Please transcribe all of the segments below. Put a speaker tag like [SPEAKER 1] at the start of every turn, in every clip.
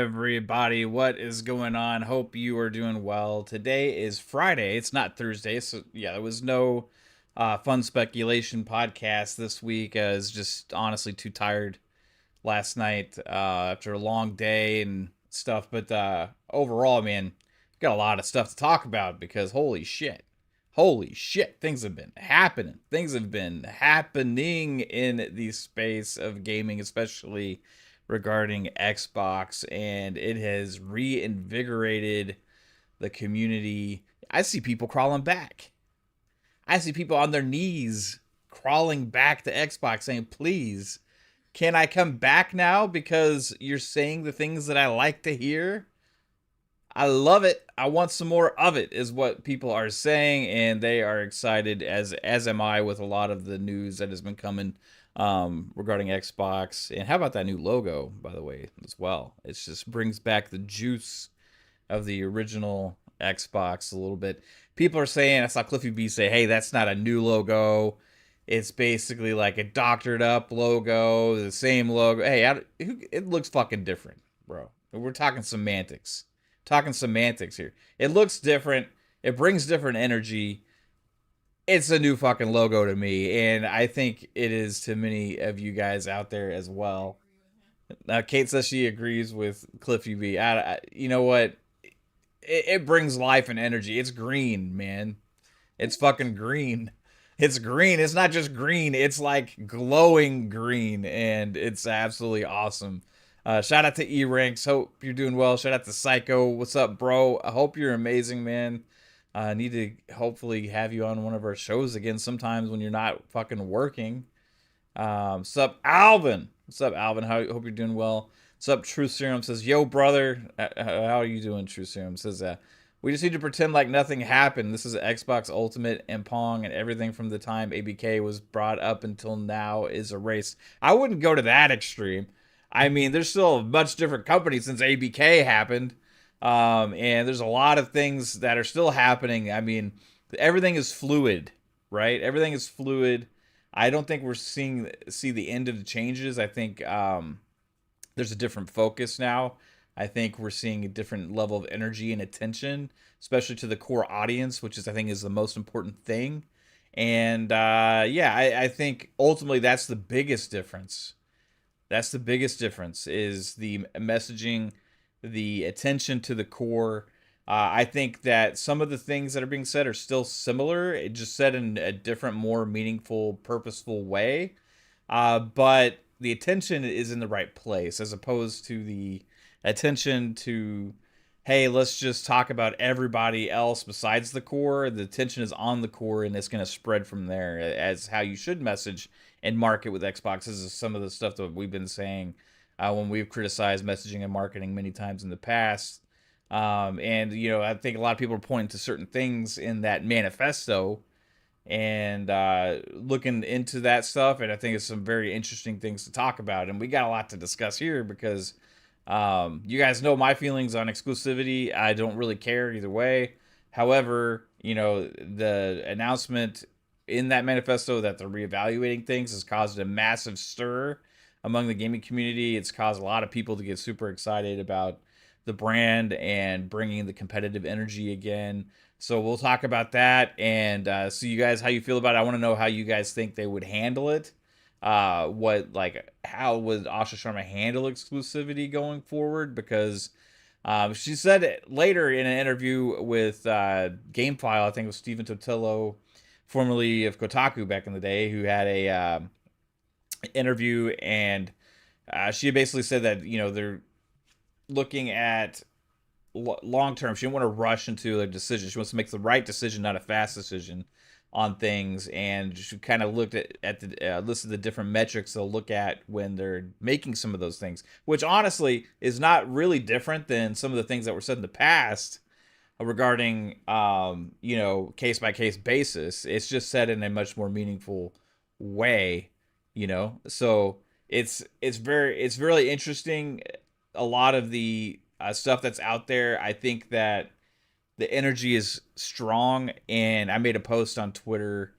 [SPEAKER 1] everybody? What is going on? Hope you are doing well. Today is Friday. It's not Thursday. So, yeah, there was no fun speculation podcast this week. I was just honestly too tired last night after a long day and stuff. But overall, man, got a lot of stuff to talk about because holy shit. Holy shit, things have been happening. Things have been happening in the space of gaming, especially regarding Xbox, and it has reinvigorated the community. I see people crawling back. I see people on their knees crawling back to Xbox saying, please, can I come back now because you're saying the things that I like to hear? I love it. I want some more of it, is what people are saying, and they are excited, as am I, with a lot of the news that has been coming regarding Xbox. And how about that new logo, by the way, as well? It just brings back the juice of the original Xbox a little bit. People are saying, I saw Cliffy B say, hey, that's not a new logo. It's basically like a doctored up logo, the same logo. Hey, it looks fucking different, bro. We're talking semantics. Talking semantics here. It looks different. It brings different energy. It's a new fucking logo to me, and I think it is to many of you guys out there as well. Kate says she agrees with Cliffy B. You know what? It brings life and energy. It's green, man. It's fucking green. It's green. It's not just green. It's like glowing green, and it's absolutely awesome. Shout out to E-Ranks. Hope you're doing well. Shout out to Psycho. What's up, bro? I hope you're amazing, man. I need to hopefully have you on one of our shows again sometimes when you're not fucking working. Sup, Alvin? What's up, Alvin? Hope you're doing well. Sup, True Serum says, yo, brother. How are you doing, True Serum? Says, we just need to pretend like nothing happened. This is Xbox Ultimate and Pong, and everything from the time ABK was brought up until now is erased. I wouldn't go to that extreme. I mean, there's still a much different company since ABK happened. And there's a lot of things that are still happening. I mean, everything is fluid, right? Everything is fluid. I don't think we're see the end of the changes. I think there's a different focus now. I think we're seeing a different level of energy and attention, especially to the core audience, which is I think is the most important thing. And yeah, I think ultimately that's the biggest difference. That's the biggest difference is the messaging, the attention to the core. I think that some of the things that are being said are still similar. It just said in a different, more meaningful, purposeful way. But the attention is in the right place as opposed to the attention to, hey, let's just talk about everybody else besides the core. The attention is on the core and it's going to spread from there as how you should message and market with Xbox. This is some of the stuff that we've been saying when we've criticized messaging and marketing many times in the past. And, you know, I think a lot of people are pointing to certain things in that manifesto and looking into that stuff. And I think it's some very interesting things to talk about. And we got a lot to discuss here because you guys know my feelings on exclusivity. I don't really care either way. However, you know, the announcement in that manifesto that they're reevaluating things has caused a massive stir among the gaming community. It's caused a lot of people to get super excited about the brand and bringing the competitive energy again. So we'll talk about that and see you guys how you feel about it. I want to know how you guys think they would handle it. How would Asha Sharma handle exclusivity going forward? Because she said it later in an interview with GameFile, I think it was Stephen Totillo, formerly of Kotaku back in the day, who had a interview, and she basically said that, you know, they're looking at long term. She didn't want to rush into a decision. She wants to make the right decision, not a fast decision on things. And she kind of looked at the list of the different metrics they'll look at when they're making some of those things, which honestly is not really different than some of the things that were said in the past regarding you know, case by case basis. It's just said in a much more meaningful way, you know. So it's really interesting. A lot of the stuff that's out there, I think that the energy is strong, and I made a post on Twitter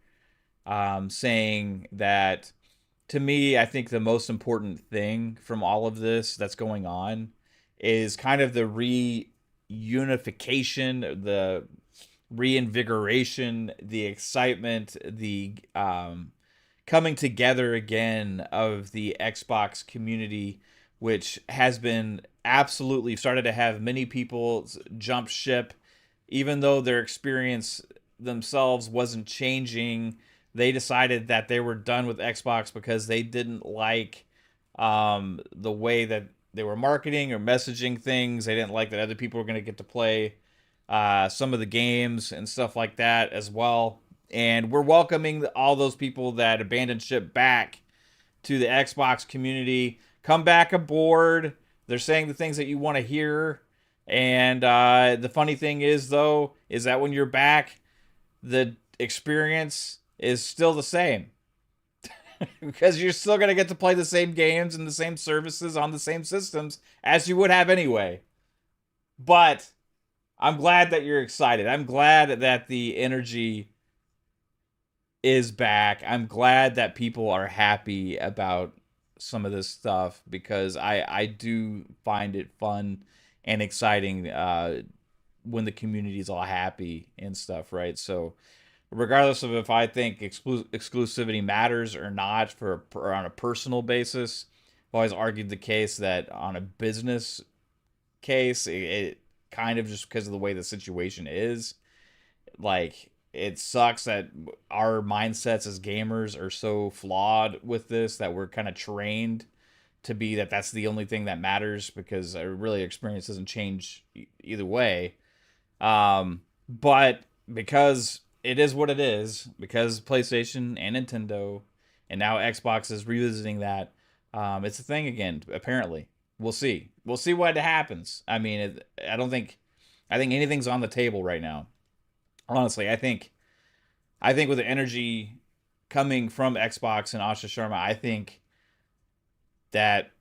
[SPEAKER 1] saying that, to me, I think the most important thing from all of this that's going on is kind of the reunification, the reinvigoration, the excitement, the coming together again of the Xbox community, which has been absolutely started to have many people jump ship, even though their experience themselves wasn't changing. They decided that they were done with Xbox because they didn't like the way that they were marketing or messaging things. They didn't like that other people were going to get to play some of the games and stuff like that as well. And we're welcoming all those people that abandoned ship back to the Xbox community. Come back aboard. They're saying the things that you want to hear. And the funny thing is, though, is that when you're back, the experience is still the same. Because you're still going to get to play the same games and the same services on the same systems as you would have anyway. But I'm glad that you're excited. I'm glad that the energy is back. I'm glad that people are happy about some of this stuff because I do find it fun and exciting when the community is all happy and stuff, right? So regardless of if I think exclusivity matters or not on a personal basis, I've always argued the case that on a business case, it kind of just because of the way the situation is, like it sucks that our mindsets as gamers are so flawed with this that we're kind of trained to be that that's the only thing that matters because really experience doesn't change either way. But because it is what it is, because PlayStation and Nintendo and now Xbox is revisiting that, it's a thing again. Apparently, we'll see. We'll see what happens. I mean, I think anything's on the table right now. Honestly, I think with the energy coming from Xbox and Asha Sharma, I think that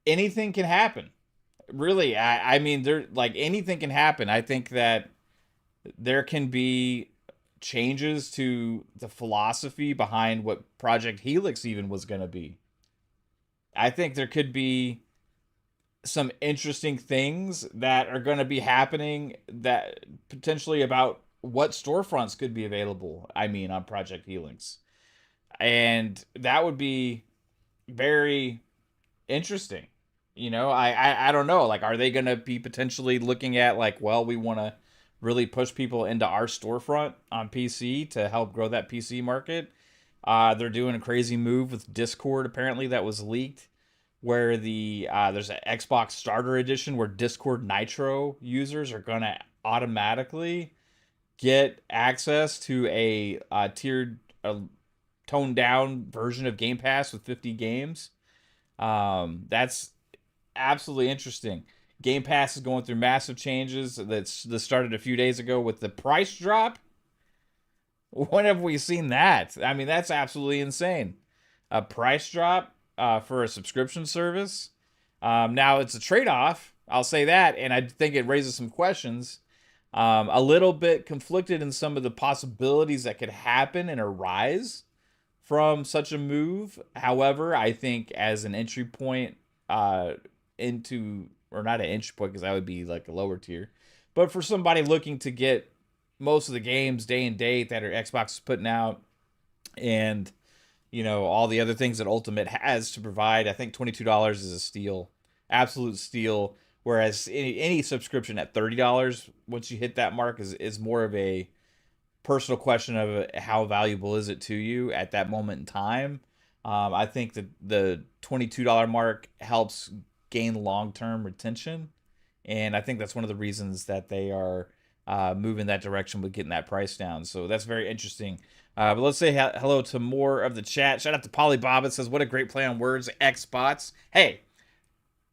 [SPEAKER 1] anything can happen. Really, I mean, there like anything can happen. I think that there can be changes to the philosophy behind what Project Helix even was going to be. I think there could be some interesting things that are going to be happening that potentially about what storefronts could be available. I mean, on Project Helix. And that would be very interesting. I don't know. Like, are they going to be potentially looking at like, well, we want to really push people into our storefront on PC to help grow that PC market? They're doing a crazy move with Discord apparently that was leaked, where there's an Xbox Starter Edition where Discord Nitro users are gonna automatically get access to a tiered, toned down version of Game Pass with 50 games. That's absolutely interesting. Game Pass is going through massive changes. That started a few days ago with the price drop. When have we seen that? I mean, that's absolutely insane. A price drop for a subscription service. Now it's a trade-off. I'll say that, and I think it raises some questions. A little bit conflicted in some of the possibilities that could happen and arise from such a move. However, I think as an entry point into, or not an entry point because that would be like a lower tier, but for somebody looking to get most of the games day and date that Xbox is putting out, and all the other things that Ultimate has to provide, I think $22 is a steal, absolute steal. Whereas any subscription at $30, once you hit that mark, is more of a personal question of how valuable is it to you at that moment in time. I think that the $22 mark helps gain long-term retention, and I think that's one of the reasons that they are moving that direction with getting that price down. So that's very interesting. But let's say hello to more of the chat. Shout out to Polly Bob. It says, "What a great play on words, Xbots." Hey,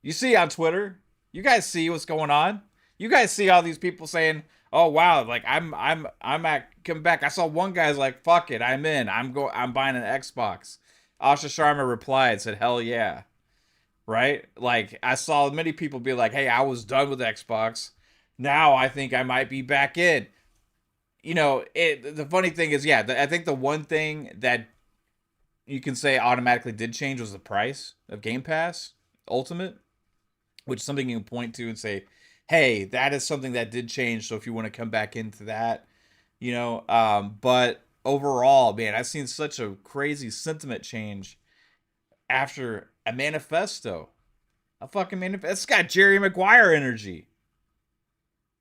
[SPEAKER 1] you see on Twitter, you guys see what's going on. You guys see all these people saying, "Oh wow, like I'm at coming back." I saw one guy's like, "Fuck it, I'm in. I'm buying an Xbox." Asha Sharma replied, said, "Hell yeah." Right? Like I saw many people be like, "Hey, I was done with Xbox. Now I think I might be back in." The funny thing is, yeah, I think the one thing that you can say automatically did change was the price of Game Pass Ultimate, which is something you can point to and say, hey, that is something that did change. So if you want to come back into that, but overall, man, I've seen such a crazy sentiment change after a manifesto. A fucking manifesto. It's got Jerry Maguire energy.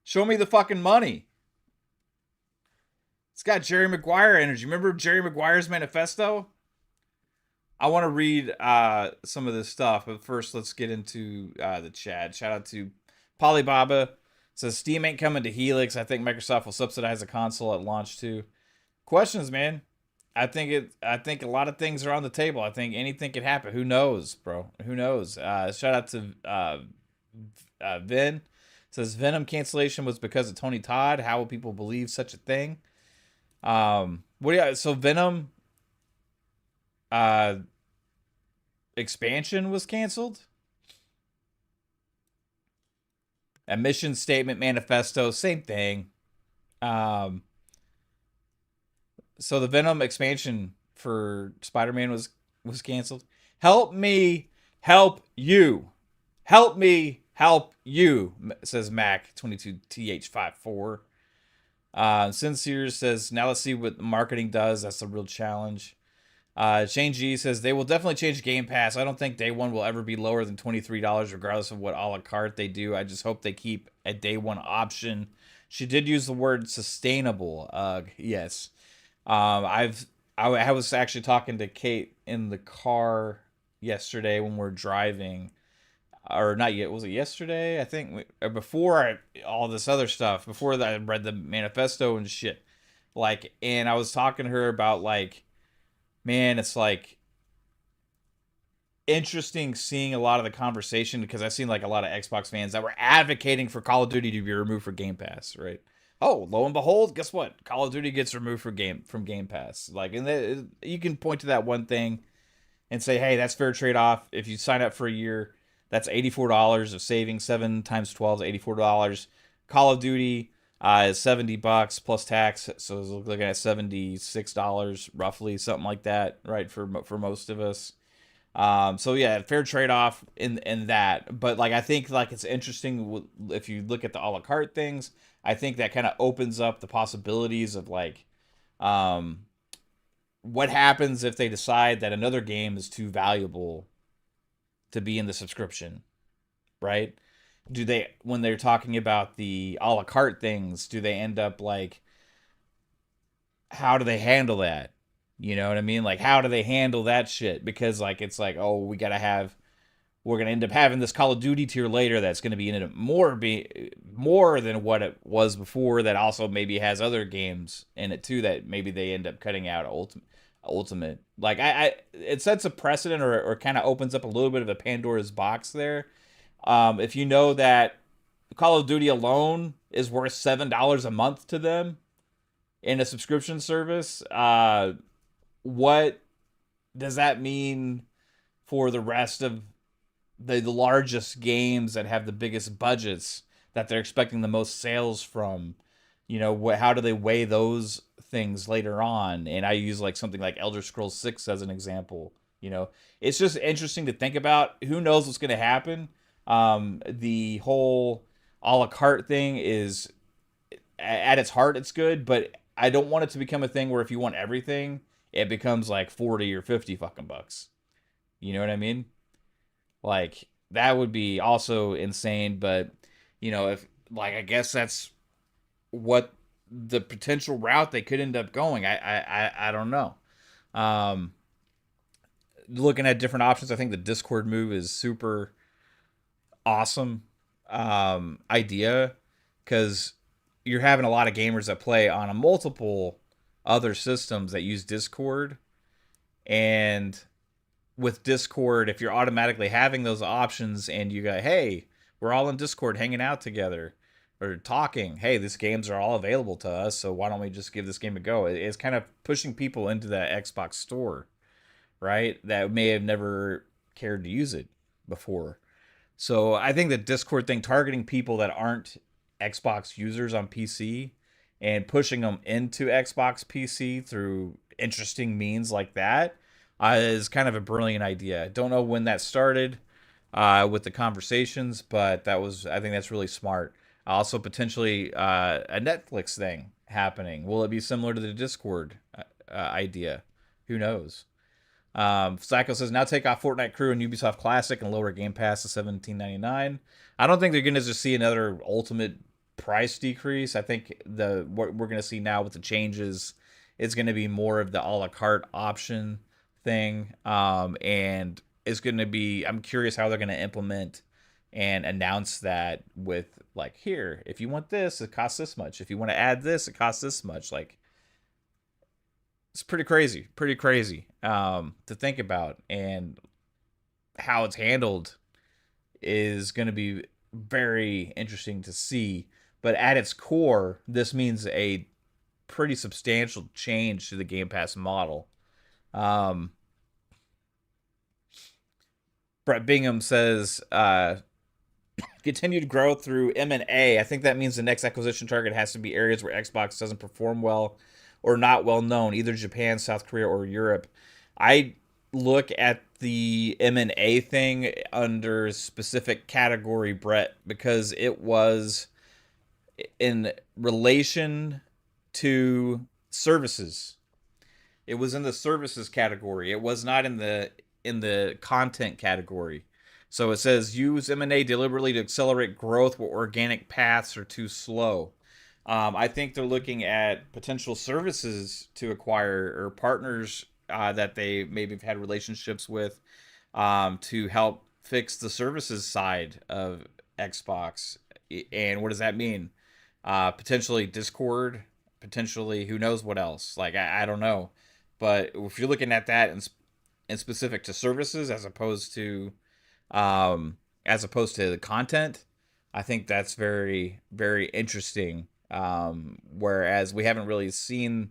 [SPEAKER 1] Show me the fucking money. It's got Jerry Maguire energy. Remember Jerry Maguire's manifesto? I want to read some of this stuff, but first let's get into the chat. Shout out to Polybaba. It says Steam ain't coming to Helix. I think Microsoft will subsidize the console at launch too. Questions, man. I think a lot of things are on the table. I think anything could happen. Who knows, bro? Who knows? Shout out to Vin. It says Venom cancellation was because of Tony Todd. How will people believe such a thing? What do you so Venom expansion was canceled? A mission statement manifesto, same thing. So the Venom expansion for Spider-Man was canceled. Help me help you. Help me help you, says Mac22TH54. Sincere says, now let's see what marketing does. That's the real challenge. Shane G says, they will definitely change Game Pass. I don't think day one will ever be lower than $23, regardless of what a la carte they do. I just hope they keep a day one option. She did use the word sustainable. Yes. I was actually talking to Kate in the car yesterday when we were driving, or not yet. Was it yesterday? I think before all this other stuff, before that I read the manifesto and shit. Like, and I was talking to her about like, man, it's like interesting seeing a lot of the conversation because I've seen like a lot of Xbox fans that were advocating for Call of Duty to be removed for Game Pass, right? Oh, lo and behold, guess what? Call of Duty gets removed from Game Pass. Like, and you can point to that one thing and say, hey, that's fair trade off. If you sign up for a year, that's $84 of savings. 7 times 12 is $84. Call of Duty is $70 plus tax, so it's looking at $76 roughly, something like that, right? For most of us. So yeah, fair trade off in that. But like I think like it's interesting if you look at the a la carte things. I think that kind of opens up the possibilities of like, what happens if they decide that another game is too valuable to be in the subscription, right? Do they, when they're talking about the a la carte things, do they end up like, how do they handle that? You know what I mean? Like, how do they handle that shit? Because like, it's like, oh, we're gonna end up having this Call of Duty tier later that's gonna be in it more than what it was before. That also maybe has other games in it too that maybe they end up cutting out ultimate. Like it sets a precedent or kind of opens up a little bit of a Pandora's box there. If you know that Call of Duty alone is worth $7 a month to them in a subscription service, what does that mean for the rest of the largest games that have the biggest budgets that they're expecting the most sales from? You know, how do they weigh those things later on? And I use like something like Elder Scrolls 6 as an example. You know, it's just interesting to think about. Who knows what's going to happen? The whole a la carte thing is at its heart, it's good, but I don't want it to become a thing where if you want everything, it becomes like 40 or 50 fucking bucks. You know what I mean? Like that would be also insane, but you know, if like I guess that's what the potential route they could end up going. I don't know. Um, Looking at different options, I think the Discord move is super awesome idea because you're having a lot of gamers that play on a multiple other systems that use Discord, and with Discord, if you're automatically having those options and you go, hey, we're all in Discord hanging out together or talking, hey, these games are all available to us, so why don't we just give this game a go? It's kind of pushing people into that Xbox store, right? That may have never cared to use it before. So I think the Discord thing, targeting people that aren't Xbox users on PC and pushing them into Xbox PC through interesting means like that, is kind of a brilliant idea. I don't know when that started. with the conversations, but I think that's really smart. Also, potentially a Netflix thing happening. Will it be similar to the Discord idea? Who knows? Psycho says now take off Fortnite Crew and Ubisoft Classic and lower Game Pass to $17.99. I don't think they're going to just see another ultimate price decrease. I think the what we're going to see now with the changes is going to be more of the a la carte option thing, and it's going to be. I'm curious how they're going to implement and announce that with like here, if you want this, it costs this much. If you want to add this, it costs this much. Like it's pretty crazy to think about, and how it's handled is going to be very interesting to see. But at its core, this means a pretty substantial change to the Game Pass model. Um, Brett Bingham says, continued growth through M&A. I think that means the next acquisition target has to be areas where Xbox doesn't perform well or not well known, either Japan, South Korea, or Europe. I look at the M&A thing under specific category, Brett, because it was in relation to services. It was in the services category. It was not in the content category. So it says use M&A deliberately to accelerate growth where organic paths are too slow. I think they're looking at potential services to acquire or partners that they maybe have had relationships with, to help fix the services side of Xbox. And what does that mean? Potentially Discord, potentially who knows what else. Like I don't know, but if you're looking at that and specific to services as opposed to the content, I think that's very very interesting. Whereas we haven't really seen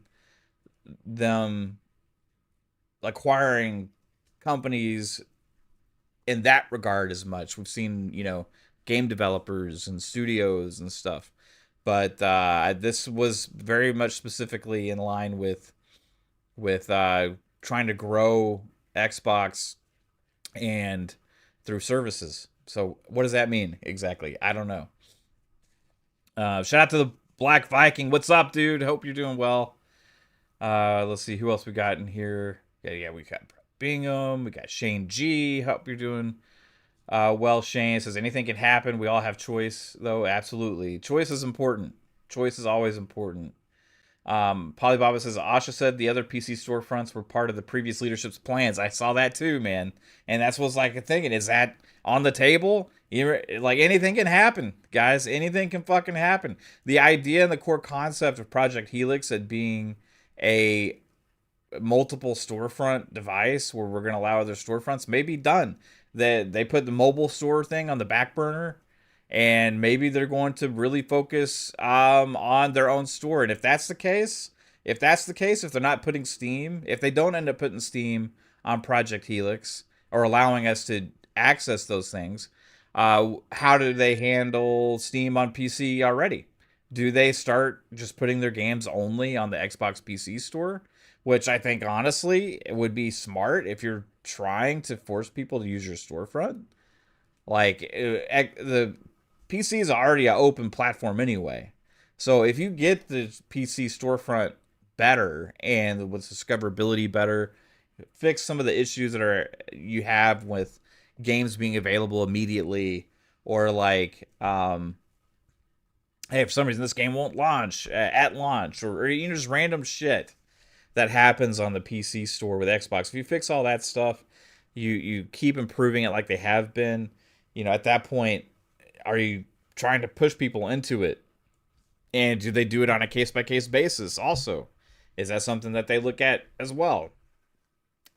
[SPEAKER 1] them acquiring companies in that regard as much. We've seen, game developers and studios and stuff, but this was very much specifically in line with trying to grow Xbox and through services. So what does that mean exactly? I don't know. Shout out to the Black Viking. What's up, dude? Hope you're doing well. Let's see who else we got in here. Yeah, we got Bingham. We got Shane G. Hope you're doing well. Shane says anything can happen. We all have choice, though. Absolutely, choice is important. Choice is always important. Polybaba says Asha said the other PC storefronts were part of the previous leadership's plans. I saw that too, man, and that's what's like thinking. Is that on the table? Like anything can happen, guys. Anything can fucking happen. The idea and the core concept of Project Helix at being a multiple storefront device where we're going to allow other storefronts may be done. That they put the mobile store thing on the back burner, and maybe they're going to really focus on their own store. And if that's the case, if they're not putting Steam, if they don't end up putting Steam on Project Helix or allowing us to access those things, how do they handle Steam on PC already? Do they start just putting their games only on the Xbox PC store? Which I think honestly it would be smart if you're trying to force people to use your storefront. Like the PC is already an open platform anyway. So if you get the PC storefront better and with discoverability better, fix some of the issues that are you have with games being available immediately, or like hey, for some reason this game won't launch at launch, or just random shit that happens on the PC store with Xbox. If you fix all that stuff, you keep improving it like they have been, at that point, are you trying to push people into it? And do they do it on a case-by-case basis also? Is that something that they look at as well?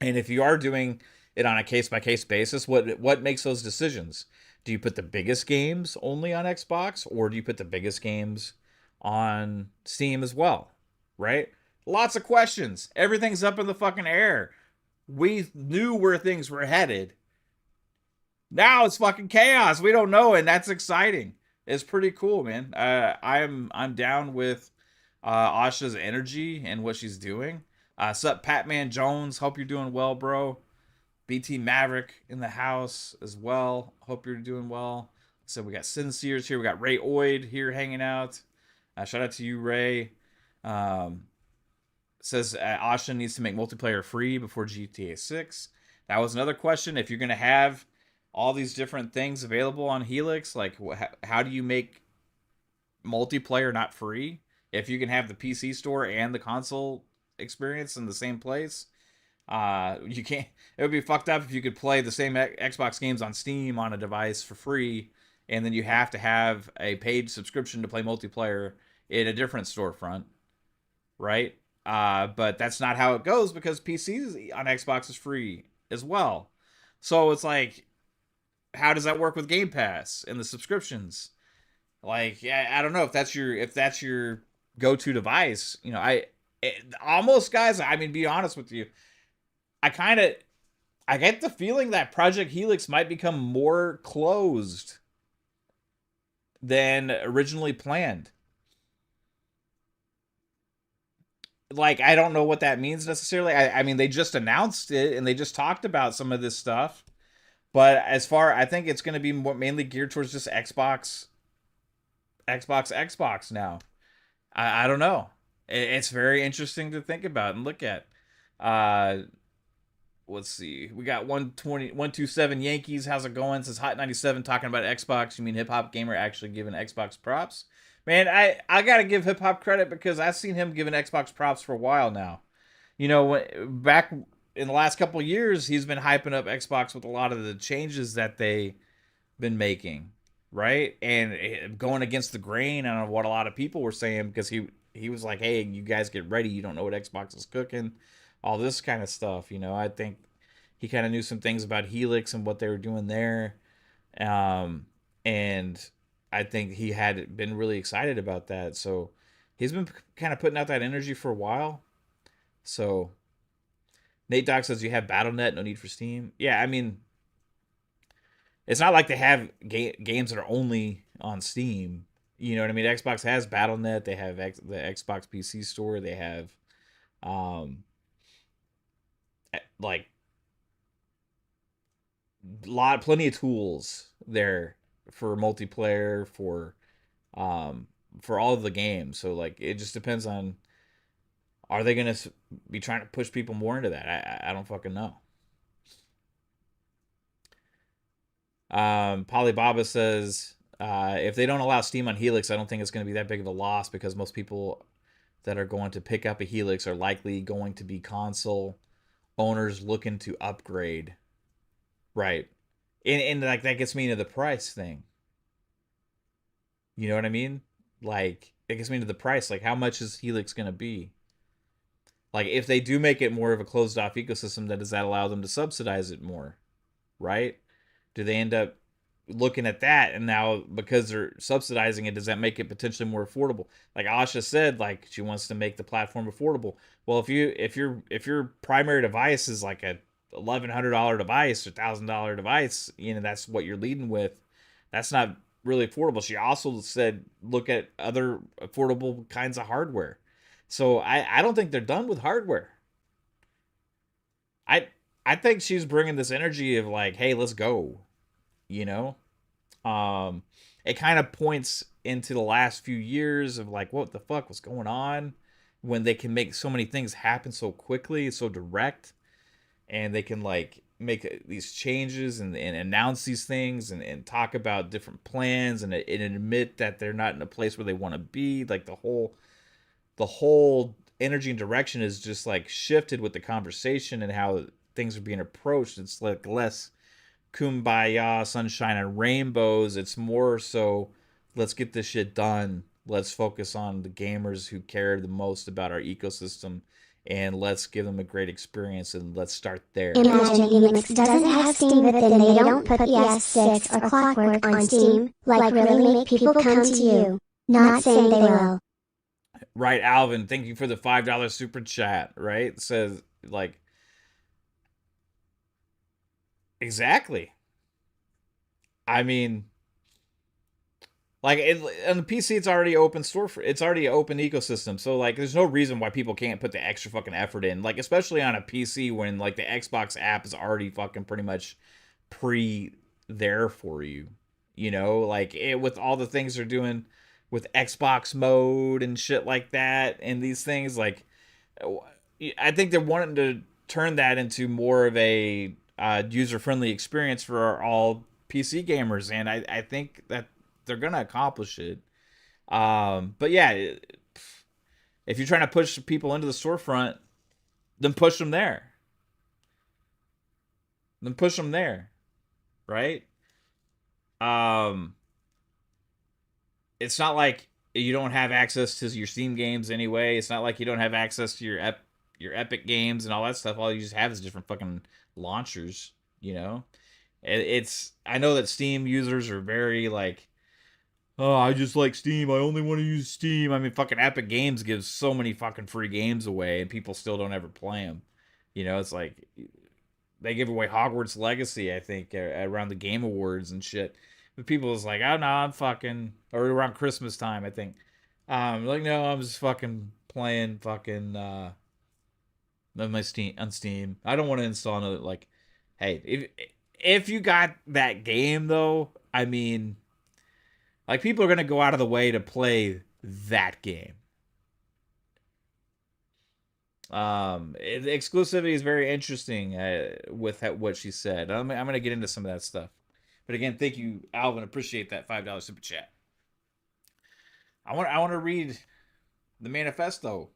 [SPEAKER 1] And if you are doing it on a case-by-case basis, what makes those decisions? Do you put the biggest games only on Xbox, or do you put the biggest games on Steam as well? Right? Lots of questions. Everything's up in the fucking air. We knew where things were headed. Now it's fucking chaos. We don't know, and that's exciting. It's pretty cool, man. I'm down with Asha's energy and what she's doing. Sup, Patman Jones? Hope you're doing well, bro. BT Maverick in the house as well. Hope you're doing well. So we got Sincere's here. We got Ray Oid here hanging out. Shout out to you, Ray. Um, says Asha needs to make multiplayer free before GTA 6. That was another question. If you're going to have all these different things available on Helix, like how do you make multiplayer not free? If you can have the PC store and the console experience in the same place, you can't. It would be fucked up if you could play the same Xbox games on Steam on a device for free, and then you have to have a paid subscription to play multiplayer in a different storefront, right? But that's not how it goes because PCs on Xbox is free as well. So it's like, how does that work with Game Pass and the subscriptions? Like, yeah, I don't know if that's your go-to device. You know, almost, guys. I mean, be honest with you, I get the feeling that Project Helix might become more closed than originally planned. Like, I don't know what that means necessarily. I mean, they just announced it and they just talked about some of this stuff. But I think it's going to be mainly geared towards just Xbox now. I don't know. It's very interesting to think about and look at. Uh, let's see. We got 127 Yankees. How's it going? Says Hot 97 talking about Xbox. You mean Hip Hop Gamer actually giving Xbox props? Man, I gotta give Hip Hop credit because I've seen him giving Xbox props for a while now. You know, back in the last couple of years, he's been hyping up Xbox with a lot of the changes that they've been making, right? And going against the grain on what a lot of people were saying because he was like, "Hey, you guys get ready. You don't know what Xbox is cooking." All this kind of stuff, you know. I think he kind of knew some things about Helix and what they were doing there, and I think he had been really excited about that. So he's been kind of putting out that energy for a while. So Nate Doc says you have BattleNet, no need for Steam. Yeah, I mean, it's not like they have games that are only on Steam. You know what I mean? Xbox has BattleNet. They have the Xbox PC store. They have, like, plenty of tools there for multiplayer for all of the games. So like, it just depends on, are they gonna be trying to push people more into that? I don't fucking know. Polybaba says, if they don't allow Steam on Helix, I don't think it's going to be that big of a loss because most people that are going to pick up a Helix are likely going to be console owners looking to upgrade. Right. And like that gets me into the price thing. You know what I mean? Like, it gets me into the price. Like, how much is Helix going to be? Like, if they do make it more of a closed off ecosystem, then does that allow them to subsidize it more? Right? Do they end up looking at that, and now because they're subsidizing it, does that make it potentially more affordable? Like Asha said, like, she wants to make the platform affordable. Well, if your primary device is like a $1,100 device or $1,000 device, you know, that's what you're leading with. That's not really affordable. She also said look at other affordable kinds of hardware. So I don't think they're done with hardware. I I think she's bringing this energy of like, hey, let's go. You know, it kind of points into the last few years of like, what the fuck was going on when they can make so many things happen so quickly, so direct, and they can like make these changes and announce these things and talk about different plans and admit that they're not in a place where they want to be. Like the whole energy and direction is just like shifted with the conversation and how things are being approached. It's like less kumbaya, sunshine and rainbows. It's more so, let's get this shit done. Let's focus on the gamers who care the most about our ecosystem, and let's give them a great experience, and let's start there.
[SPEAKER 2] Imagine Helix doesn't have Steam, but then they don't put PS6 or Clockwork on Steam. Like, really make people come to you. Not saying they will.
[SPEAKER 1] Right, Alvin, thank you for the $5 super chat, right? It says, like, exactly. I mean, Like on the PC, it's already open store for it's already an open ecosystem. So like, there's no reason why people can't put the extra fucking effort in. Like especially on a PC when like the Xbox app is already fucking pretty much pre there for you. You know, like with all the things they're doing with Xbox mode and shit like that, and these things like, I think they're wanting to turn that into more of a user friendly experience for all PC gamers, and I think that they're gonna accomplish it. But yeah, if you're trying to push people into the storefront, then push them there. Then push them there, right? Um, it's not like you don't have access to your Steam games anyway. It's not like you don't have access to your Epic games and all that stuff. All you just have is different fucking launchers. You know, it's I know that Steam users are very like, oh, I just like Steam. I only want to use Steam. I mean, fucking Epic Games gives so many fucking free games away, and people still don't ever play them. You know, it's like they give away Hogwarts Legacy, I think, around the Game Awards and shit. But people is like, oh no, I'm fucking, or around Christmas time, I think. Like no, I'm just fucking playing fucking my Steam on Steam. I don't want to install another. Like, hey, if you got that game though, I mean, like people are gonna go out of the way to play that game. Exclusivity is very interesting with what she said. I'm gonna get into some of that stuff. But again, thank you, Alvin. Appreciate that $5 super chat. I want to read the manifesto.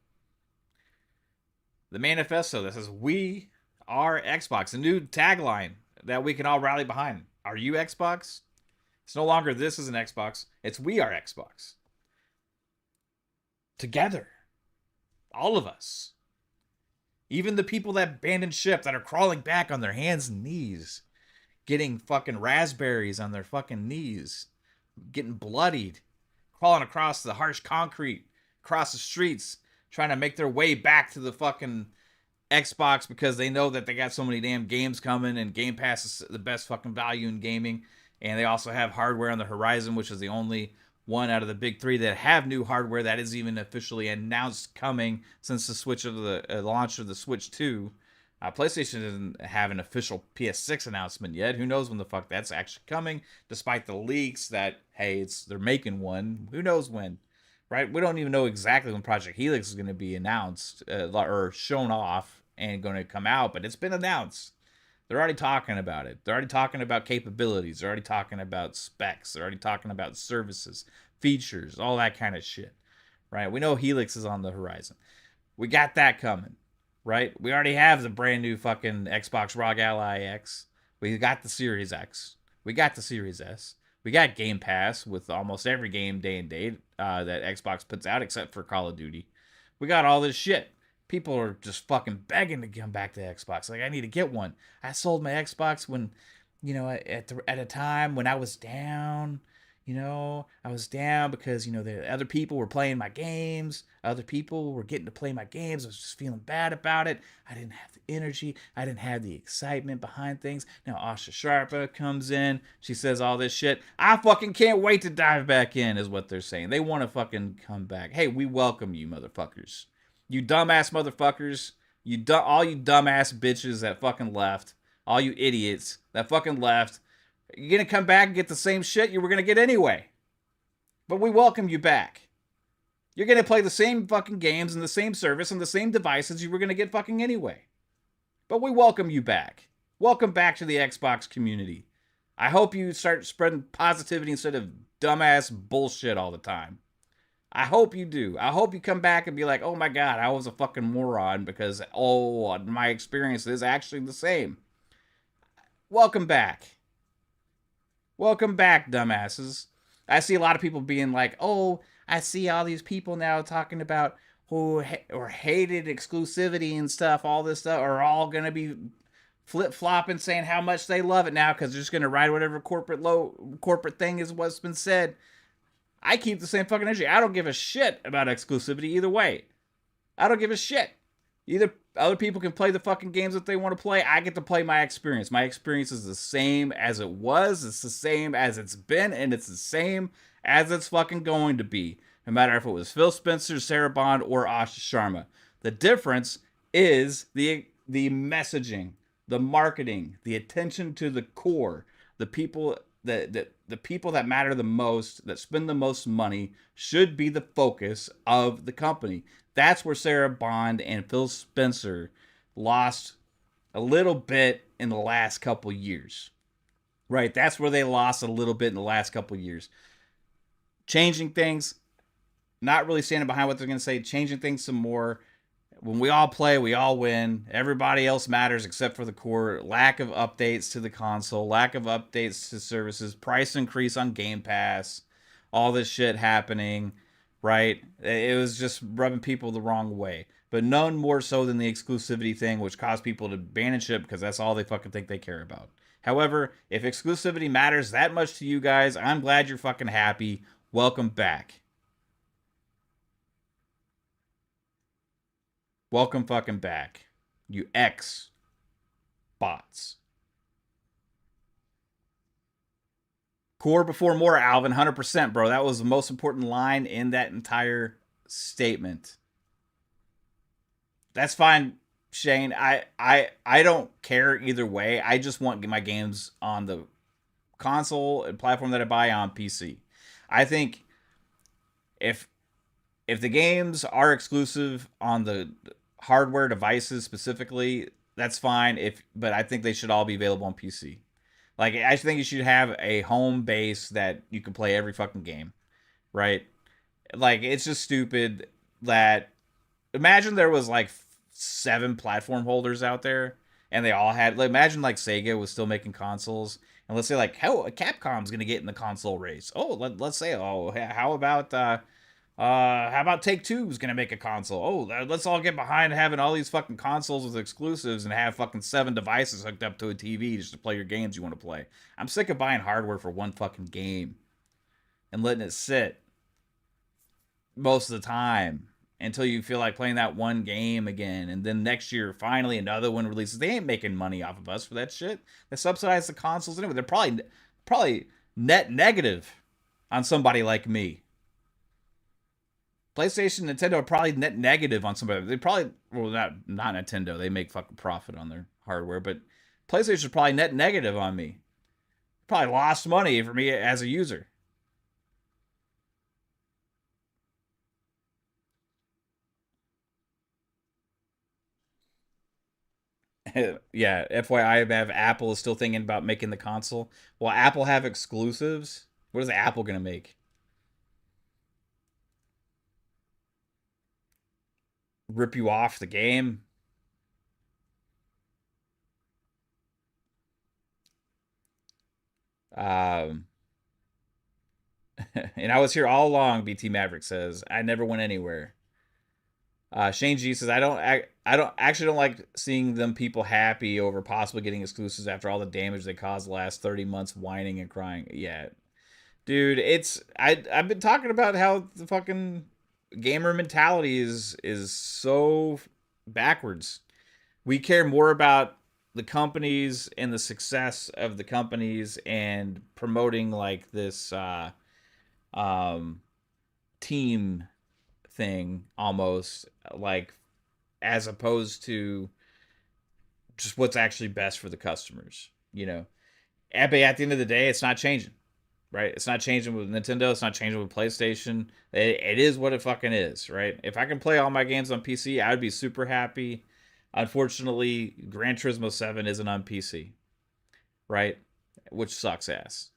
[SPEAKER 1] The manifesto that says "We are Xbox," a new tagline that we can all rally behind. Are you Xbox? It's no longer "This is an Xbox." It's "We are Xbox." Together, all of us. Even the people that abandoned ship that are crawling back on their hands and knees, getting fucking raspberries on their fucking knees, getting bloodied, crawling across the harsh concrete, across the streets, trying to make their way back to the fucking Xbox because they know that they got so many damn games coming and Game Pass is the best fucking value in gaming. And they also have hardware on the horizon, which is the only one out of the big three that have new hardware that is even officially announced coming since the switch of the launch of the Switch 2. PlayStation doesn't have an official PS6 announcement yet. Who knows when the fuck that's actually coming? Despite the leaks that hey, they're making one. Who knows when? Right? We don't even know exactly when Project Helix is going to be announced or shown off and going to come out, but it's been announced. They're already talking about it. They're already talking about capabilities. They're already talking about specs. They're already talking about services, features, all that kind of shit. Right? We know Helix is on the horizon. We got that coming. Right? We already have the brand new fucking Xbox ROG Ally X. We got the Series X. We got the Series S. We got Game Pass with almost every game day and date that Xbox puts out except for Call of Duty. We got all this shit. People are just fucking begging to come back to Xbox. Like, I need to get one. I sold my Xbox when, at a time when I was down. I was down because, the other people were playing my games. Other people were getting to play my games. I was just feeling bad about it. I didn't have the energy. I didn't have the excitement behind things. Now Asha Sharma comes in. She says all this shit. I fucking can't wait to dive back in, is what they're saying. They want to fucking come back. Hey, we welcome you, motherfuckers. You dumbass motherfuckers. All you dumbass bitches that fucking left. All you idiots that fucking left. You're going to come back and get the same shit you were going to get anyway. But we welcome you back. You're going to play the same fucking games and the same service and the same devices you were going to get fucking anyway. But we welcome you back. Welcome back to the Xbox community. I hope you start spreading positivity instead of dumbass bullshit all the time. I hope you do. I hope you come back and be like, oh my god, I was a fucking moron because, my experience is actually the same. Welcome back. Welcome back, dumbasses. I see a lot of people being like, oh, I see all these people now talking about who hated exclusivity and stuff, all this stuff, are all going to be flip-flopping saying how much they love it now because they're just going to ride whatever corporate thing is what's been said. I keep the same fucking energy. I don't give a shit about exclusivity either way. I don't give a shit. Either other people can play the fucking games that they want to play. I get to play my experience. My experience is the same as it was. It's the same as it's been. And it's the same as it's fucking going to be, no matter if it was Phil Spencer, Sarah Bond, or Asha Sharma. The difference is the messaging, the marketing, the attention to the core, the people the people that matter the most, that spend the most money, should be the focus of the company. That's where Sarah Bond and Phil Spencer lost a little bit in the last couple years. Right, that's where they lost a little bit in the last couple years. Changing things, not really standing behind what they're going to say, changing things some more. When we all play, we all win. Everybody else matters except for the core. Lack of updates to the console, lack of updates to services, price increase on Game Pass, all this shit happening, right? It was just rubbing people the wrong way. But none more so than the exclusivity thing, which caused people to ban and ship because that's all they fucking think they care about. However, if exclusivity matters that much to you guys, I'm glad you're fucking happy. Welcome back. Welcome fucking back. You X bots. Core before more, Alvin. 100%, bro. That was the most important line in that entire statement. That's fine, Shane. I don't care either way. I just want my games on the console and platform that I buy on PC. I think if the games are exclusive on the hardware devices specifically, that's fine. But I think they should all be available on PC. Like, I think you should have a home base that you can play every fucking game, right? Like, it's just stupid that, imagine there was like 7 platform holders out there and they all had, like, imagine like Sega was still making consoles, and let's say like, how Capcom's gonna get in the console race. Oh, let's say, oh, how about Take Two's gonna make a console? Oh, let's all get behind having all these fucking consoles with exclusives and have fucking 7 devices hooked up to a TV just to play your games you want to play. I'm sick of buying hardware for one fucking game and letting it sit most of the time until you feel like playing that one game again, and then next year finally another one releases. They ain't making money off of us for that shit. They subsidize the consoles anyway. They're probably net negative on somebody like me. PlayStation, Nintendo are probably net negative on somebody. They probably, well, not Nintendo. They make fucking profit on their hardware, but PlayStation's probably net negative on me. Probably lost money for me as a user. Yeah, FYI, Apple is still thinking about making the console. Will Apple have exclusives? What is Apple gonna make? Rip you off the game? Um, and I was here all along. BT Maverick says I never went anywhere. Shane G says I don't actually don't like seeing them people happy over possibly getting exclusives after all the damage they caused the last 30 months whining and crying. Yeah, dude, I've been talking about how the fucking gamer mentality is so backwards. We care more about the companies and the success of the companies and promoting like this um team thing, almost, like, as opposed to just what's actually best for the customers, you know. But at the end of the day, it's not changing, right? It's not changing with Nintendo. It's not changing with PlayStation. It is what it fucking is, right? If I can play all my games on PC, I would be super happy. Unfortunately, Gran Turismo 7 isn't on PC, right? Which sucks ass.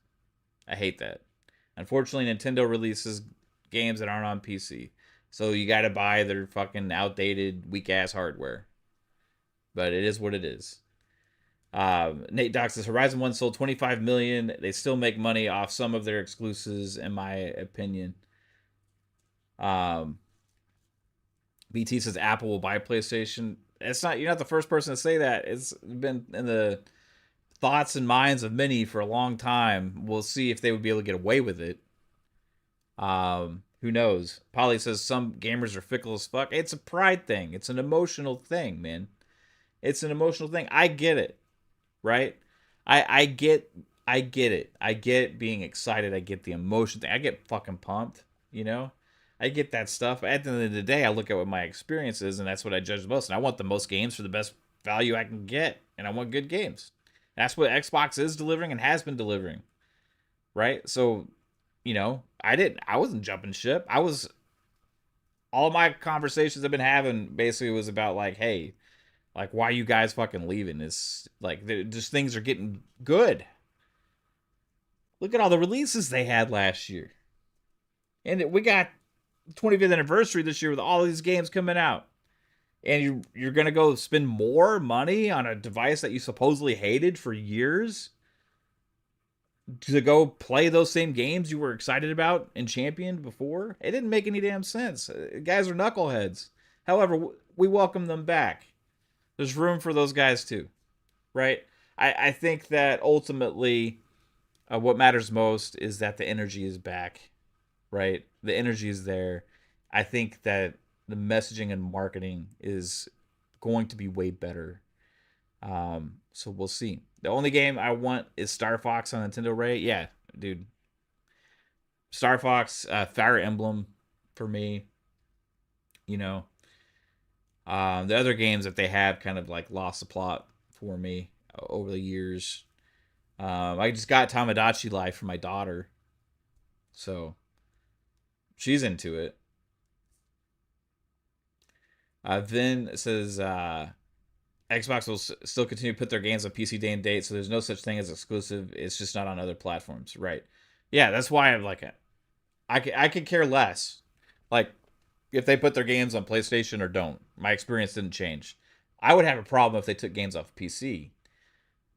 [SPEAKER 1] I hate that. Unfortunately, Nintendo releases games that aren't on PC. So you got to buy their fucking outdated, weak ass hardware. But it is what it is. Nate Doc says Horizon 1 sold 25 million. They still make money off some of their exclusives, in my opinion. Um, BT says Apple will buy PlayStation. It's not, you're not the first person to say that. It's been in the thoughts and minds of many for a long time. We'll see if they would be able to get away with it. Who knows? Polly says some gamers are fickle as fuck. It's a pride thing. It's an emotional thing, man. It's an emotional thing. I get it, right? I get I get it. I get being excited. I get the emotion thing. I get fucking pumped, you know? I get that stuff. But at the end of the day, I look at what my experience is, and that's what I judge the most. And I want the most games for the best value I can get, and I want good games. That's what Xbox is delivering and has been delivering, right? So, I wasn't jumping ship. All my conversations I've been having basically was about like, hey, like, why you guys fucking leaving? It's like, just things are getting good. Look at all the releases they had last year. And we got 25th anniversary this year with all these games coming out. And you're going to go spend more money on a device that you supposedly hated for years to go play those same games you were excited about and championed before? It didn't make any damn sense. Guys are knuckleheads. However, we welcome them back. There's room for those guys too, right? I think that ultimately what matters most is that the energy is back, right? The energy is there. I think that the messaging and marketing is going to be way better. So we'll see. The only game I want is Star Fox on Nintendo, right? Yeah, dude. Star Fox, Fire Emblem for me. You know, the other games that they have kind of like lost the plot for me over the years. I just got Tamagotchi Life for my daughter, so she's into it. Vin says Xbox will still continue to put their games on PC day and date, so there's no such thing as exclusive. It's just not on other platforms, right? Yeah, that's why I'm like, I could care less. Like, if they put their games on PlayStation or don't, my experience didn't change. I would have a problem if they took games off PC,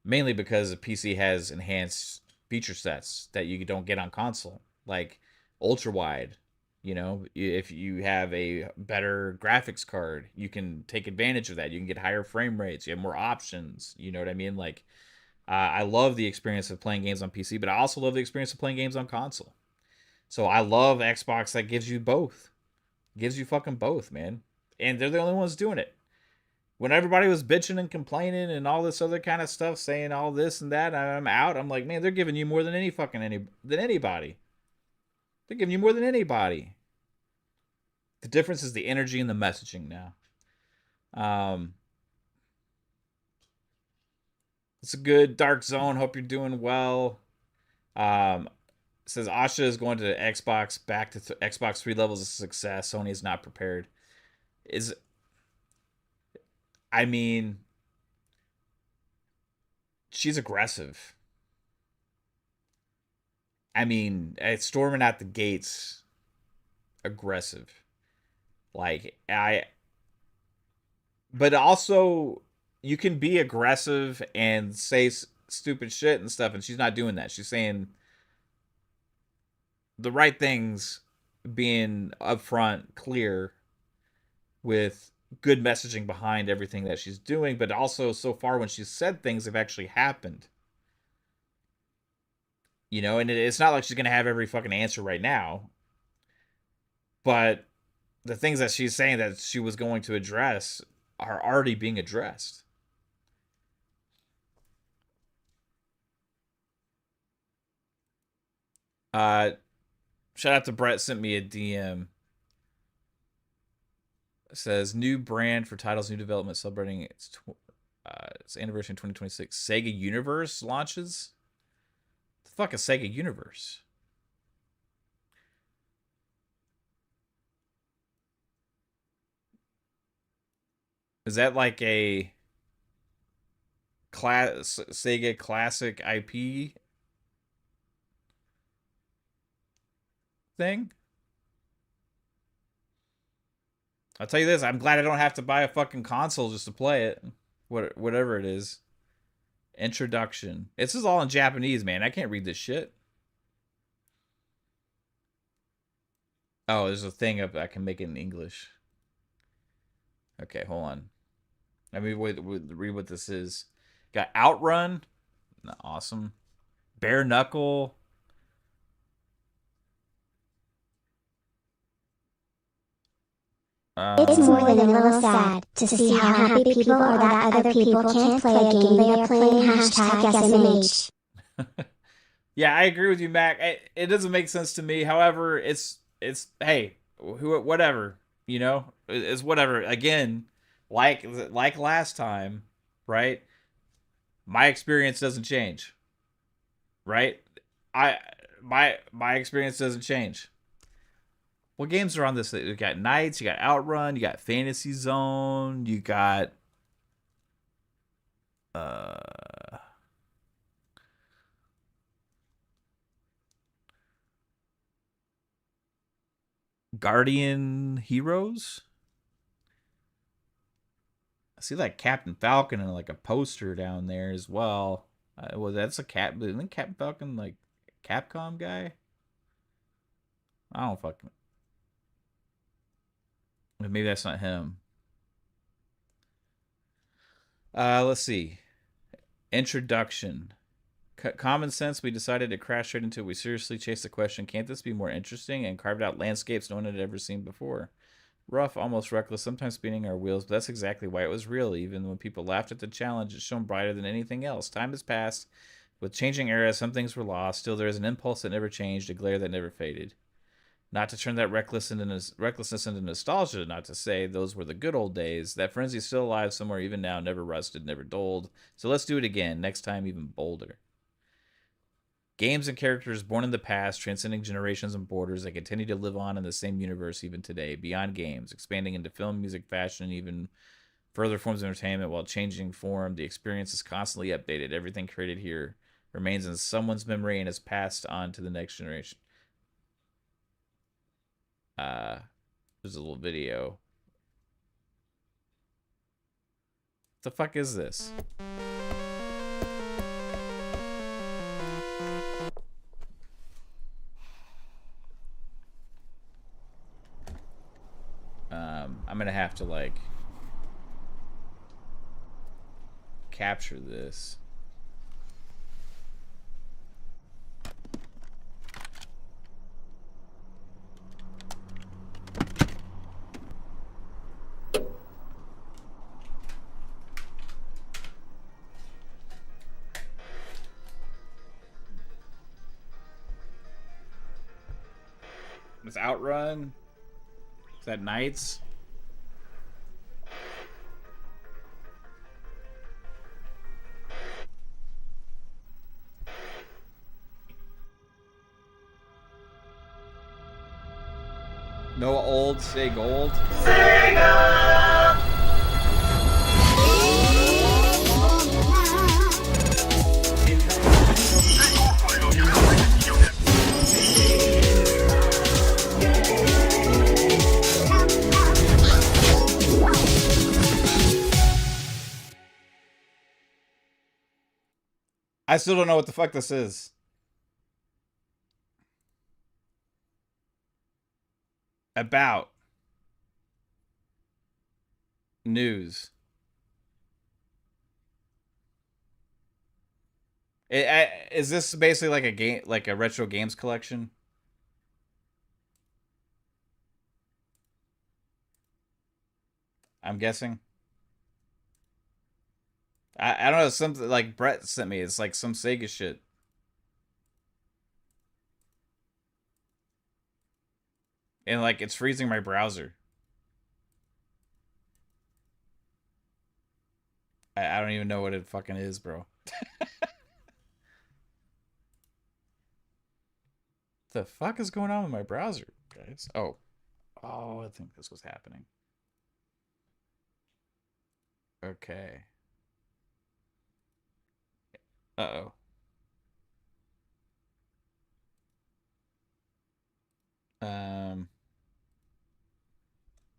[SPEAKER 1] mainly because the PC has enhanced feature sets that you don't get on console, like ultra wide. If you have a better graphics card, you can take advantage of that. You can get higher frame rates. You have more options. You know what I mean? Like, I love the experience of playing games on PC, but I also love the experience of playing games on console. So I love Xbox that gives you both. Gives you fucking both, man. And they're the only ones doing it. When everybody was bitching and complaining and all this other kind of stuff, saying all this and that, I'm out. I'm like, man, they're giving you more than anybody. They're giving you more than anybody. The difference is the energy and the messaging now. It's a good Dark Zone. Hope you're doing well. Says Asha is going to Xbox, back to Xbox 3 levels of success. Sony is not prepared. I mean, she's aggressive. I mean, storming out the gates, aggressive. But also, you can be aggressive and say stupid shit and stuff, and she's not doing that. She's saying the right things, being upfront, clear, with good messaging behind everything that she's doing, but also so far when she's said things have actually happened. And it's not like she's going to have every fucking answer right now, but the things that she's saying that she was going to address are already being addressed. Shout out to Brett, sent me a DM. It says new brand for titles, new development celebrating its anniversary in 2026. Sega Universe launches. The fuck is Sega Universe? Is that like a Sega classic IP thing? I'll tell you this, I'm glad I don't have to buy a fucking console just to play it. Whatever it is. Introduction. This is all in Japanese, man. I can't read this shit. Oh, there's a thing I can make it in English. Okay, hold on. Let me read what this is. Got Outrun. Awesome. Bare Knuckle.
[SPEAKER 2] It's more than a little sad to see how happy people are that other people can't play a game they are playing. #SMH.
[SPEAKER 1] Yeah, I agree with you, Mac. It doesn't make sense to me. However, it's hey, whatever, it's whatever. Again, like last time, right? My experience doesn't change, right? I my experience doesn't change. What games are on this? You got Knights, you got Outrun, you got Fantasy Zone, you got uh Guardian Heroes. I see like Captain Falcon and like a poster down there as well. Well, that's a Isn't Captain Falcon like Capcom guy? I don't fucking. Maybe that's not him. Let's see. Introduction. Common sense. We decided to crash straight into it. We seriously chased the question: can't this be more interesting? And carved out landscapes no one had ever seen before. Rough, almost reckless, sometimes spinning our wheels, but that's exactly why it was real. Even when people laughed at the challenge, it shone brighter than anything else. Time has passed. With changing eras, some things were lost. Still, there is an impulse that never changed, a glare that never faded. Not to turn that recklessness into nostalgia, not to say those were the good old days. That frenzy's still alive somewhere even now, never rusted, never dulled. So let's do it again, next time even bolder. Games and characters born in the past, transcending generations and borders that continue to live on in the same universe even today. Beyond games, expanding into film, music, fashion, and even further forms of entertainment while changing form. The experience is constantly updated. Everything created here remains in someone's memory and is passed on to the next generation. Uh, there's a little video. What the fuck is this? I'm gonna have to like capture this. It's Outrun. Is that Knights? No old, say gold.
[SPEAKER 3] Sega!
[SPEAKER 1] I still don't know what the fuck this is. About news. Is this basically like a game, like a retro games collection? I'm guessing. I don't know. Something like Brett sent me. It's like some Sega shit, and like it's freezing my browser. I don't even know what it fucking is, bro. The fuck is going on with my browser, guys? Oh, I think this was happening. Okay. Uh oh.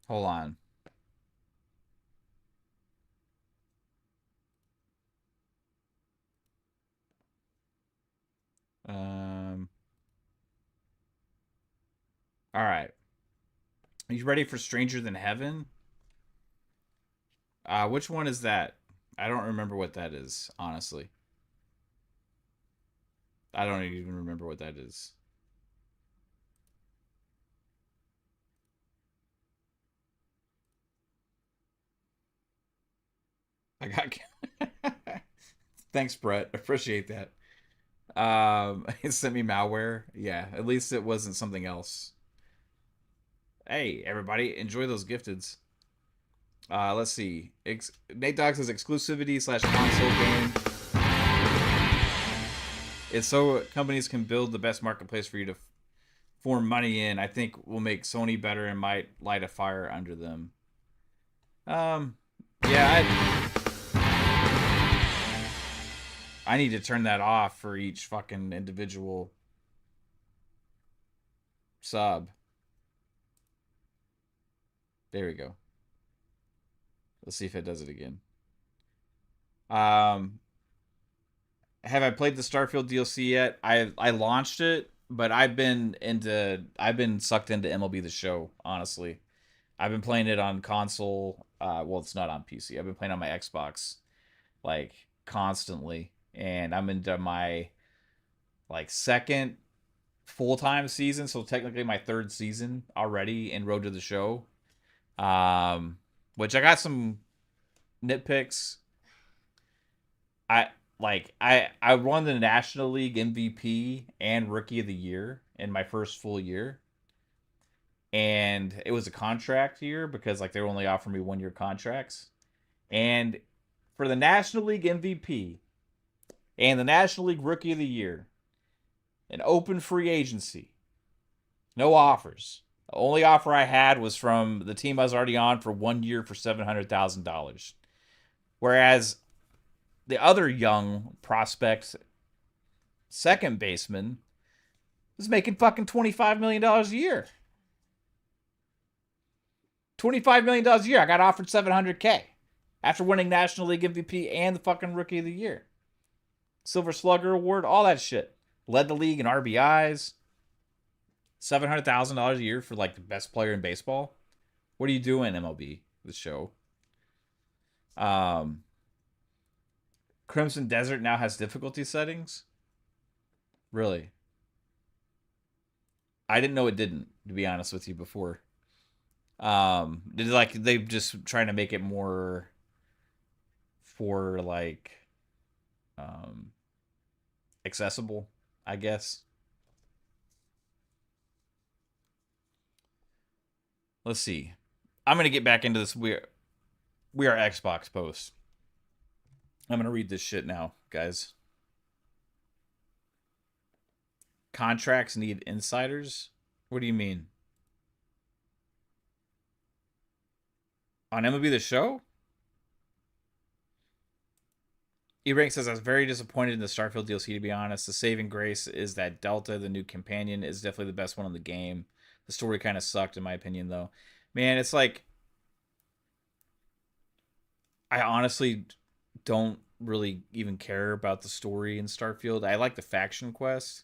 [SPEAKER 1] Hold on. Um. All right. Are you ready for Stranger Than Heaven? Which one is that? I don't remember what that is, honestly. I don't even remember what that is. I got. Thanks, Brett. Appreciate that. It sent me malware. Yeah, at least it wasn't something else. Hey, everybody, enjoy those gifteds. Let's see. Nate Dogg says exclusivity slash console game. It's so companies can build the best marketplace for you to form money in. I think will make Sony better and might light a fire under them. Um, yeah, I need to turn that off for each fucking individual sub. There we go. Let's see if it does it again. Um, have I played the Starfield DLC yet? I launched it, but I've been sucked into MLB The Show. Honestly, I've been playing it on console. Well, it's not on PC. I've been playing on my Xbox like constantly, and I'm into my like second full time season, so technically my third season already in Road to the Show. Um, which I got some nitpicks. I won the National League MVP and Rookie of the Year in my first full year. And it was a contract year because like they were only offering me 1 year contracts. And for the National League MVP and the National League Rookie of the Year, an open free agency, no offers. The only offer I had was from the team I was already on for 1 year for $700,000. Whereas the other young prospect, second baseman, is making fucking $25 million a year. $25 million a year. I got offered $700K after winning National League MVP and the fucking Rookie of the Year. Silver Slugger Award, all that shit. Led the league in RBIs. $700,000 a year for like the best player in baseball. What are you doing, MLB? The show. Crimson Desert now has difficulty settings. Really? I didn't know it didn't, to be honest with you, before. Did like they just trying to make it more for like accessible, I guess. Let's see. I'm gonna get back into this we are Xbox post. I'm gonna read this shit now, guys. Contracts need insiders? What do you mean? On MLB The Show? E-Rank says, I was very disappointed in the Starfield DLC, to be honest. The saving grace is that Delta, the new companion, is definitely the best one in the game. The story kind of sucked, in my opinion, though. Man, it's like... I honestly don't really even care about the story in Starfield. I like the faction quest.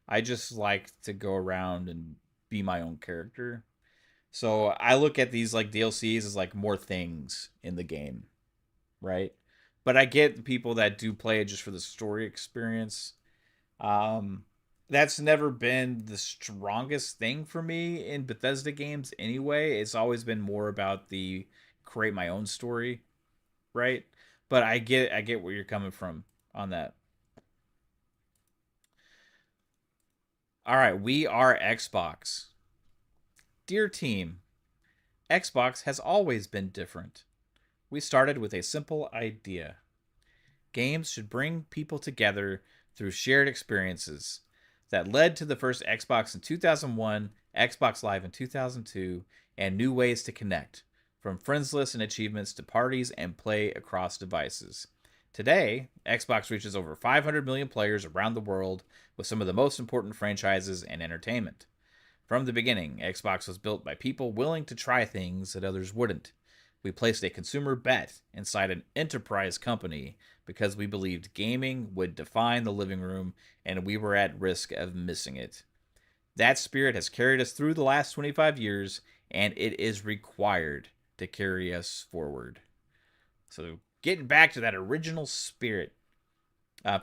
[SPEAKER 1] I just like to go around and be my own character. So I look at these like DLCs as like more things in the game, right? But I get the people that do play it just for the story experience. Um, that's never been the strongest thing for me in Bethesda games anyway. It's always been more about the create my own story, right? But I get where you're coming from on that. All right, we are Xbox. Dear team, Xbox has always been different. We started with a simple idea. Games should bring people together through shared experiences. That led to the first Xbox in 2001, Xbox Live in 2002, and new ways to connect, from friends lists and achievements to parties and play across devices. Today, Xbox reaches over 500 million players around the world with some of the most important franchises and entertainment. From the beginning, Xbox was built by people willing to try things that others wouldn't. We placed a consumer bet inside an enterprise company because we believed gaming would define the living room and we were at risk of missing it. That spirit has carried us through the last 25 years and it is required to carry us forward. So, getting back to that original spirit.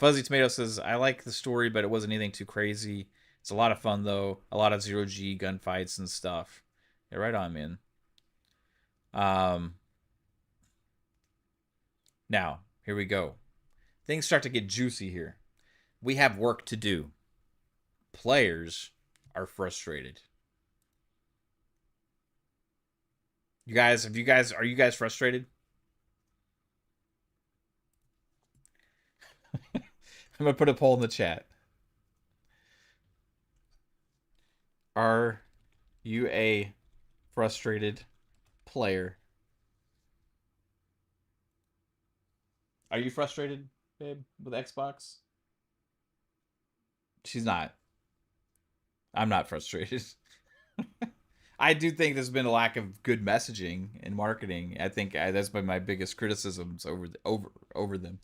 [SPEAKER 1] Fuzzy Tomato says, I like the story, but it wasn't anything too crazy. It's a lot of fun, though. A lot of zero-G gunfights and stuff. Yeah, right on, man. Now, here we go. Things start to get juicy here. We have work to do. Players are frustrated. Are you guys frustrated? I'm gonna put a poll in the chat. Are you a frustrated player? Are you frustrated, babe, with Xbox? She's not. I'm not frustrated. I do think there's been a lack of good messaging and marketing. I think that's been my biggest criticisms over them.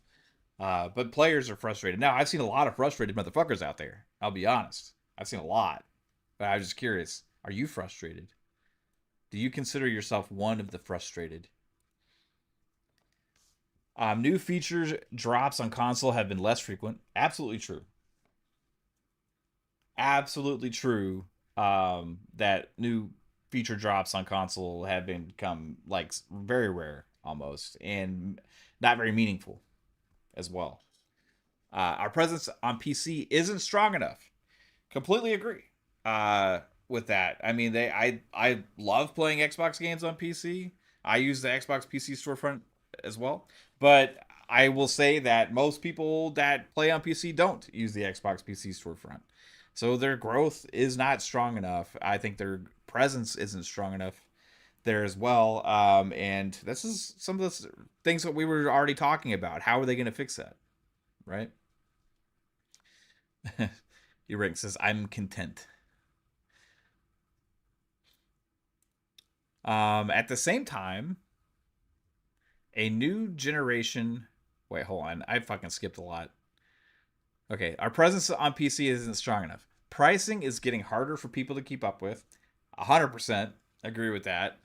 [SPEAKER 1] But players are frustrated. Now, I've seen a lot of frustrated motherfuckers out there. I'll be honest. I've seen a lot. But I was just curious. Are you frustrated? Do you consider yourself one of the frustrated? New features drops on console have been less frequent. Absolutely true. Absolutely true. That new feature drops on console have become like very rare almost, and not very meaningful as well. Our presence on PC isn't strong enough. Completely agree with that. I mean, I love playing Xbox games on PC. I use the Xbox PC storefront as well, but I will say that most people that play on PC don't use the Xbox PC storefront. So their growth is not strong enough. I think their presence isn't strong enough there as well. And this is some of the things that we were already talking about. How are they going to fix that? Right? Eurik says, I'm content. At the same time, a new generation. Wait, hold on. I fucking skipped a lot. Okay, our presence on PC isn't strong enough. Pricing is getting harder for people to keep up with. 100% agree with that.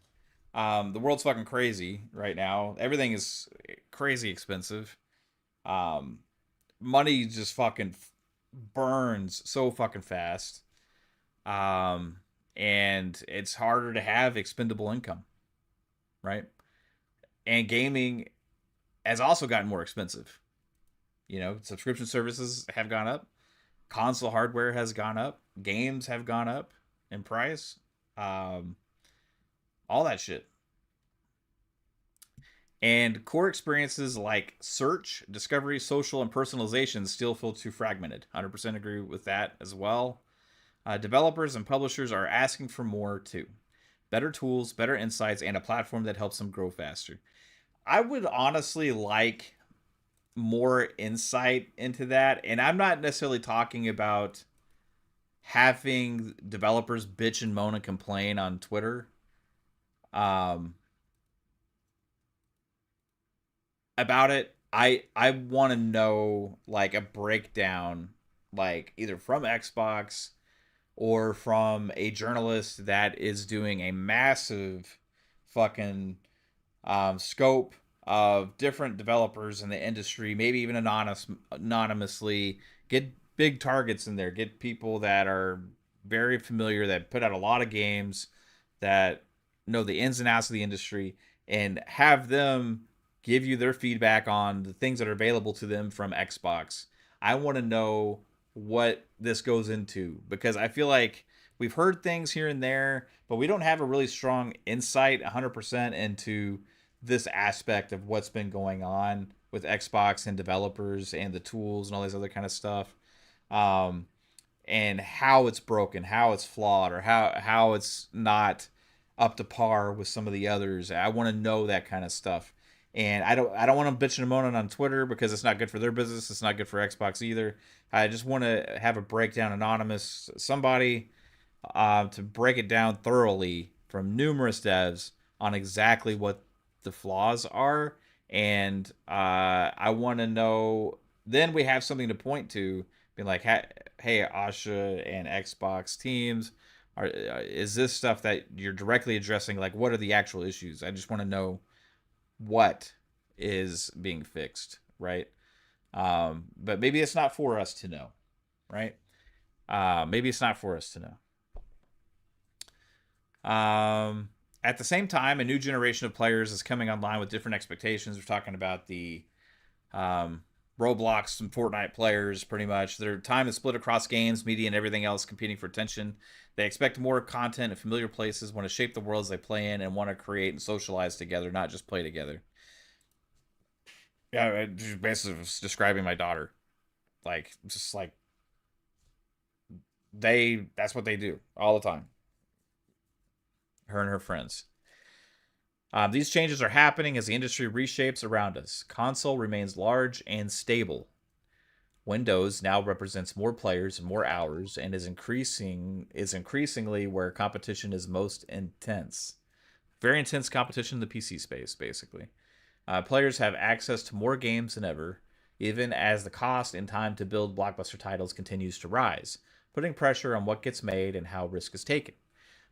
[SPEAKER 1] The world's fucking crazy right now. Everything is crazy expensive. Um, Money just fucking burns so fucking fast. Um, and it's harder to have expendable income, right? And gaming has also gotten more expensive. You know, subscription services have gone up, console hardware has gone up, games have gone up in price, um, all that shit. And core experiences like search, discovery, social, and personalization still feel too fragmented. 100% agree with that as well. Developers and publishers are asking for more too. Better tools, better insights, and a platform that helps them grow faster. I would honestly like more insight into that. And I'm not necessarily talking about having developers bitch and moan and complain on Twitter um, about it. I want to know like a breakdown, like either from Xbox or from a journalist that is doing a massive fucking scope of different developers in the industry, maybe even anonymously, get big targets in there, get people that are very familiar, that put out a lot of games, that know the ins and outs of the industry, and have them give you their feedback on the things that are available to them from Xbox. I want to know what this goes into because I feel like we've heard things here and there, but we don't have a really strong insight 100% into this aspect of what's been going on with Xbox and developers and the tools and all this other kind of stuff. Um, and how it's broken, how it's flawed, or how it's not up to par with some of the others. I want to know that kind of stuff. And I don't want them bitching and moaning on Twitter because it's not good for their business. It's not good for Xbox either. I just want to have a breakdown, anonymous, somebody to break it down thoroughly from numerous devs on exactly what the flaws are. And I want to know, then we have something to point to, being like, hey, Asha and Xbox teams, is this stuff that you're directly addressing? Like, what are the actual issues? I just want to know what is being fixed, right? But maybe it's not for us to know, right? Maybe it's not for us to know. At the same time, a new generation of players is coming online with different expectations. We're talking about the Roblox and Fortnite players, pretty much. Their time is split across games, media, and everything else competing for attention. They expect more content and familiar places, want to shape the worlds they play in, and want to create and socialize together, not just play together. Yeah, it basically was describing my daughter. Like, just like, that's what they do all the time. Her and her friends. These changes are happening as the industry reshapes around us. Console remains large and stable. Windows now represents more players and more hours, and is increasingly where competition is most intense. Very intense competition in the PC space, basically. Players have access to more games than ever, even as the cost and time to build blockbuster titles continues to rise, putting pressure on what gets made and how risk is taken.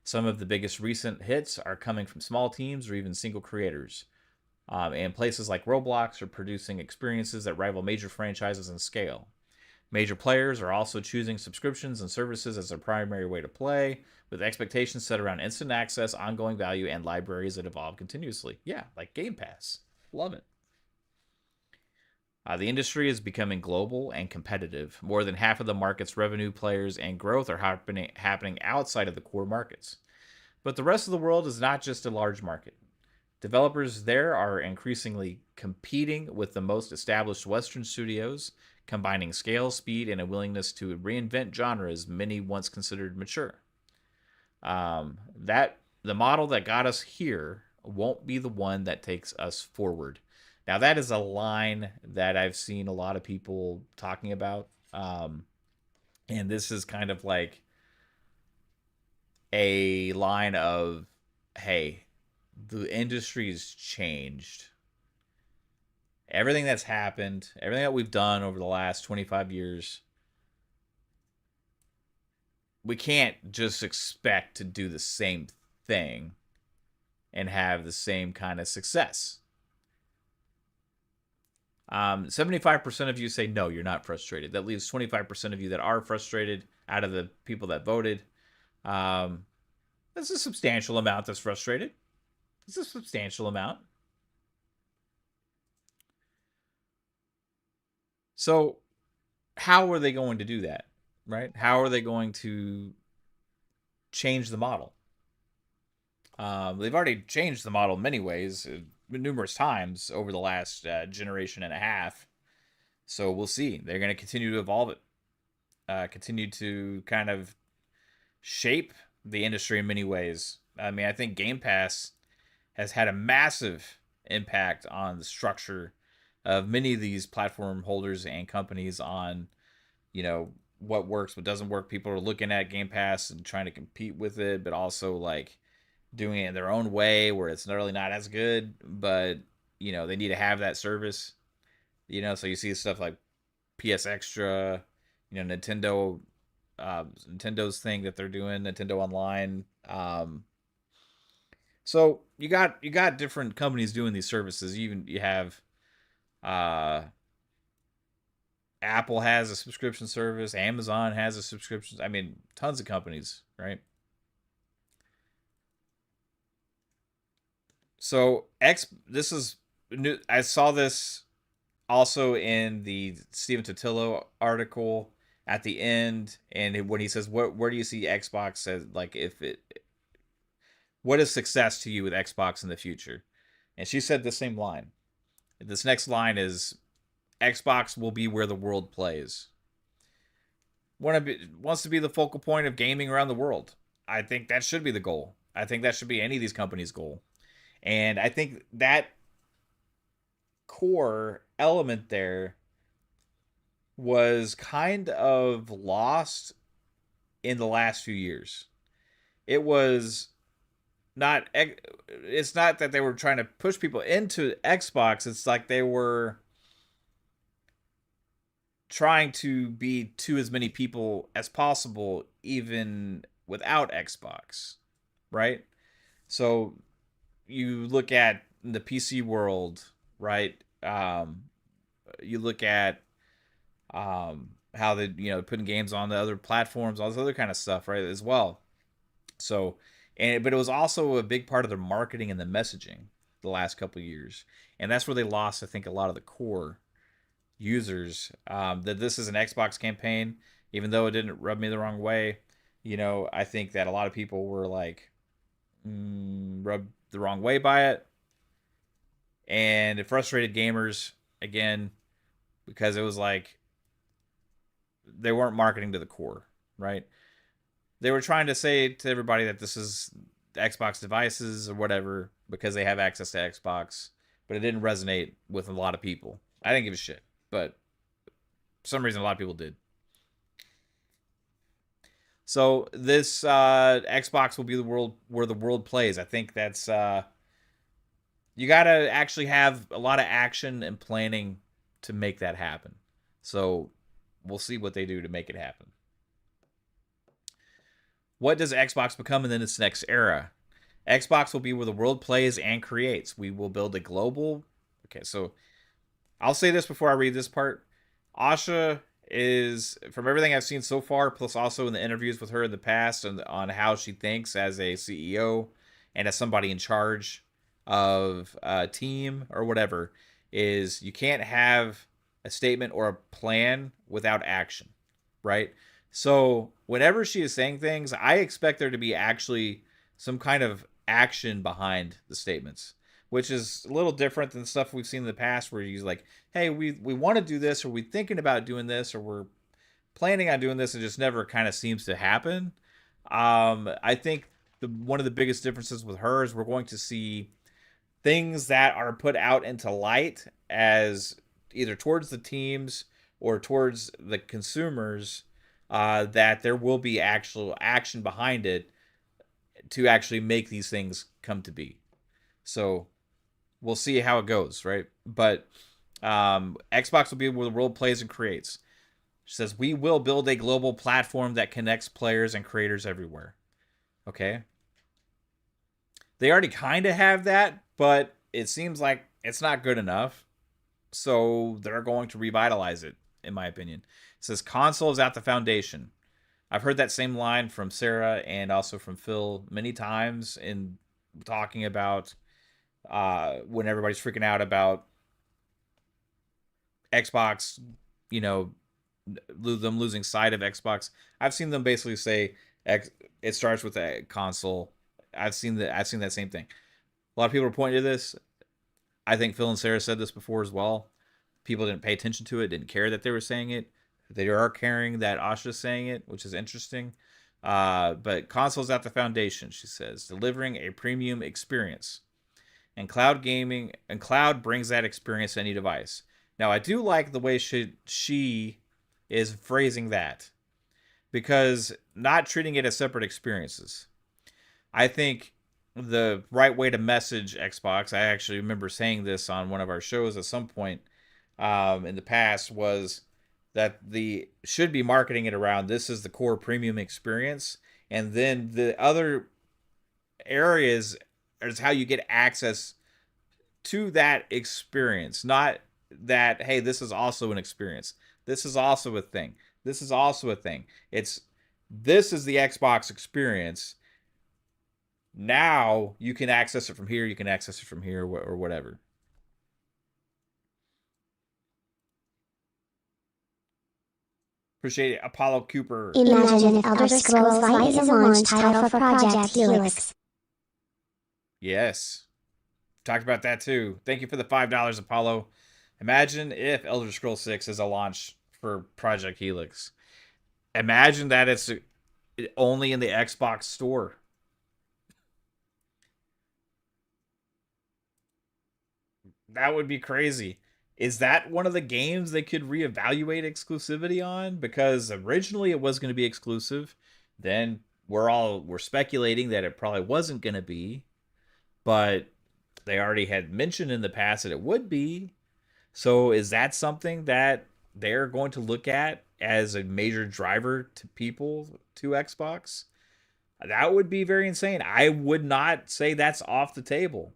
[SPEAKER 1] Some of the biggest recent hits are coming from small teams or even single creators. And places like Roblox are producing experiences that rival major franchises in scale. Major players are also choosing subscriptions and services as their primary way to play, with expectations set around instant access, ongoing value, and libraries that evolve continuously. Yeah, like Game Pass. Love it. The industry is becoming global and competitive. More than half of the market's revenue, players, and growth are happening outside of the core markets. But the rest of the world is not just a large market. Developers there are increasingly competing with the most established Western studios, combining scale, speed, and a willingness to reinvent genres many once considered mature. That the model that got us here won't be the one that takes us forward. Now, that is a line that I've seen a lot of people talking about. And this is kind of like a line of, hey, the industry's changed. Everything that's happened, everything that we've done over the last 25 years, we can't just expect to do the same thing and have the same kind of success. 75% of you say no, you're not frustrated. That leaves 25% of you that are frustrated out of the people that voted. That's a substantial amount that's frustrated. It's a substantial amount. So, how are they going to do that? Right? How are they going to change the model? They've already changed the model in many ways, numerous times over the last generation and a half. So we'll see. They're going to continue to evolve it, continue to kind of shape the industry in many ways. I mean, I think Game Pass has had a massive impact on the structure of many of these platform holders and companies on, what works, what doesn't work. People are looking at Game Pass and trying to compete with it, but also like doing it in their own way where it's not really not as good, but they need to have that service. So you see stuff like PS Extra, Nintendo's thing that they're doing, Nintendo Online. So you got different companies doing these services. You have Apple has a subscription service, Amazon has a subscription. I mean, tons of companies, right? So this is new. I saw this also in the Steven Totillo article at the end, and when he says, where do you see Xbox as, like, what is success to you with Xbox in the future? And she said the same line. This next line is, Xbox will be where the world plays. Wants to be the focal point of gaming around the world. I think that should be the goal. I think that should be any of these companies' goal. And I think that core element there was kind of lost in the last few years. It's not that they were trying to push people into Xbox. It's like they were trying to be to as many people as possible, even without Xbox, right? So you look at the PC world, right? You look at how they putting games on the other platforms, all this other kind of stuff, right, as well. So, but it was also a big part of their marketing and the messaging the last couple of years, and that's where they lost, I think, a lot of the core users that this is an Xbox campaign, even though it didn't rub me the wrong way. I think that a lot of people were like rubbed the wrong way by it, and it frustrated gamers again because it was like they weren't marketing to the core, right? They were trying to say to everybody that this is Xbox devices or whatever because they have access to Xbox, but it didn't resonate with a lot of people. I didn't give a shit, but for some reason a lot of people did. So this Xbox will be the world where the world plays. I think that's you got to actually have a lot of action and planning to make that happen. So we'll see what they do to make it happen. What does Xbox become in this next era? Xbox will be where the world plays and creates. We will build a global. Okay, so I'll say this before I read this part. Asha is, from everything I've seen so far, plus also in the interviews with her in the past and on how she thinks as a CEO and as somebody in charge of a team or whatever, is you can't have a statement or a plan without action, right? So whenever she is saying things, I expect there to be actually some kind of action behind the statements, which is a little different than stuff we've seen in the past where he's like, hey, we want to do this, or we're thinking about doing this, or we're planning on doing this, and just never kind of seems to happen. I think one of the biggest differences with her is we're going to see things that are put out into light as either towards the teams or towards the consumers, that there will be actual action behind it to actually make these things come to be. So we'll see how it goes, right? But Xbox will be where the world plays and creates. She says, we will build a global platform that connects players and creators everywhere. Okay. They already kind of have that, but it seems like it's not good enough. So they're going to revitalize it, in my opinion. It says, console is at the foundation. I've heard that same line from Sarah and also from Phil many times in talking about when everybody's freaking out about Xbox, them losing sight of Xbox. I've seen them basically say it starts with a console. I've seen that same thing. A lot of people are pointing to this. I think Phil and Sarah said this before as well. People didn't pay attention to it, didn't care that they were saying it. They are caring that Asha's saying it, which is interesting. But consoles at the foundation, she says, delivering a premium experience. And cloud brings that experience to any device. Now, I do like the way she is phrasing that, because not treating it as separate experiences. I think the right way to message Xbox, I actually remember saying this on one of our shows at some point in the past, was that should be marketing it around this is the core premium experience, and then the other areas is how you get access to that experience. Not that, hey, this is also an experience. This is also a thing. This is also a thing. This is the Xbox experience. Now you can access it from here. You can access it from here or whatever. Appreciate it, Apollo Cooper.
[SPEAKER 2] Imagine if Elder Scrolls V is a launch title for Project Helix.
[SPEAKER 1] Yes. Talked about that too. Thank you for the $5, Apollo. Imagine if Elder Scrolls 6 is a launch for Project Helix. Imagine that it's only in the Xbox store. That would be crazy. Is that one of the games they could reevaluate exclusivity on? Because originally it was going to be exclusive. Then we're speculating that it probably wasn't going to be. But they already had mentioned in the past that it would be. So is that something that they're going to look at as a major driver to people to Xbox? That would be very insane. I would not say that's off the table.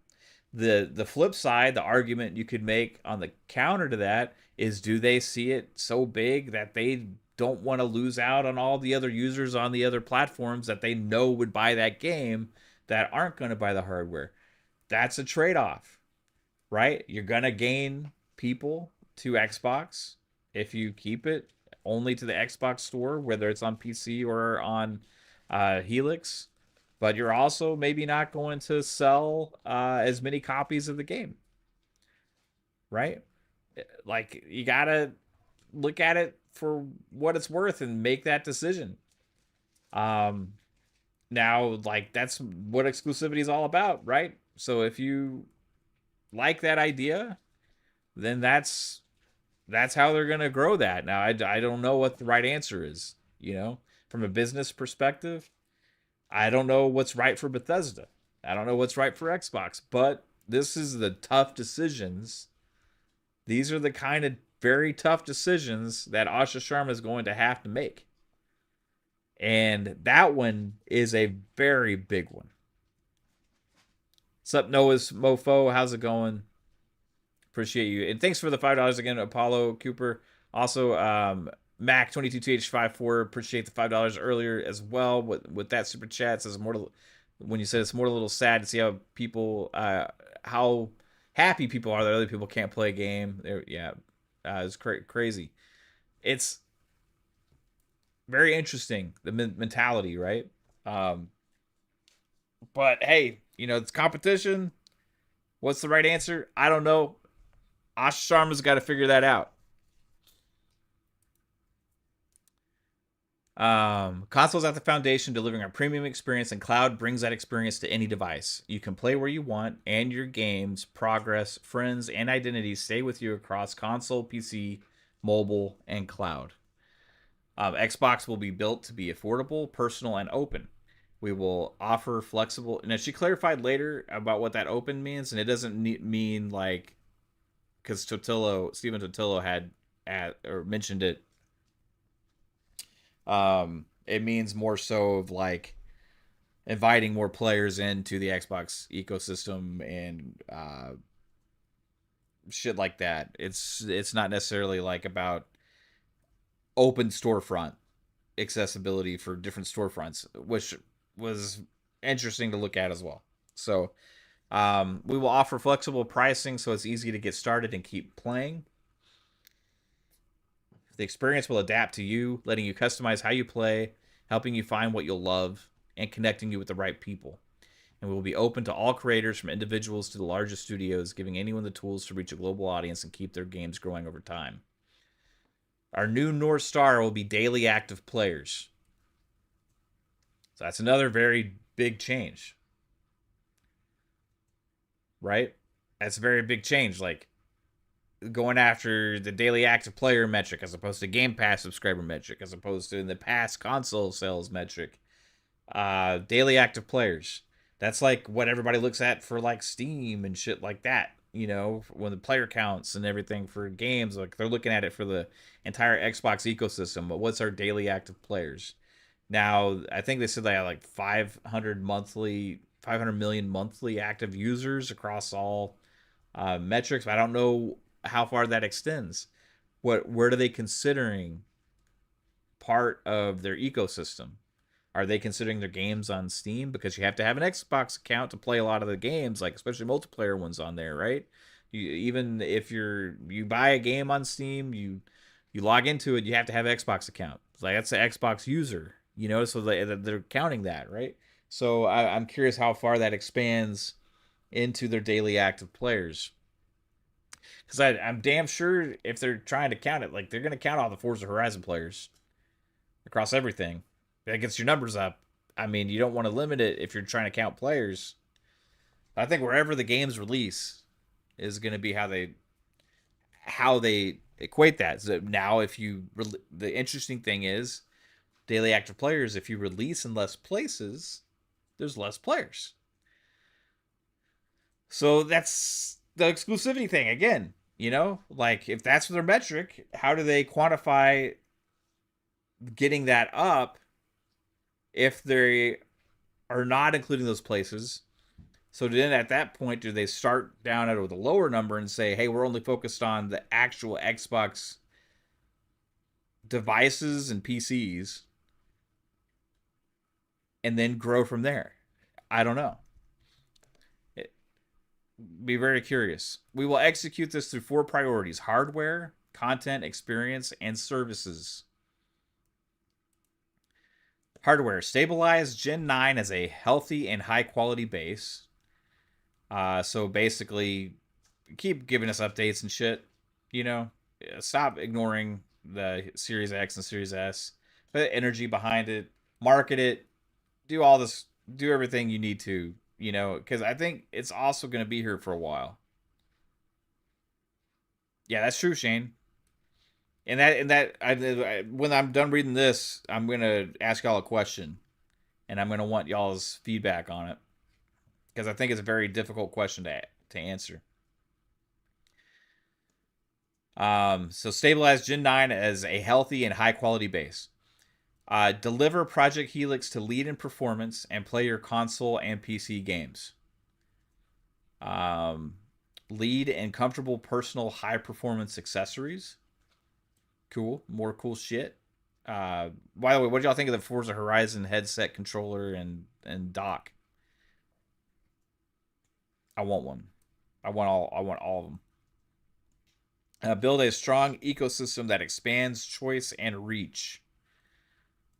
[SPEAKER 1] The flip side, the argument you could make on the counter to that is, do they see it so big that they don't want to lose out on all the other users on the other platforms that they know would buy that game that aren't going to buy the hardware? That's a trade-off, right? You're going to gain people to Xbox if you keep it only to the Xbox store, whether it's on PC or on Helix. But you're also maybe not going to sell as many copies of the game, right? Like, you gotta look at it for what it's worth and make that decision. Um, Now, like, that's what exclusivity is all about, right? So if you like that idea, then that's how they're gonna grow that. Now, I don't know what the right answer is. From a business perspective, I don't know what's right for Bethesda. I don't know what's right for Xbox. But this is the tough decisions. These are the kind of very tough decisions that Asha Sharma is going to have to make. And that one is a very big one. What's up, Noah's Mofo? How's it going? Appreciate you. And thanks for the $5 again, Apollo Cooper. Also, Mac22TH54, appreciate the $5 earlier as well with that super chat. It says when you said it's more a little sad to see how people, how happy people are that other people can't play a game. It's crazy. It's very interesting, the mentality, right? But hey, it's competition. What's the right answer? I don't know. Asha Sharma's got to figure that out. Consoles at the foundation, delivering a premium experience, and cloud brings that experience to any device. You can play where you want, and your games, progress, friends, and identities stay with you across console, PC, mobile, and cloud. Xbox will be built to be affordable, personal, and open. We will offer flexible. Now, she clarified later about what that open means, and it doesn't mean like, because Stephen Totillo had mentioned it. It means more so of like inviting more players into the Xbox ecosystem and shit like that. It's not necessarily like about open storefront accessibility for different storefronts, which was interesting to look at as well. So we will offer flexible pricing so it's easy to get started and keep playing. The experience will adapt to you, letting you customize how you play, helping you find what you'll love, and connecting you with the right people. And we will be open to all creators, from individuals to the largest studios, giving anyone the tools to reach a global audience and keep their games growing over time. Our new North Star will be daily active players. So that's another very big change. Right? That's a very big change. Like, going after the daily active player metric as opposed to Game Pass subscriber metric, as opposed to in the past console sales metric. Daily active players. That's like what everybody looks at for like Steam and shit like that. When the player counts and everything for games, like they're looking at it for the entire Xbox ecosystem. But what's our daily active players? Now, I think they said they had like 500 million monthly active users across all metrics. But I don't know how far that extends. Where are they considering part of their ecosystem? Are they considering their games on Steam? Because you have to have an Xbox account to play a lot of the games, like especially multiplayer ones on there, right? Even if you buy a game on Steam, you log into it, you have to have an Xbox account. Like, that's an Xbox user, so they're counting that, right? So I'm curious how far that expands into their daily active players. Because I'm damn sure if they're trying to count it, like, they're going to count all the Forza Horizon players across everything. That gets your numbers up. I mean, you don't want to limit it if you're trying to count players. I think wherever the games release is going to be how they equate that. So now, the interesting thing is, daily active players, if you release in less places, there's less players. So that's the exclusivity thing again. Like, if that's their metric, how do they quantify getting that up if they are not including those places? So then at that point, do they start down at a lower number and say, hey, we're only focused on the actual Xbox devices and PCs, and then grow from there? I don't know. Be very curious. We will execute this through 4 priorities: hardware, content, experience, and services. Hardware, stabilize Gen 9 as a healthy and high quality base. So basically, keep giving us updates and shit. You know, stop ignoring the Series X and Series S. Put energy behind it, market it, do all this, do everything you need to. You know, because I think it's also going to be here for a while. Yeah, that's true, Shane. When I'm done reading this, I'm gonna ask y'all a question, and I'm gonna want y'all's feedback on it because I think it's a very difficult question to answer. So stabilize Gen 9 as a healthy and high quality base. Deliver Project Helix to lead in performance and play your console and PC games. Um, Lead in comfortable personal high performance accessories. Cool, more cool shit. By the way, what did y'all think of the Forza Horizon headset controller and dock? I want one. I want all. I want all of them. Build a strong ecosystem that expands choice and reach.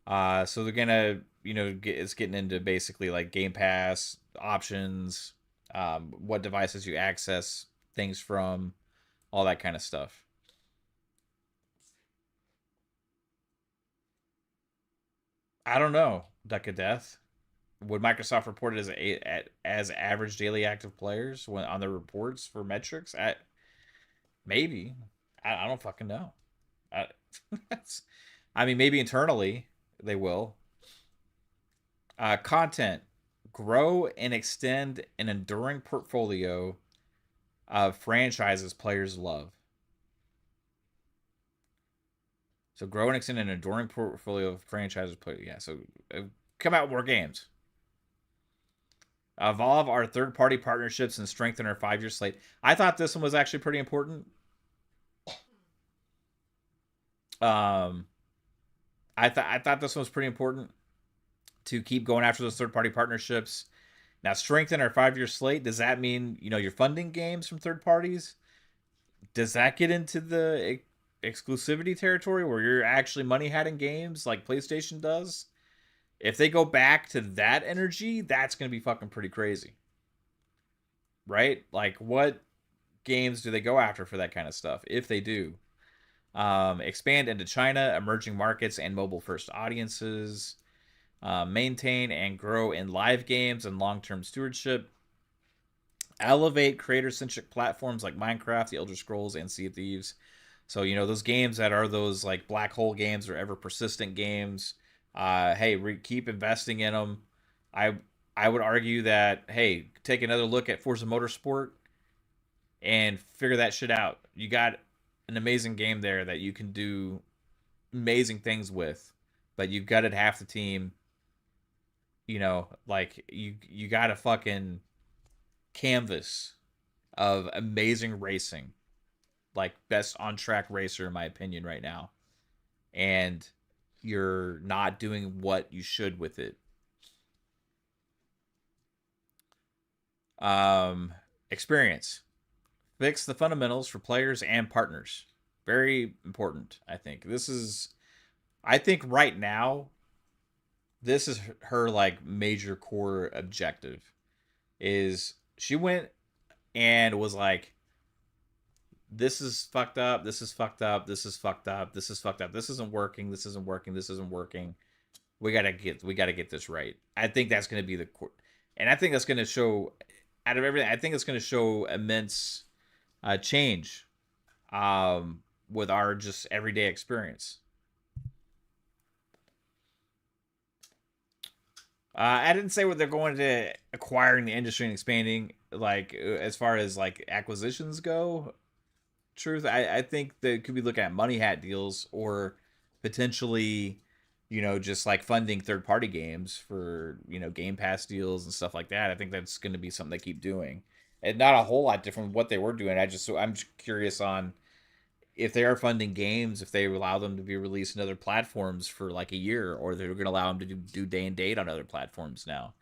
[SPEAKER 1] So they're gonna, it's getting into basically like Game Pass options, what devices you access things from, all that kind of stuff. I don't know, Duck of Death. Would Microsoft report it as average daily active players when on their reports for metrics? Maybe. I don't fucking know. I, I mean, maybe internally they will. Content, grow and extend an enduring portfolio of franchises players love. So grow and extend an enduring portfolio of franchises. Yeah. So come out with more games. Evolve our third-party partnerships and strengthen our 5-year slate. I thought this one was actually pretty important. Um, I thought this one was pretty important to keep going after those third-party partnerships. Now, strengthen our 5-year slate. Does that mean you're funding games from third parties? Does that get into the exclusivity territory where you're actually money hatting games like PlayStation does? If they go back to that energy, that's going to be fucking pretty crazy. Right? Like, what games do they go after for that kind of stuff, if they do? Expand into China, emerging markets, and mobile first audiences. Maintain and grow in live games and long term stewardship. Elevate creator centric platforms like Minecraft, The Elder Scrolls, and Sea of Thieves. So, those games that are those like black hole games or ever persistent games, hey, keep investing in them. I I would argue that, hey, take another look at Forza Motorsport and figure that shit out. You got an amazing game there that you can do amazing things with, but you've gutted half the team. Like you got a fucking canvas of amazing racing, like best on track racer in my opinion right now, and you're not doing what you should with it. Experience. Fix the fundamentals for players and partners. Very important, I think. I think right now, this is her like major core objective. Is she went and was like, this is fucked up, this is fucked up, this is fucked up, this is fucked up, this isn't working, this isn't working, this isn't working. We gotta get this right. I think that's gonna be the core, and I think that's gonna show out of everything. I think it's gonna show immense change with our just everyday experience. I didn't say what they're going to acquiring the industry and expanding, like as far as like acquisitions go. Truth, I think they could be looking at money hat deals or potentially, just like funding third party games for Game Pass deals and stuff like that. I think that's going to be something they keep doing, and not a whole lot different from what they were doing. I'm just curious on if they are funding games, if they allow them to be released in other platforms for like a year, or they're going to allow them to do day and date on other platforms now.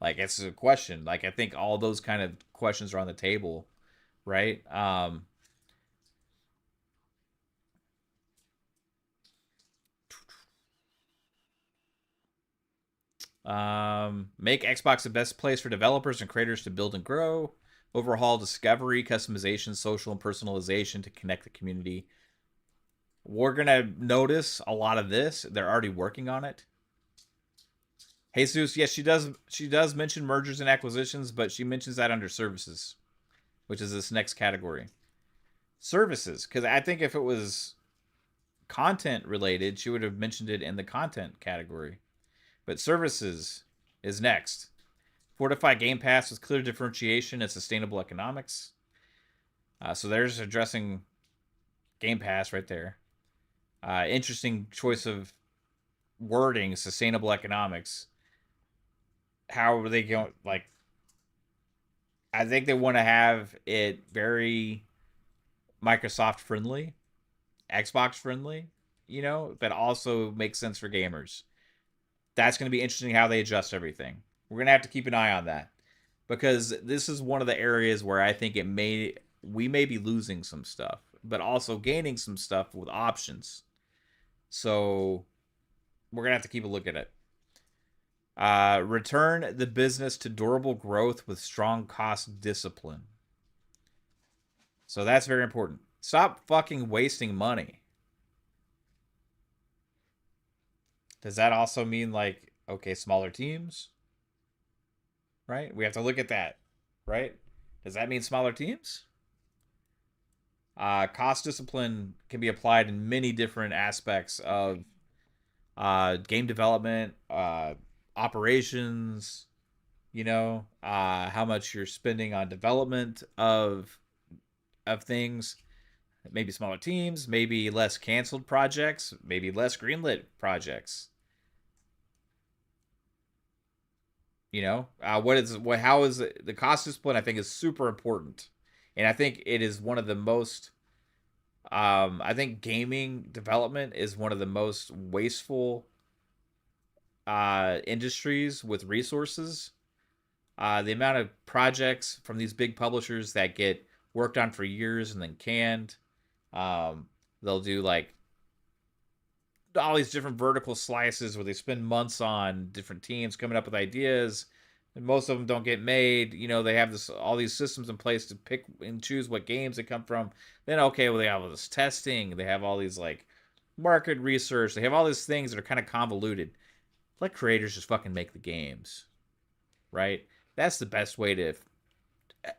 [SPEAKER 1] Like, it's a question. Like, I think all those kind of questions are on the table, right? Make Xbox the best place for developers and creators to build and grow. Overhaul discovery, customization, social, and personalization to connect the community. We're going to notice a lot of this. They're already working on it. Jesus, yes, she does mention mergers and acquisitions, but she mentions that under services, which is this next category. Services, because I think if it was content related, she would have mentioned it in the content category. But services is next. Fortify Game Pass with clear differentiation and sustainable economics. So there's addressing Game Pass right there. Interesting choice of wording, sustainable economics. How are they going? Like, I think they want to have it very Microsoft friendly, Xbox friendly, but also makes sense for gamers. That's going to be interesting how they adjust everything. We're going to have to keep an eye on that because this is one of the areas where I think we may be losing some stuff, but also gaining some stuff with options. So we're going to have to keep a look at it. Return the business to durable growth with strong cost discipline. So that's very important. Stop fucking wasting money. Does that also mean smaller teams? Right? We have to look at that, right? Does that mean smaller teams? Cost discipline can be applied in many different aspects of game development, operations, how much you're spending on development of things. Maybe smaller teams, maybe less canceled projects, maybe less greenlit projects. How is the cost discipline? I think is super important, and I think it is one of the most. I think gaming development is one of the most wasteful industries with resources. The amount of projects from these big publishers that get worked on for years and then canned. They'll do all these different vertical slices where they spend months on different teams coming up with ideas, and most of them don't get made. They have all these systems in place to pick and choose what games they come from. Then they have all this testing. They have all these market research. They have all these things that are kind of convoluted. Let creators just fucking make the games, right? That's the best way to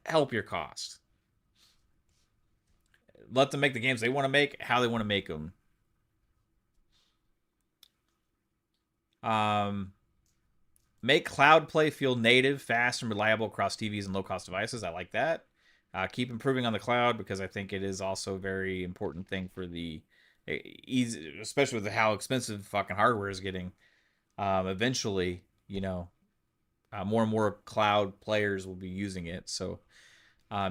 [SPEAKER 1] help your cost. Let them make the games they want to make, how they want to make them. Make cloud play feel native, fast, and reliable across TVs and low-cost devices. I like that. Keep improving on the cloud because I think it is also a very important thing for the easy, especially with how expensive fucking hardware is getting. Eventually, more and more cloud players will be using it. So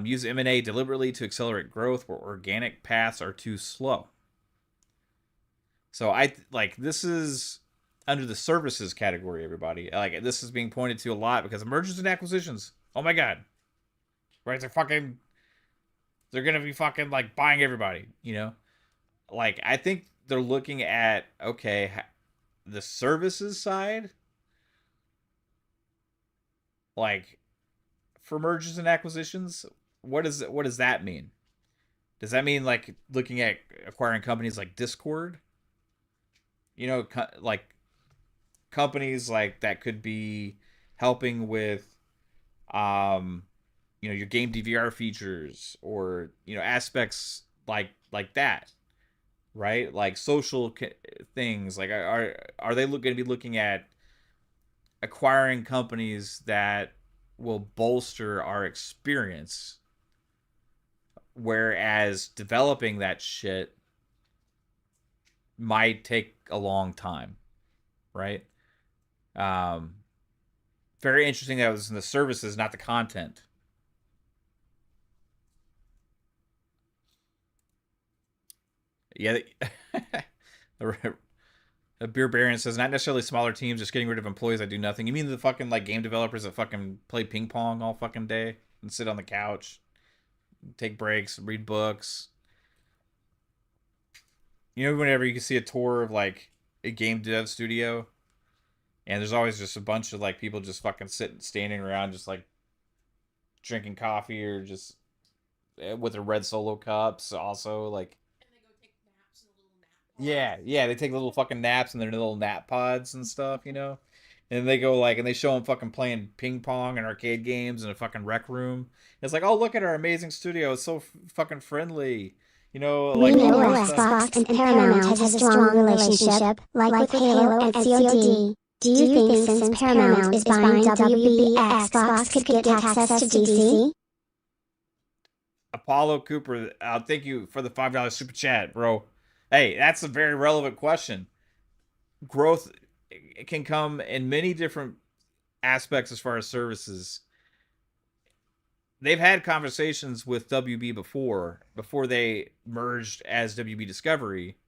[SPEAKER 1] use M&A deliberately to accelerate growth where organic paths are too slow. So this is under the services category, everybody. This is being pointed to a lot because of mergers and acquisitions. Oh my god. Right? They're going to be fucking buying everybody, I think they're looking at, the services side, for mergers and acquisitions, what does that mean? Does that mean looking at acquiring companies like Discord? Companies that could be helping with your game DVR features or aspects like that, right? Social things. Are they going to be looking at acquiring companies that will bolster our experience, whereas developing that shit might take a long time, right? Very interesting that it was in the services, not the content. Yeah. The Beer Baron says, not necessarily smaller teams, just getting rid of employees that do nothing. You mean the fucking game developers that fucking play ping pong all fucking day and sit on the couch, take breaks, read books? Whenever you can see a tour of a game dev studio And there's always just a bunch of like people just fucking sitting, standing around, just like drinking coffee or just with their red Solo cups. Also, like yeah, they take little fucking naps in their little nap pods and stuff, you know. And they go like, and they show them fucking playing ping pong and arcade games in a fucking rec room. It's like, oh, look at our amazing studio. It's so fucking friendly, you know,
[SPEAKER 2] We
[SPEAKER 1] like all
[SPEAKER 2] know
[SPEAKER 1] that stuff.
[SPEAKER 2] Xbox and Paramount has a strong relationship, like with Halo and COD. Do you think since Paramount is buying WB, Xbox could get access to DC?
[SPEAKER 1] Apollo Cooper, thank you for the $5 super chat, bro. Hey, that's a very relevant question. Growth can come in many different aspects as far as services. They've had conversations with WB before they merged as WB Discovery,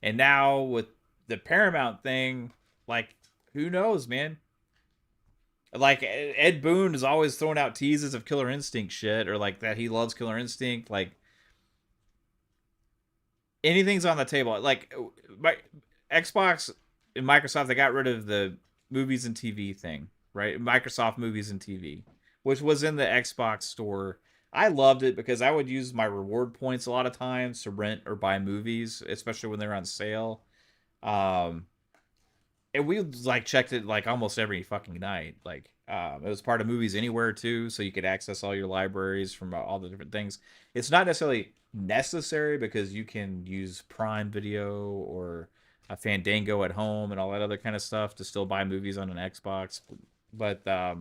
[SPEAKER 1] and now with the Paramount thing, like who knows, man? Like Ed Boon is always throwing out teases of Killer Instinct shit, or like that he loves Killer Instinct. Like anything's on the table. Like my Xbox and Microsoft, they got rid of the movies and TV thing, right? Microsoft Movies and TV, which was in the Xbox store. I loved it because I would use my reward points a lot of times to rent or buy movies, especially when they're on sale. Um, and we like checked it like almost every fucking night. Like it was part of Movies Anywhere too, so you could access all your libraries from all the different things. It's not necessarily necessary because you can use Prime Video or a Fandango at home and all that other kind of stuff to still buy movies on an Xbox. But I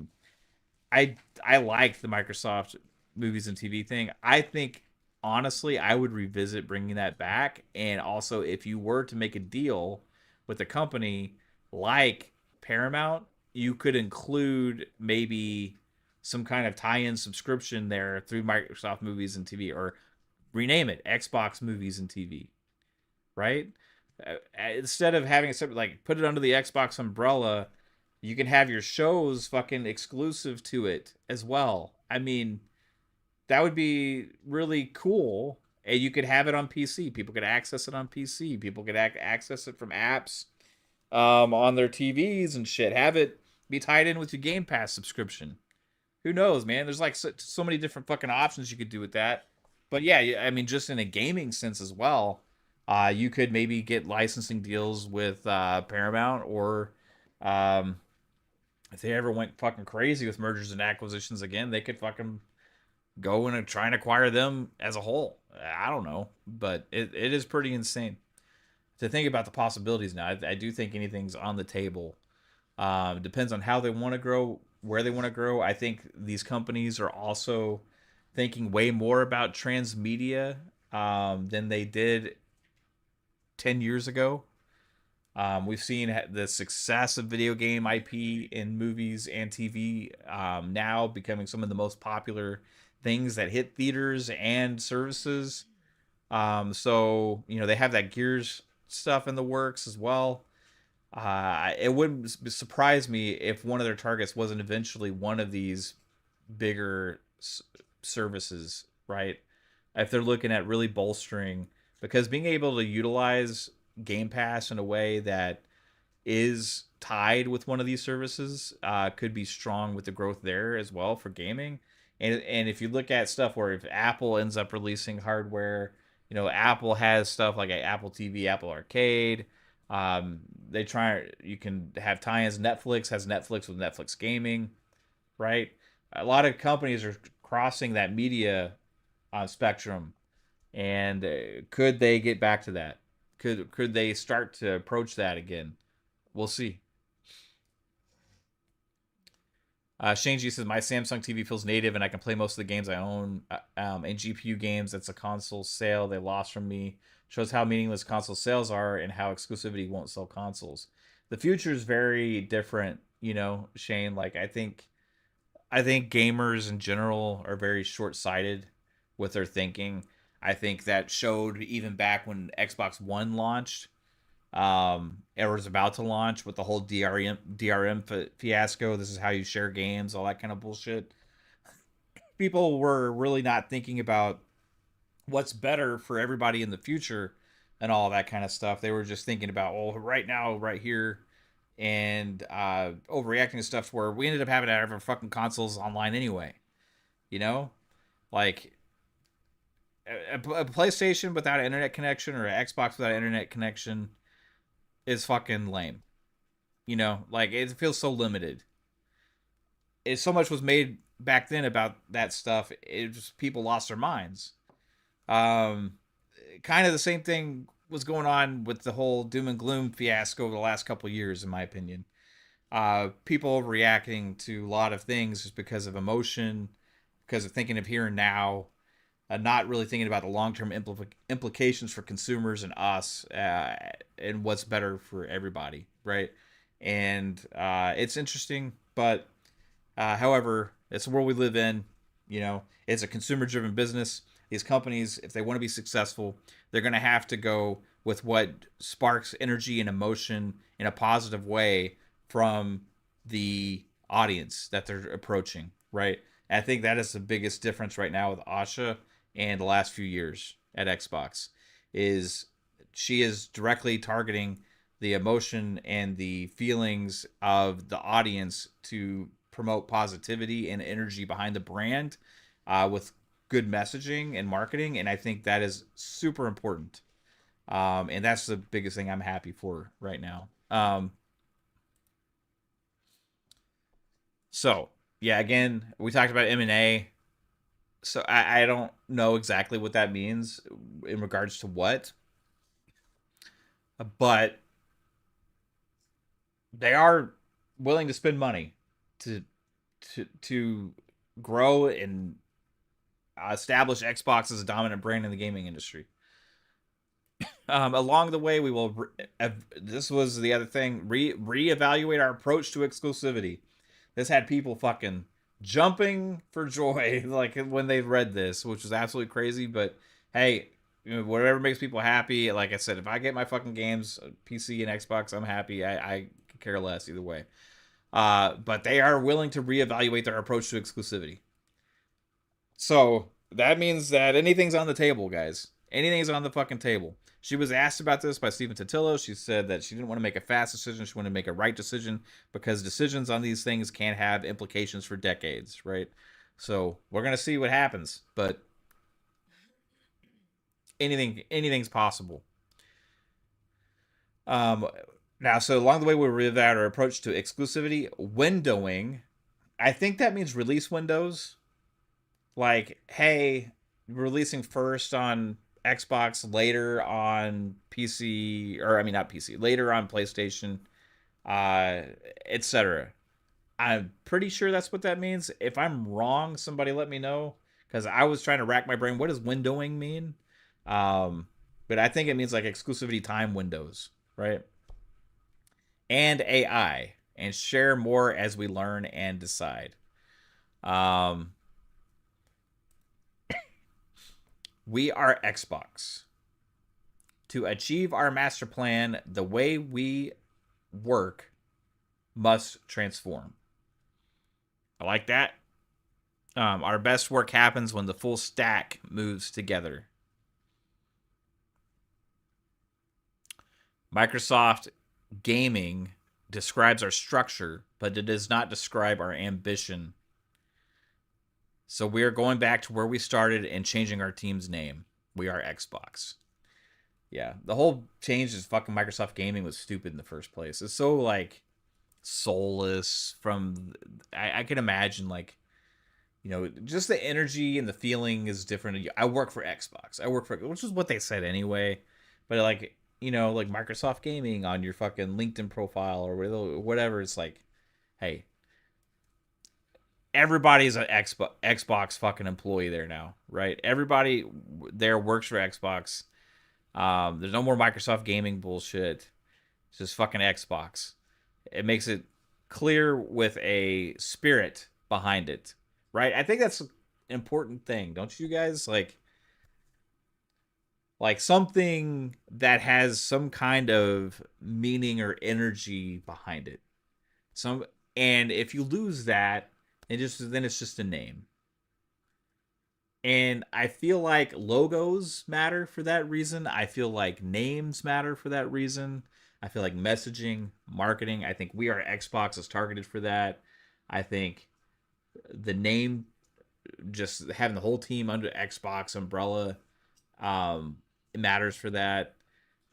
[SPEAKER 1] like the Microsoft Movies and TV thing. I think honestly I would revisit bringing that back. And also, if you were to make a deal with a company like Paramount, you could include maybe some kind of tie-in subscription there through Microsoft Movies and TV, or rename it Xbox Movies and TV, right? Instead of having it separate, like put it under the Xbox umbrella, you can have your shows fucking exclusive to it as well. I mean, that would be really cool. And you could have it on PC. People could access it on PC. People could access it from apps on their TVs and shit. Have it be tied in with your Game Pass subscription. Who knows, man? There's like so many different fucking options you could do with that. But yeah, I mean, just in a gaming sense as well, you could maybe get licensing deals with Paramount, or um, if they ever went fucking crazy with mergers and acquisitions again, they could fucking go and try and acquire them as a whole. I don't know, but it is pretty insane to think about the possibilities now. I do think anything's on the table. Depends on how they want to grow, where they want to grow. I think these companies are also thinking way more about transmedia than they did 10 years ago. We've seen the success of video game IP in movies and TV now becoming some of the most popular things that hit theaters and services. So, you know, they have that Gears stuff in the works as well. It wouldn't surprise me if one of their targets wasn't eventually one of these bigger services, right? If they're looking at really bolstering, because being able to utilize Game Pass in a way that is tied with one of these services could be strong with the growth there as well for gaming. And if you look at stuff where if Apple ends up releasing hardware, you know, Apple has stuff like Apple TV, Apple Arcade. They try, you can have tie-ins. Netflix has Netflix with Netflix Gaming, right? A lot of companies are crossing that media spectrum, and could they get back to that? Could they start to approach that again? We'll see. Shane G says, my Samsung TV feels native and I can play most of the games I own. And GPU games, that's a console sale they lost from me. Shows how meaningless console sales are and how exclusivity won't sell consoles. The future is very different, you know, Shane. Like I think gamers in general are very short-sighted with their thinking. I think that showed even back when Xbox One launched. It was about to launch with the whole DRM fiasco. This is how you share games, all that kind of bullshit. People were really not thinking about what's better for everybody in the future and all that kind of stuff. They were just thinking about, well, right now, right here, and overreacting to stuff where we ended up having to have our fucking consoles online anyway. You know, like a PlayStation without an internet connection or an Xbox without an internet connection is fucking lame. You know, like it feels so limited. So much was made back then about that stuff. It just people lost their minds. Um, Kind of the same thing was going on with the whole doom and gloom fiasco over the last couple of years, in my opinion. People reacting to a lot of things just because of emotion, because of thinking of here and now, not really thinking about the long-term implications for consumers and us, and what's better for everybody, right? And it's interesting, but however, it's the world we live in. You know, it's a consumer-driven business. These companies, if they want to be successful, they're going to have to go with what sparks energy and emotion in a positive way from the audience that they're approaching, right? And I think that is the biggest difference right now with Asha and the last few years at Xbox is she is directly targeting the emotion and the feelings of the audience to promote positivity and energy behind the brand, with good messaging and marketing, and I think that is super important. And that's the biggest thing I'm happy for right now. So yeah, again, we talked about M&A. So I don't know exactly what that means in regards to what, but they are willing to spend money to to grow and establish Xbox as a dominant brand in the gaming industry. Along the way, we will. This was the other thing. Reevaluate our approach to exclusivity. This had people fucking jumping for joy, like when they read this, which was absolutely crazy. But hey, you know, whatever makes people happy. Like I said, if I get my fucking games, PC and Xbox, I'm happy. I could care less either way. But they are willing to reevaluate their approach to exclusivity. So that means that anything's on the table, guys. Anything's on the fucking table. She was asked about this by Stephen Totillo. She said that she didn't want to make a fast decision. She wanted to make a right decision because decisions on these things can have implications for decades, right? So we're gonna see what happens, but anything's possible. Um, Now, so along the way, we reviewed our approach to exclusivity, windowing. I think that means release windows. Like, hey, releasing first on Xbox, later on PC, or I mean not PC, later on PlayStation, uh, etc. I'm pretty sure that's what that means. If I'm wrong, somebody let me know because I was trying to rack my brain. What does windowing mean? Um, but I think it means like exclusivity time windows, right? And AI, and share more as we learn and decide. Um, We are Xbox. To achieve our master plan, the way we work must transform. I like that. Our best work happens when the full stack moves together. Microsoft Gaming describes our structure, but it does not describe our ambition. So we are going back to where we started and changing our team's name. We are Xbox. Yeah, the whole change is fucking Microsoft Gaming was stupid in the first place. It's so like soulless. From I can imagine like, you know, just the energy and the feeling is different. I work for Xbox. I work for, which is what they said anyway. But like, you know, like Microsoft Gaming on your fucking LinkedIn profile or whatever. It's like, hey, everybody's an Xbox fucking employee there now, right? Everybody there works for Xbox. There's no more Microsoft Gaming bullshit. It's just fucking Xbox. It makes it clear with a spirit behind it, right? I think that's an important thing, don't you guys? Like something that has some kind of meaning or energy behind it. And if you lose that, then it's just a name. And I feel like logos matter for that reason. I feel like names matter for that reason. I feel like messaging, marketing, I think We Are Xbox is targeted for that. I think the name, just having the whole team under Xbox umbrella, it matters for that.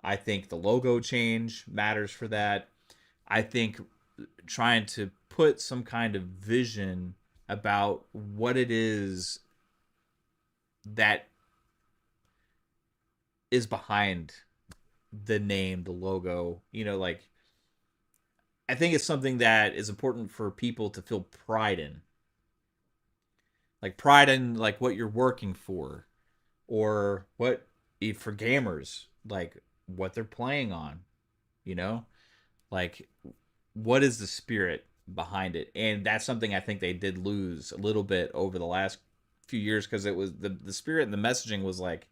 [SPEAKER 1] I think the logo change matters for that. I think trying to put some kind of vision about what it is that is behind the name, the logo, like I think it's something that is important for people to feel pride in. Like pride in like what you're working for, or what for gamers, like what they're playing on, you know? Like what is the spirit behind it? And that's something I think they did lose a little bit over the last few years, because it was the spirit and the messaging was like,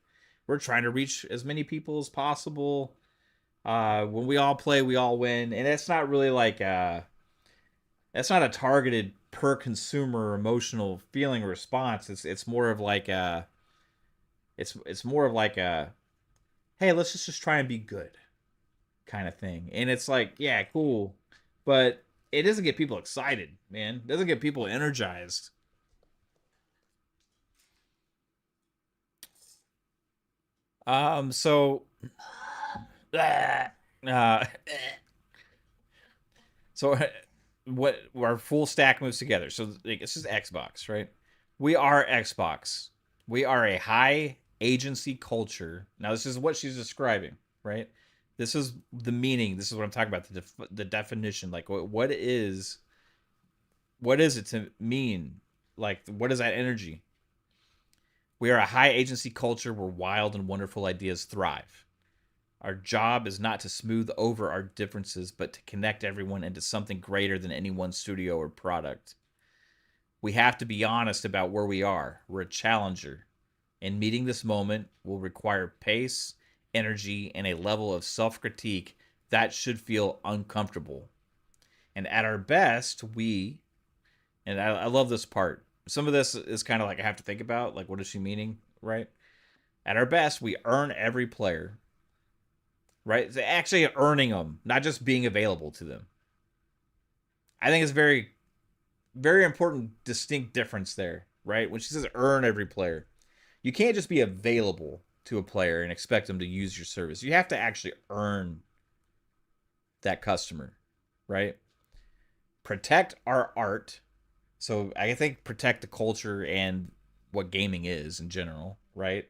[SPEAKER 1] we're trying to reach as many people as possible. When we all play, we all win, and it's not really like that's not a targeted per consumer emotional feeling response. It's more of like a it's more of like a, hey, let's just try and be good kind of thing. And it's like, yeah, cool, but it doesn't get people excited, man. It doesn't get people energized. So uh, so what our full stack moves together. So like, this is Xbox, right? We are Xbox. We are a high agency culture. Now this is what she's describing, right? This is the meaning. This is what I'm talking about. The definition. Like what is it to mean? Like what is that energy? We are a high agency culture where wild and wonderful ideas thrive. Our job is not to smooth over our differences, but to connect everyone into something greater than any one studio or product. We have to be honest about where we are. We're a challenger. And meeting this moment will require pace, energy, and a level of self critique that should feel uncomfortable. And at our best, and I love this part. Some of this is kind of like I have to think about, like, what is she meaning, right? At our best, we earn every player, right? It's actually earning them, not just being available to them. I think it's very, very important, distinct difference there, right? When she says earn every player, you can't just be available to a player and expect them to use your service. You have to actually earn that customer, right? Protect our art. So I think protect the culture and what gaming is in general, right?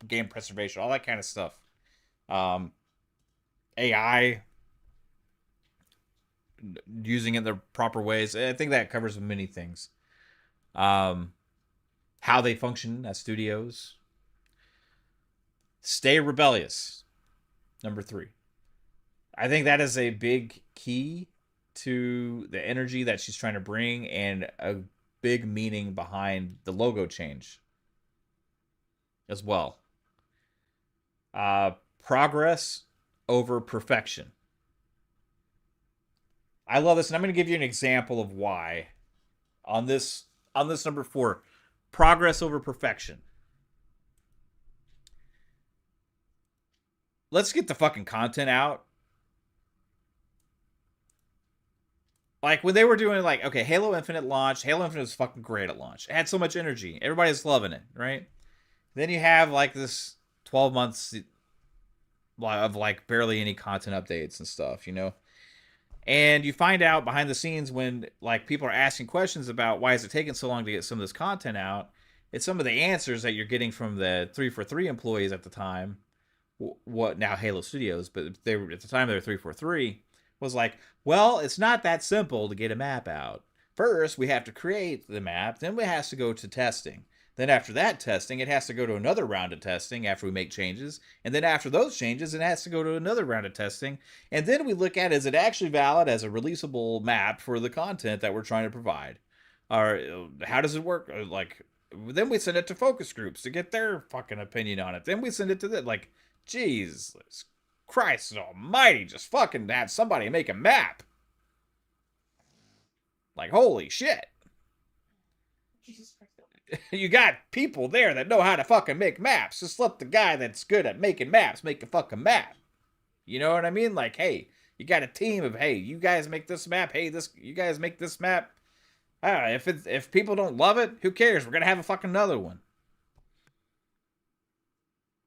[SPEAKER 1] Game preservation, all that kind of stuff. AI, using it in the proper ways. I think that covers many things. How they function as studios. Stay rebellious. Number 3. I think that is a big key to the energy that she's trying to bring, and a big meaning behind the logo change as well. Progress over perfection. I love this, and I'm going to give you an example of why on this number 4. Progress over perfection. Let's get the fucking content out. Like when they were doing like, okay, Halo Infinite launched. Halo Infinite was fucking great at launch. It had so much energy. Everybody's loving it, right? Then you have like this 12 months of like barely any content updates and stuff, And you find out behind the scenes when like people are asking questions about why is it taking so long to get some of this content out. It's some of the answers that you're getting from the 343 employees at the time. What now Halo Studios, but they were at the time they were 343. Was like, well, it's not that simple to get a map out. First, we have to create the map, then it has to go to testing. Then after that testing, it has to go to another round of testing after we make changes. And then after those changes, it has to go to another round of testing. And then we look at, is it actually valid as a releasable map for the content that we're trying to provide? Or how does it work? Like, then we send it to focus groups to get their fucking opinion on it. Then we send it to the, like, Jesus Christ almighty, just fucking have somebody make a map. Like, holy shit.
[SPEAKER 3] Jesus Christ.
[SPEAKER 1] You got people there that know how to fucking make maps. Just let the guy that's good at making maps make a fucking map. You know what I mean? Like, hey, You got a team of, hey, you guys make this map. Hey, you guys make this map. If people don't love it, who cares? We're gonna have a fucking another one.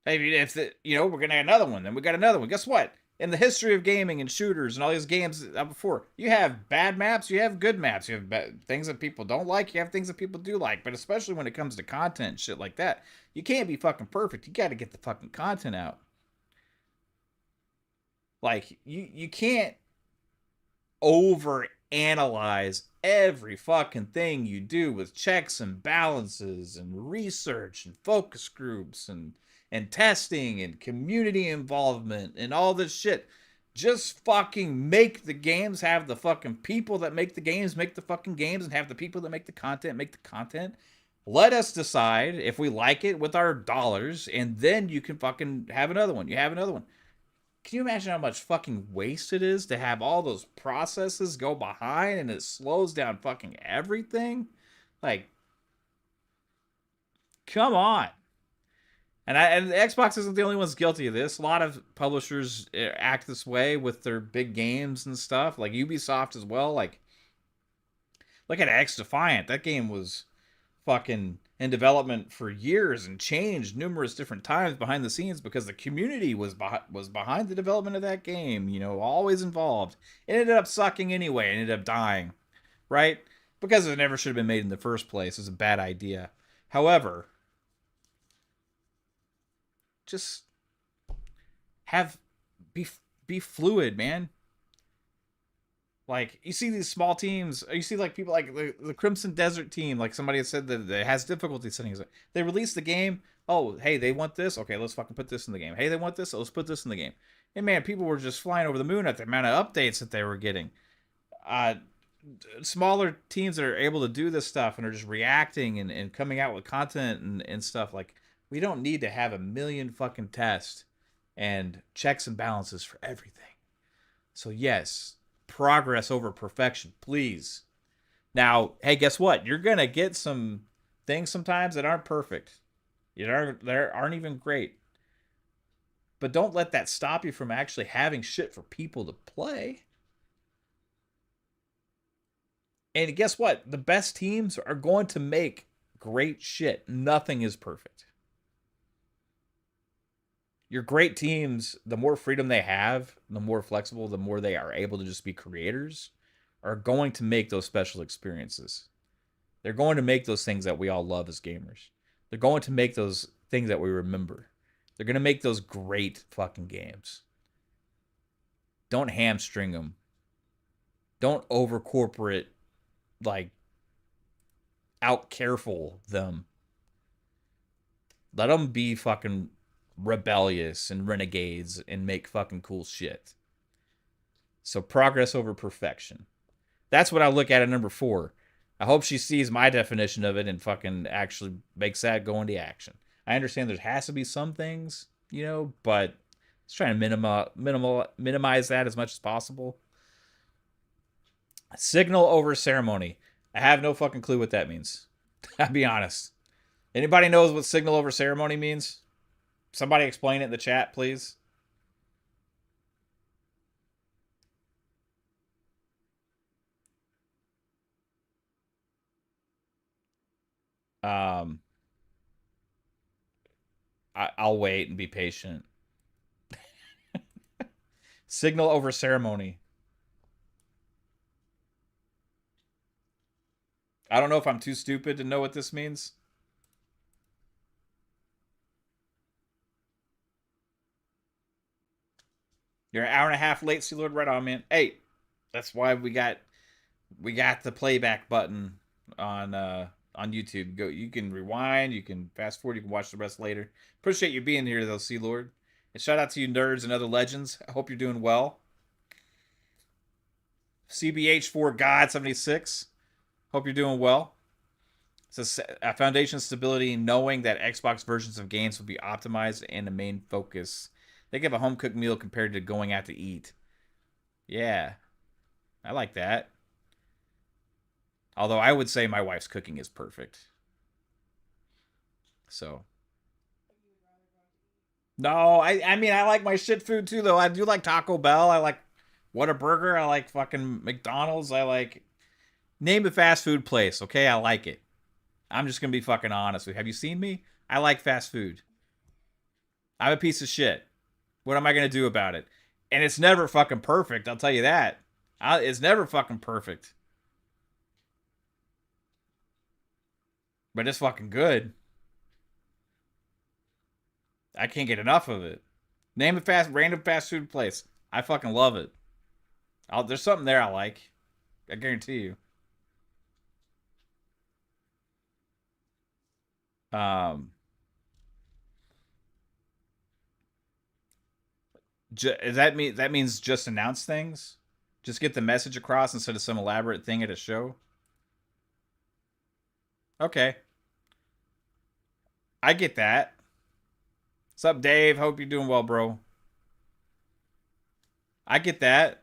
[SPEAKER 1] Hey, we're gonna have another one. Then we got another one. Guess what? In the history of gaming and shooters and all these games before, you have bad maps, you have good maps, you have things that people don't like, you have things that people do like. But especially when it comes to content and shit like that, you can't be fucking perfect. You got to get the fucking content out. Like you can't over analyze every fucking thing you do with checks and balances and research and focus groups and testing and community involvement and all this shit. Just fucking make the games, have the fucking people that make the games make the fucking games, and have the people that make the content make the content. Let us decide if we like it with our dollars, and then you can fucking have another one. You have another one. Can you imagine how much fucking waste it is to have all those processes go behind, and it slows down fucking everything? Like, come on. And Xbox isn't the only ones guilty of this. A lot of publishers act this way with their big games and stuff, like Ubisoft as well. Like, look at X Defiant. That game was fucking in development for years and changed numerous different times behind the scenes because the community was behind the development of that game. Always involved. It ended up sucking anyway. It ended up dying, right? Because it never should have been made in the first place. It was a bad idea. However, just be fluid, man. Like, you see these small teams, you see like people like the Crimson Desert team, like somebody had said that it has difficulty settings. They release the game. Oh, hey, they want this. Okay, let's fucking put this in the game. Hey, they want this. So let's put this in the game. And man, people were just flying over the moon at the amount of updates that they were getting. Smaller teams that are able to do this stuff and are just reacting and coming out with content and stuff, like, we don't need to have a million fucking tests and checks and balances for everything. So yes, progress over perfection, please. Now, hey, guess what? You're gonna get some things sometimes that aren't perfect. They aren't even great. But don't let that stop you from actually having shit for people to play. And guess what? The best teams are going to make great shit. Nothing is perfect. Your great teams, the more freedom they have, the more flexible, the more they are able to just be creators, are going to make those special experiences. They're going to make those things that we all love as gamers. They're going to make those things that we remember. They're going to make those great fucking games. Don't hamstring them. Don't over corporate, like, out careful them. Let them be fucking rebellious and renegades and make fucking cool shit. So progress over perfection. That's what I look at number 4. I hope she sees my definition of it and fucking actually makes that go into action. I understand there has to be some things, but let's try to minimize that as much as possible. Signal over ceremony. I have no fucking clue what that means. I'll be honest. Anybody knows what signal over ceremony means? Somebody explain it in the chat, please. I'll wait and be patient. Signal over ceremony. I don't know if I'm too stupid to know what this means. You're an hour and a half late, Sea Lord. Right on, man. Hey, that's why we got the playback button on YouTube. Go, you can rewind, you can fast forward, you can watch the rest later. Appreciate you being here, though, Sea Lord. And shout out to you nerds and other legends. I hope you're doing well. CBH4 God 76. Hope you're doing well. It says foundation stability, knowing that Xbox versions of games will be optimized and the main focus. They give a home cooked meal compared to going out to eat. Yeah, I like that. Although I would say my wife's cooking is perfect. So. No, I mean, I like my shit food too, though. I do like Taco Bell. I like Whataburger. I like fucking McDonald's. I like name a fast food place. Okay, I like it. I'm just gonna be fucking honest with you. Have you seen me? I like fast food. I'm a piece of shit. What am I gonna do about it? And it's never fucking perfect. I'll tell you that. It's never fucking perfect. But it's fucking good. I can't get enough of it. Name a random fast food place. I fucking love it. There's something there I like. I guarantee you. Um, that means just announce things? Just get the message across instead of some elaborate thing at a show? Okay. I get that. What's up, Dave? Hope you're doing well, bro. I get that.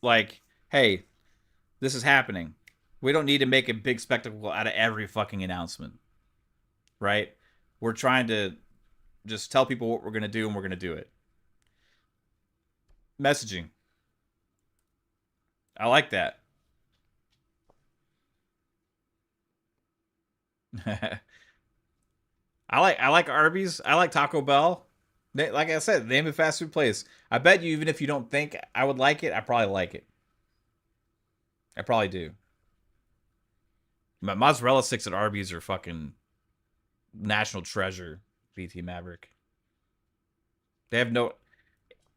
[SPEAKER 1] Like, hey, this is happening. We don't need to make a big spectacle out of every fucking announcement. Right? We're trying to just tell people what we're going to do and we're going to do it. Messaging. I like that. I like Arby's. I like Taco Bell. Like I said, name a fast food place. I bet you, even if you don't think I would like it, I probably like it. I probably do. My mozzarella sticks at Arby's are fucking national treasure. BT Maverick. They have no.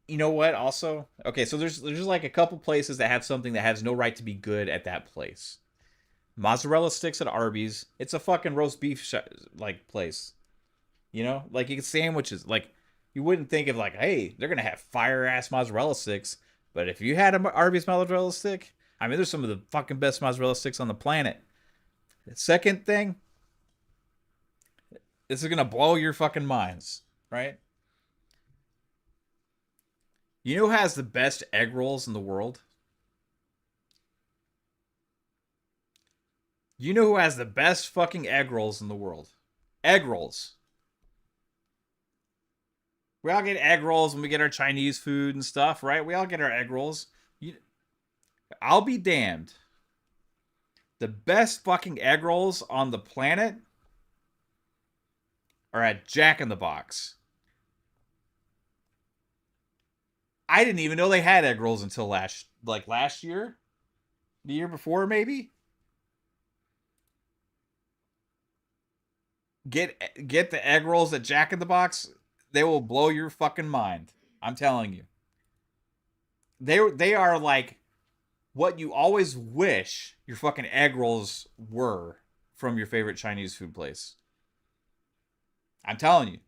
[SPEAKER 1] You know what? Also, okay, so there's like a couple places that have something that has no right to be good at that place. Mozzarella sticks at Arby's. It's a fucking roast beef like place. You know, like you get sandwiches. Like you wouldn't think of like, hey, they're gonna have fire ass mozzarella sticks. But if you had an Arby's mozzarella stick, I mean, there's some of the fucking best mozzarella sticks on the planet. The second thing, this is gonna blow your fucking minds, right? You know who has the best egg rolls in the world? You know who has the best fucking egg rolls in the world? Egg rolls. We all get egg rolls when we get our Chinese food and stuff, right? We all get our egg rolls. I'll be damned. The best fucking egg rolls on the planet are at Jack in the Box. I didn't even know they had egg rolls until last year, the year before maybe. Get the egg rolls at Jack in the Box. They will blow your fucking mind. I'm telling you. They are like what you always wish your fucking egg rolls were from your favorite Chinese food place. I'm telling you.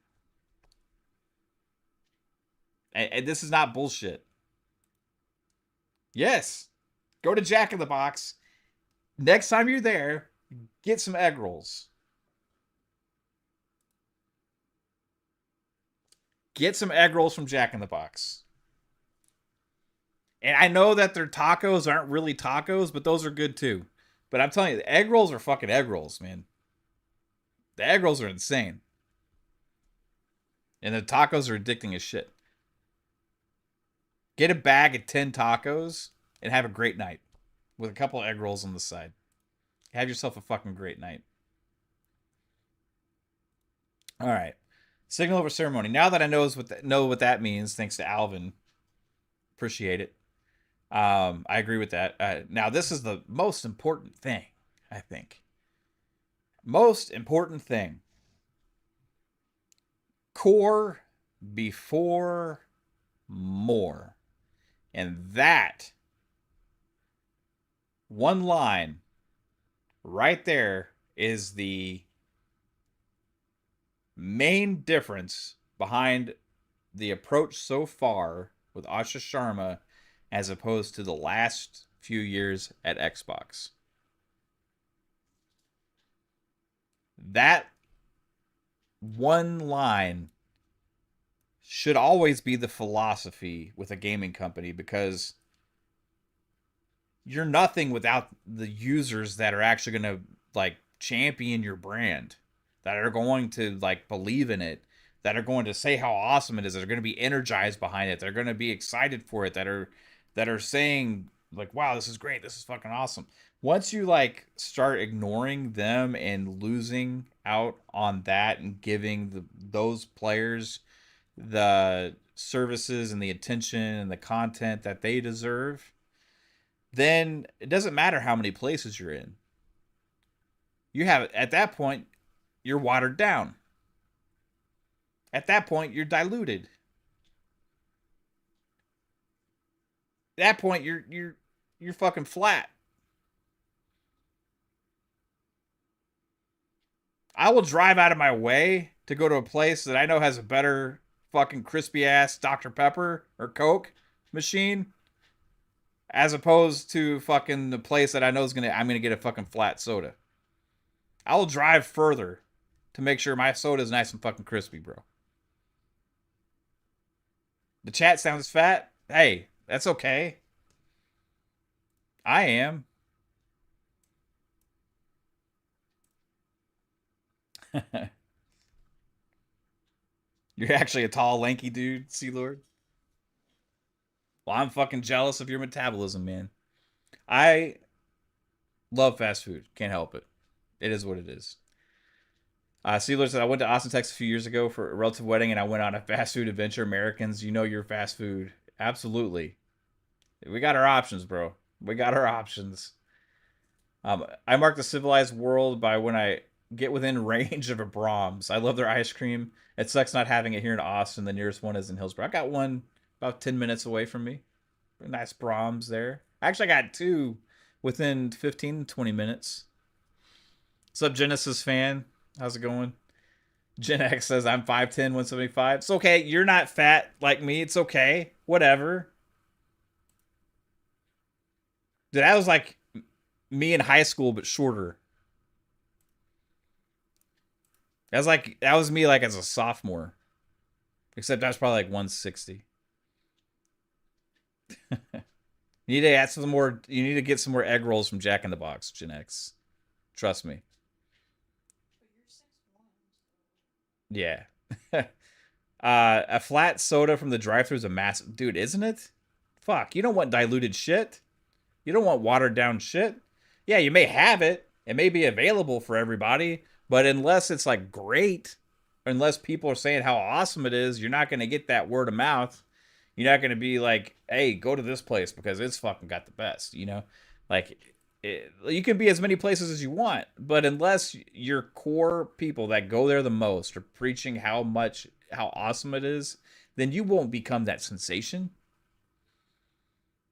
[SPEAKER 1] And this is not bullshit. Yes. Go to Jack in the Box. Next time you're there, get some egg rolls. Get some egg rolls from Jack in the Box. And I know that their tacos aren't really tacos, but those are good too. But I'm telling you, the egg rolls are fucking egg rolls, man. The egg rolls are insane. And the tacos are addicting as shit. Get a bag of 10 tacos and have a great night with a couple of egg rolls on the side. Have yourself a fucking great night. All right. Signal over ceremony. Now that I know what that means, thanks to Alvin. Appreciate it. I agree with that. Now, this is the most important thing, I think. Most important thing. Core before more. And that one line right there is the main difference behind the approach so far with Asha Sharma as opposed to the last few years at Xbox. That one line should always be the philosophy with a gaming company, because you're nothing without the users that are actually going to like champion your brand, that are going to like believe in it, that are going to say how awesome it is, that are going to be energized behind it, they're going to be excited for it, that are saying like, wow, this is great, this is fucking awesome. Once you like start ignoring them and losing out on that and giving those players the services and the attention and the content that they deserve, then it doesn't matter how many places you're in. You have, at that point, you're watered down. At that point, you're diluted. At that point, you're fucking flat. I will drive out of my way to go to a place that I know has a better fucking crispy ass Dr. Pepper or Coke machine, as opposed to fucking the place that I know I'm gonna get a fucking flat soda. I will drive further to make sure my soda is nice and fucking crispy, bro. The chat sounds fat. Hey, that's okay. I am. You're actually a tall, lanky dude, Sea Lord. Well, I'm fucking jealous of your metabolism, man. I love fast food. Can't help it. It is what it is. Sea Lord said, I went to Austin, Texas a few years ago for a relative wedding, and I went on a fast food adventure. Americans, you know your fast food. Absolutely. We got our options, bro. We got our options. I mark the civilized world by when I get within range of a Brahms. I love their ice cream. It sucks not having it here in Austin. The nearest one is in Hillsborough. I got one about 10 minutes away from me. A nice Brahms there. Actually, I got two within 15, 20 minutes. What's up, Genesis fan? How's it going? Gen X says, I'm 5'10", 175. It's okay. You're not fat like me. It's okay. Whatever. Dude, that was like me in high school, but shorter. That was me like as a sophomore. Except I was probably like 160. You need to add some more. You need to get some more egg rolls from Jack in the Box, Gen X. Trust me. Yeah. A flat soda from the drive-thru is a massive, dude, isn't it? Fuck, you don't want diluted shit. You don't want watered down shit. Yeah, you may have it. It may be available for everybody, but unless it's like great, unless people are saying how awesome it is, you're not going to get that word of mouth. You're not going to be like, hey, go to this place because it's fucking got the best, you know? Like, you can be as many places as you want, but unless your core people that go there the most are preaching how awesome it is, then you won't become that sensation.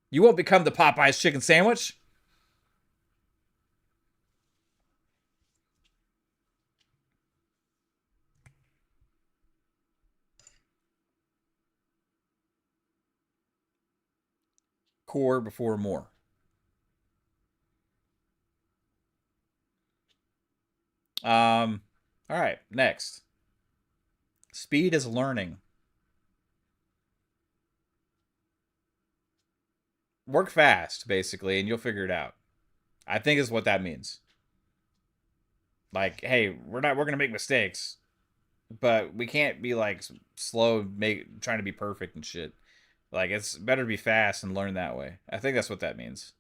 [SPEAKER 1] You won't become the Popeyes chicken sandwich. Core before more. All right, next. Speed is learning. Work fast, basically, and you'll figure it out. I think is what that means. Like, hey, we're gonna make mistakes, but we can't be like slow, trying to be perfect and shit. Like, it's better to be fast and learn that way. I think that's what that means.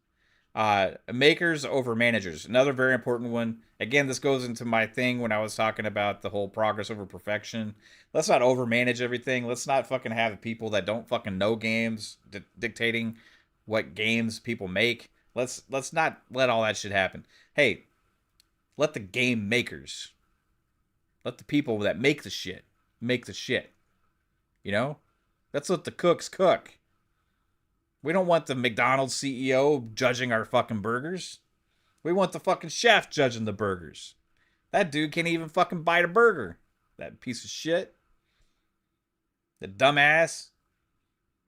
[SPEAKER 1] Makers over managers. Another very important one. Again, this goes into my thing when I was talking about the whole progress over perfection. Let's not overmanage everything. Let's not fucking have people that don't fucking know games dictating what games people make. Let's not let all that shit happen. Hey, let the game makers, let the people that make the shit make the shit. You know? Let's let the cooks cook. We don't want the McDonald's CEO judging our fucking burgers. We want the fucking chef judging the burgers. That dude can't even fucking bite a burger. That piece of shit. The dumbass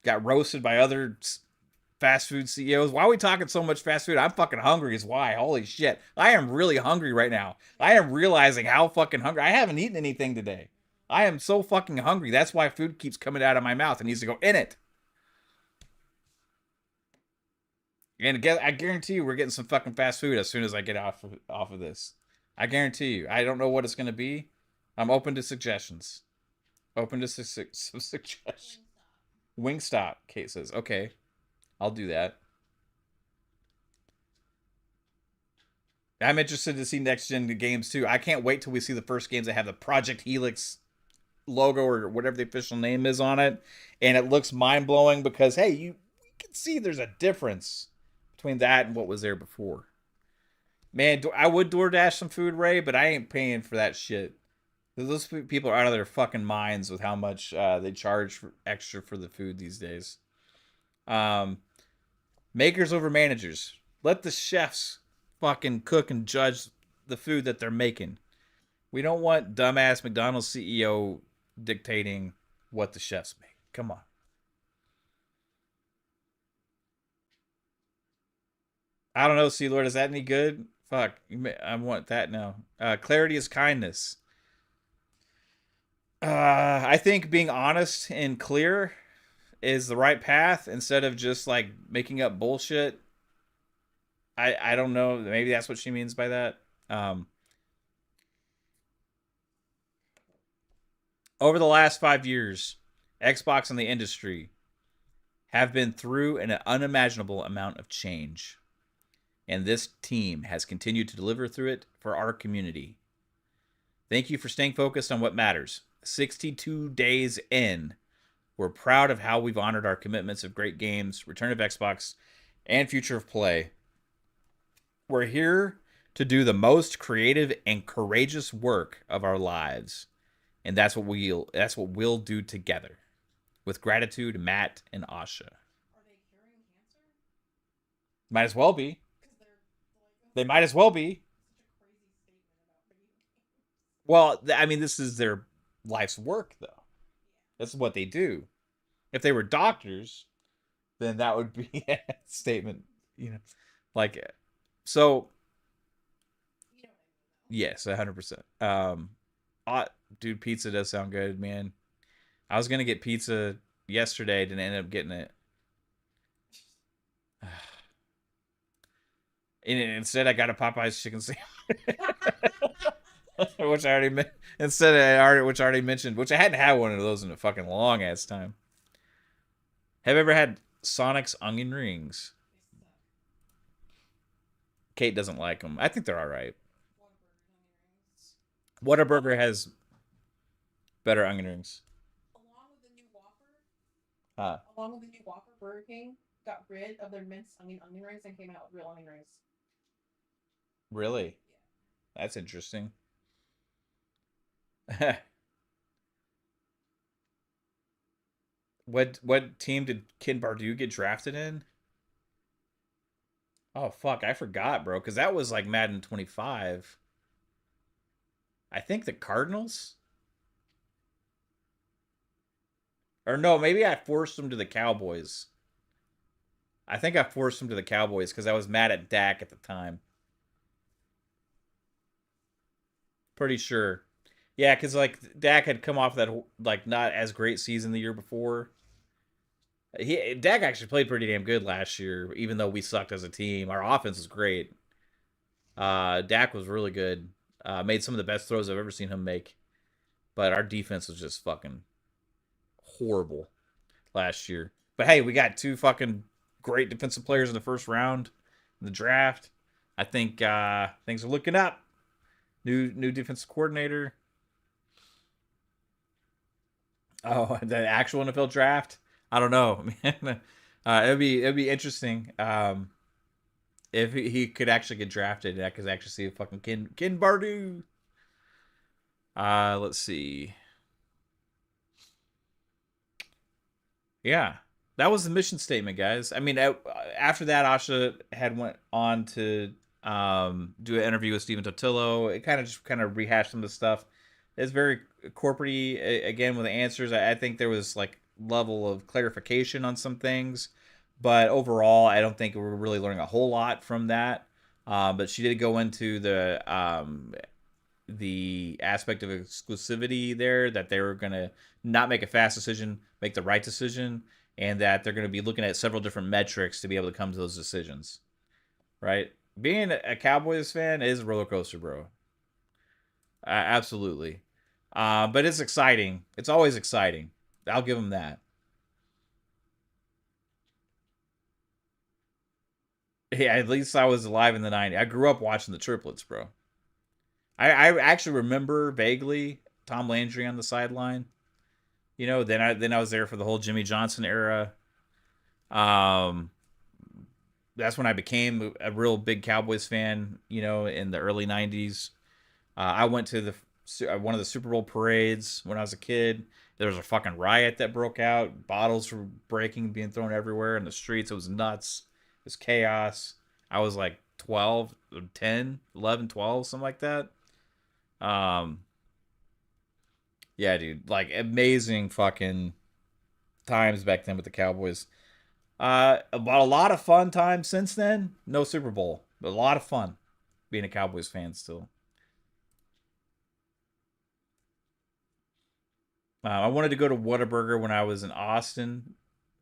[SPEAKER 1] got roasted by other fast food CEOs. Why are we talking so much fast food? I'm fucking hungry is why. Holy shit. I am really hungry right now. I am realizing how fucking hungry. I haven't eaten anything today. I am so fucking hungry. That's why food keeps coming out of my mouth. It needs to go in it. And I guarantee you we're getting some fucking fast food as soon as I get off of this. I guarantee you. I don't know what it's going to be. I'm open to suggestions. Open to some suggestions. Wingstop cases. Okay, I'll do that. I'm interested to see next gen games too. I can't wait till we see the first games that have the Project Helix logo or whatever the official name is on it, and it looks mind blowing because hey, you can see there's a difference between that and what was there before. Man, I would DoorDash some food, Ray, but I ain't paying for that shit. Those people are out of their fucking minds with how much they charge for extra for the food these days. Um, Makers over managers. Let the chefs fucking cook and judge the food that they're making. We don't want dumbass McDonald's CEO dictating what the chefs make. Come on. I don't know, Sea Lord. Is that any good? Fuck. I want that now. Clarity is kindness. I think being honest and clear is the right path instead of just like making up bullshit. I don't know. Maybe that's what she means by that. Um, Over the last 5 years, Xbox and the industry have been through an unimaginable amount of change, and this team has continued to deliver through it for our community. Thank you for staying focused on what matters. 62 days in, we're proud of how we've honored our commitments of great games, Return of Xbox, and Future of Play. We're here to do the most creative and courageous work of our lives, and that's what we'll do together. With gratitude, Matt and Asha.
[SPEAKER 3] Are they curing cancer?
[SPEAKER 1] Might as well be.
[SPEAKER 3] Because they're like
[SPEAKER 1] They might as well be.
[SPEAKER 3] such a crazy statement about video games.
[SPEAKER 1] Well, I mean, this is their life's work, though.
[SPEAKER 3] Yeah.
[SPEAKER 1] This is what they do. If they were doctors, then that would be a statement, you know. Like, so
[SPEAKER 3] You know what I mean, though.
[SPEAKER 1] yes, 100%. Dude, pizza does sound good, man. I was gonna get pizza yesterday, didn't end up getting it. And instead, I got a Popeyes chicken sandwich, which I already which I already mentioned, which I hadn't had one of those in a fucking long ass time. Have you ever had Sonic's onion rings?
[SPEAKER 3] They suck.
[SPEAKER 1] Kate doesn't like them. I think they're all right.
[SPEAKER 3] Whataburger onion rings.
[SPEAKER 1] Whataburger has better onion rings.
[SPEAKER 3] Along with the new Whopper,
[SPEAKER 1] Huh?
[SPEAKER 3] Burger King got rid of their minced onion rings and came out with real onion rings.
[SPEAKER 1] Really?
[SPEAKER 3] Yeah.
[SPEAKER 1] That's interesting. What team did Ken Bardu get drafted in? Oh fuck, I forgot, bro, because that was like Madden 25. I think the Cardinals? Or no, maybe I forced him to the Cowboys. I think I forced him to the Cowboys because I was mad at Dak at the time. Pretty sure. Yeah, because like Dak had come off that like not as great season the year before. Dak actually played pretty damn good last year, even though we sucked as a team. Our offense was great. Dak was really good. Made some of the best throws I've ever seen him make. But our defense was just fucking horrible last year. But hey, we got two fucking great defensive players in the first round in the draft. I think things are looking up. New defensive coordinator. Oh, the actual NFL draft. I don't know, man. It'd be interesting if he could actually get drafted. I could actually see a fucking Ken Bardu. Let's see. Yeah, that was the mission statement, guys. I mean, after that, Asha had went on to do an interview with Steven Totillo. It kind of rehashed some of the stuff. It's very corporate again with the answers. I think there was like level of clarification on some things, but overall, I don't think we're really learning a whole lot from that. But she did go into the aspect of exclusivity there, that they were going to not make a fast decision, make the right decision, and that they're going to be looking at several different metrics to be able to come to those decisions. Right? Being a Cowboys fan is a roller coaster, bro. Absolutely. But it's exciting. It's always exciting. I'll give them that. Yeah, at least I was alive in the '90s. I grew up watching the triplets, bro. I actually remember vaguely Tom Landry on the sideline. Then I was there for the whole Jimmy Johnson era. Um, that's when I became a real big Cowboys fan. In the early '90s. I went to the one of the Super Bowl parades when I was a kid. There was a fucking riot that broke out. Bottles were breaking, being thrown everywhere in the streets. It was nuts. It was chaos. I was like 12, 10, 11, 12, something like that. Um, yeah, dude. Like, amazing fucking times back then with the Cowboys. About a lot of fun times since then. No Super Bowl, but a lot of fun being a Cowboys fan still. I wanted to go to Whataburger when I was in Austin,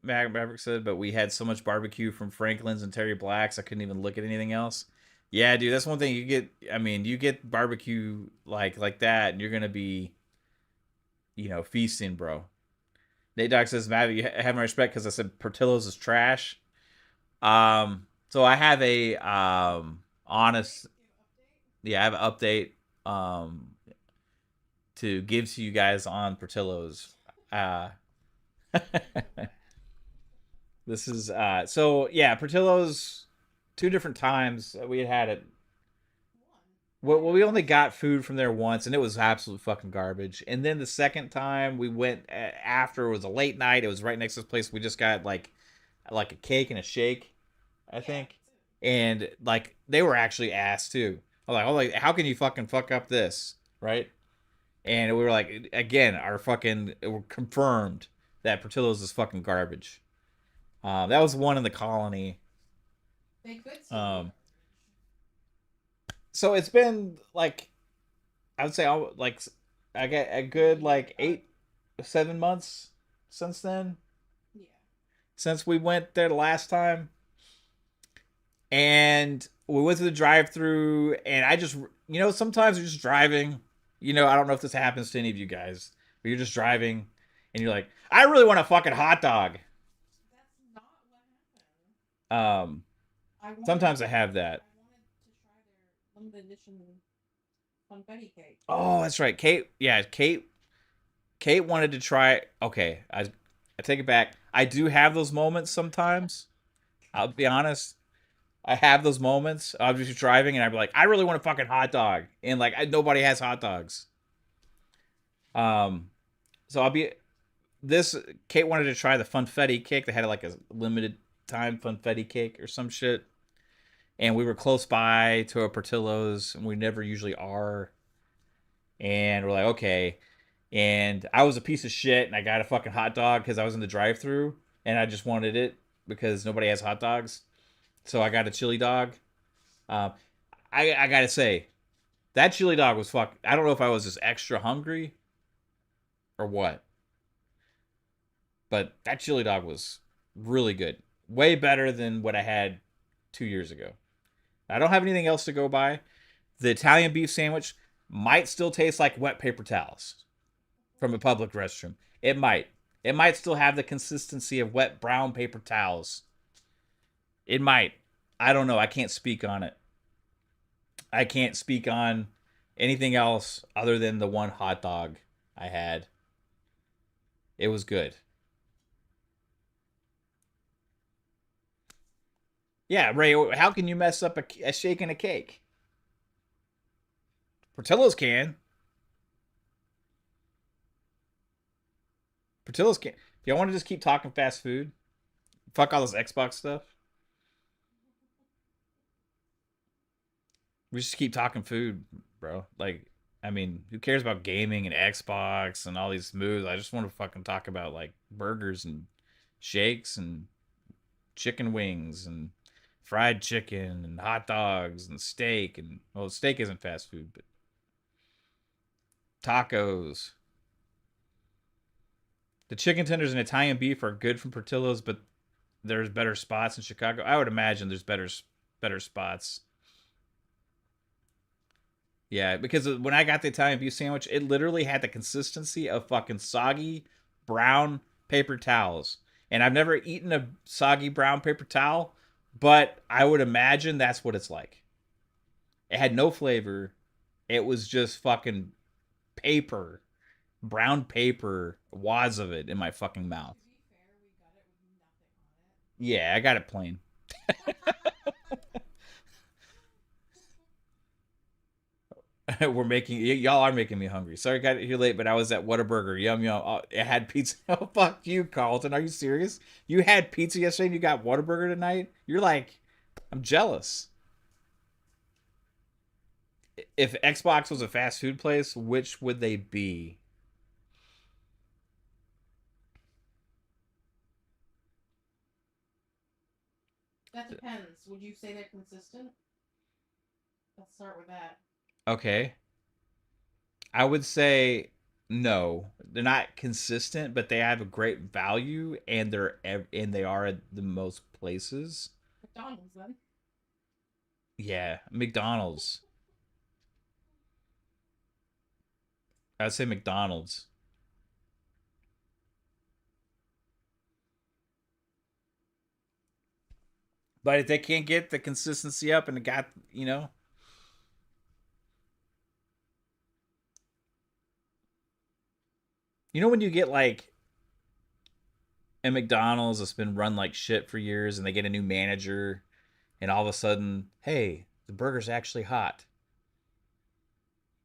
[SPEAKER 1] Maverick said, but we had so much barbecue from Franklin's and Terry Black's, I couldn't even look at anything else. Yeah, dude, that's one thing you get. I mean, you get barbecue like that, and you're gonna be, feasting, bro. Nate Dogg says, "Mav, you have my respect because I said Portillo's is trash." So I have a honest, yeah, I have an update to give to you guys on Portillo's. Uh, this is so yeah, Portillo's two different times we had it. Well, we only got food from there once, and it was absolute fucking garbage. And then the second time we went after it was a late night. It was right next to this place. We just got like a cake and a shake, I think, and like they were actually ass too. I was like, oh, like how can you fucking fuck up this, right? And we were like, again, our fucking it were confirmed that Portillo's is fucking garbage. That was one in the colony.
[SPEAKER 3] They could still
[SPEAKER 1] Um, so it's been like I would say like I get a good like 8 7 months since then.
[SPEAKER 3] yeah.
[SPEAKER 1] Since we went there the last time, and we went to the drive-through, and I just sometimes you're just driving. I don't know if this happens to any of you guys, but you're just driving, and you're like, I really want a fucking hot dog.
[SPEAKER 3] That's not what happened.
[SPEAKER 1] Um, Sometimes I have that.
[SPEAKER 3] I wanted to try their limited edition confetti cake.
[SPEAKER 1] Oh, that's right, Kate. Yeah, Kate. Kate wanted to try. Okay, I take it back. I do have those moments sometimes. I'll be honest. I have those moments. I'll just be driving and I'd be like, I really want a fucking hot dog, and like nobody has hot dogs. Um, so I'll be this. Kate wanted to try the funfetti cake. They had like a limited time funfetti cake or some shit, and we were close by to a Portillo's, and we never usually are. And we're like, okay. And I was a piece of shit, and I got a fucking hot dog because I was in the drive-through, and I just wanted it because nobody has hot dogs. So I got a chili dog. Um, I gotta say, that chili dog was fuck. I don't know if I was just extra hungry or what, but that chili dog was really good. Way better than what I had 2 years ago. I don't have anything else to go by. The Italian beef sandwich might still taste like wet paper towels from a public restroom. It might. It might still have the consistency of wet brown paper towels. It might. I don't know. I can't speak on it. I can't speak on anything else other than the one hot dog I had. It was good. Yeah, Ray, how can you mess up a shake and a cake? Portillo's can. Portillo's can. If y'all want to just keep talking fast food, fuck all this Xbox stuff. We just keep talking food, bro. Like, I mean, who cares about gaming and Xbox and all these moves? I just want to fucking talk about like burgers and shakes and chicken wings and fried chicken and hot dogs and steak and well, steak isn't fast food, but tacos. The chicken tenders and Italian beef are good from Portillo's, but there's better spots in Chicago. I would imagine there's better spots. Yeah, because when I got the Italian beef sandwich, it literally had the consistency of fucking soggy brown paper towels. And I've never eaten a soggy brown paper towel, but I would imagine that's what it's like. It had no flavor. It was just fucking paper, brown paper, wads of it in my fucking mouth.
[SPEAKER 3] To be fair, we got it with nothing
[SPEAKER 1] Yeah, I got it plain. We're making y'all are making me hungry. Sorry, I got it here late, but I was at Whataburger. Yum yum. Oh, it had pizza. Oh fuck you, Carlton. Are you serious? You had pizza yesterday and you got Whataburger tonight? You're like, I'm jealous. If Xbox was a fast food place, which would they be?
[SPEAKER 3] on it. That depends. Would you say they're consistent? Let's start with that.
[SPEAKER 1] Okay, I would say no. They're not consistent, but they have a great value, and they are at the most places.
[SPEAKER 3] McDonald's then.
[SPEAKER 1] Yeah, McDonald's. I'd say McDonald's. But if they can't get the consistency up and it got, when you get like a McDonald's that's been run like shit for years and they get a new manager and all of a sudden, hey, the burger's actually hot.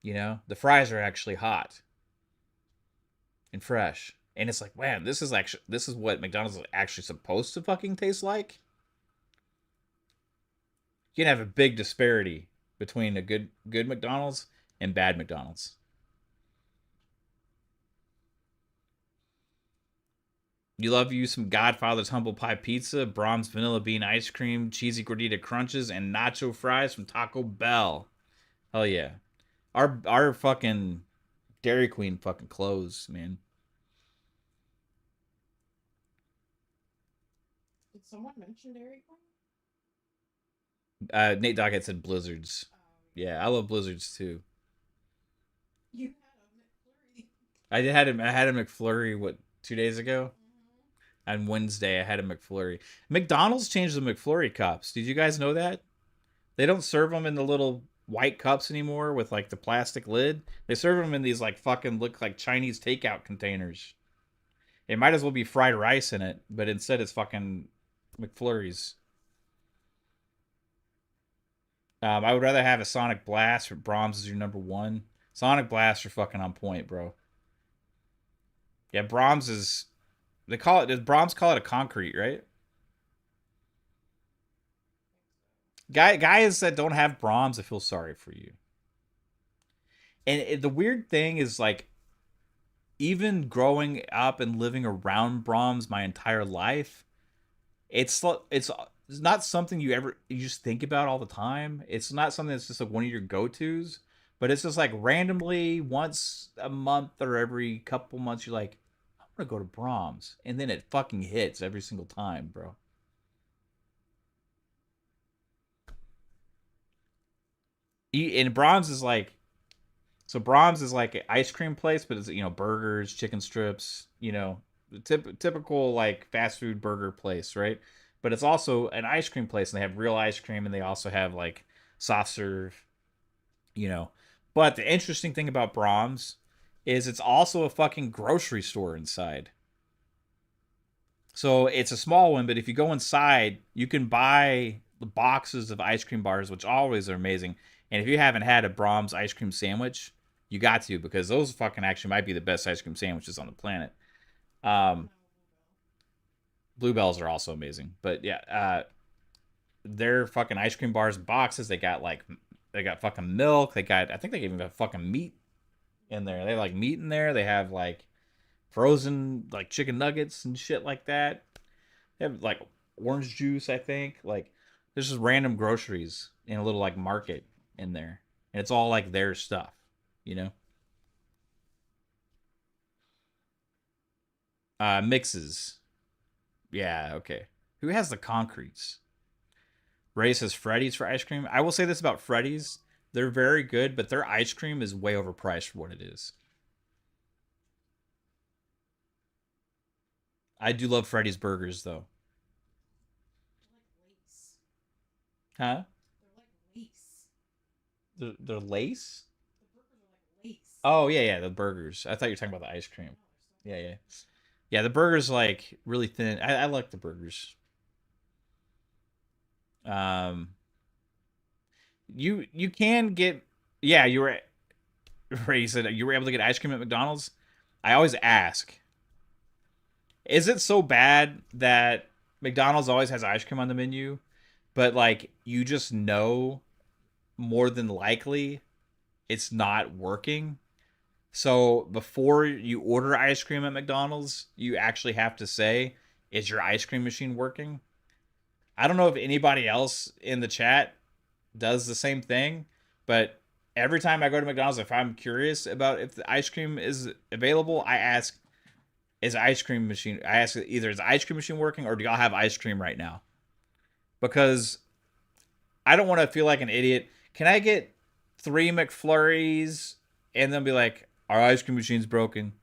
[SPEAKER 1] The fries are actually hot and fresh. And it's like, man, this is what McDonald's is actually supposed to fucking taste like. You can have a big disparity between a good McDonald's and bad McDonald's. You love you some Godfather's Humble Pie Pizza, Brahms Vanilla Bean Ice Cream, Cheesy Gordita Crunches, and Nacho Fries from Taco Bell. Hell yeah. Our fucking Dairy Queen fucking closed, man.
[SPEAKER 3] Did someone mention Dairy Queen?
[SPEAKER 1] Nate Doggett said Blizzards. Yeah, I love Blizzards too.
[SPEAKER 3] You had a McFlurry.
[SPEAKER 1] I had a McFlurry, what, 2 days ago? On Wednesday, I had a McFlurry. McDonald's changed the McFlurry cups. Did you guys know that? They don't serve them in the little white cups anymore with like the plastic lid. They serve them in these like fucking look like Chinese takeout containers. It might as well be fried rice in it, but instead it's fucking McFlurries. I would rather have a Sonic Blast or Brahms as your number one. Sonic Blast are fucking on point, bro. Yeah, Brahms is. They call it. Does Brahms call it a concrete, right? Guys that don't have Brahms, I feel sorry for you. And the weird thing is, like, even growing up and living around Brahms my entire life, it's not something you just think about all the time. It's not something that's just like one of your go tos, but it's just like randomly once a month or every couple months you're like, I'm gonna go to Brahms, and then it fucking hits every single time, bro. And Brahms is like Brahms is like an ice cream place, but it's burgers, chicken strips, the typical like fast food burger place, right? But it's also an ice cream place, and they have real ice cream, and they also have like soft serve, you know. But the interesting thing about Brahms is it's also a fucking grocery store inside. So it's a small one, but if you go inside, you can buy the boxes of ice cream bars, which always are amazing. And if you haven't had a Brahms ice cream sandwich, you got to, because those fucking actually might be the best ice cream sandwiches on the planet. Um, Bluebells are also amazing, but yeah, their fucking ice cream bars boxes. They got fucking milk. I think they even got fucking meat in there. They have like meat in there. They have like frozen like chicken nuggets and shit like that. They have like orange juice, I think. Like there's just random groceries in a little like market in there. And it's all like their stuff, you know? Mixes. Yeah, okay. Who has the concretes? Ray says Freddy's for ice cream. I will say this about Freddy's. They're very good, but their ice cream is way overpriced for what it is. I do love Freddy's burgers though.
[SPEAKER 3] They're like lace.
[SPEAKER 1] Huh?
[SPEAKER 3] They're like lace.
[SPEAKER 1] They're lace?
[SPEAKER 3] The burgers are like lace.
[SPEAKER 1] Oh yeah, yeah, the burgers. I thought you were talking about the ice
[SPEAKER 3] No,
[SPEAKER 1] cream.
[SPEAKER 3] they're
[SPEAKER 1] Yeah,
[SPEAKER 3] so
[SPEAKER 1] yeah. Yeah, the burgers like really thin. I like the burgers. Um you can get yeah, you were right, you said you were able to get ice cream at McDonald's. I always ask, is it so bad that McDonald's always has ice cream on the menu, but like you just know more than likely it's not working? So before you order ice cream at McDonald's, you actually have to say, is your ice cream machine working? I don't know if anybody else in the chat does the same thing, but every time I go to McDonald's, if I'm curious about if the ice cream is available, I ask, is ice cream machine, I ask either is the ice cream machine working or do y'all have ice cream right now? Because I don't want to feel like an idiot. Can I get 3 McFlurries and then be like, our ice cream machine's broken?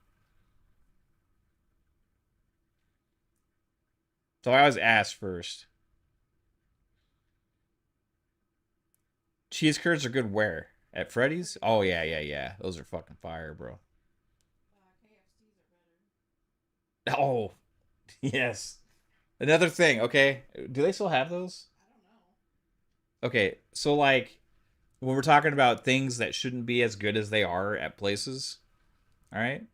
[SPEAKER 1] So I always ask first. Cheese curds are good where? At Freddy's? Oh yeah, yeah, yeah. Those are fucking fire, bro.
[SPEAKER 3] KFC's are better.
[SPEAKER 1] Oh, yes. Another thing, okay? Do they still have those?
[SPEAKER 3] I don't know.
[SPEAKER 1] Okay, so like when we're talking about things that shouldn't be as good as they are at places, all right?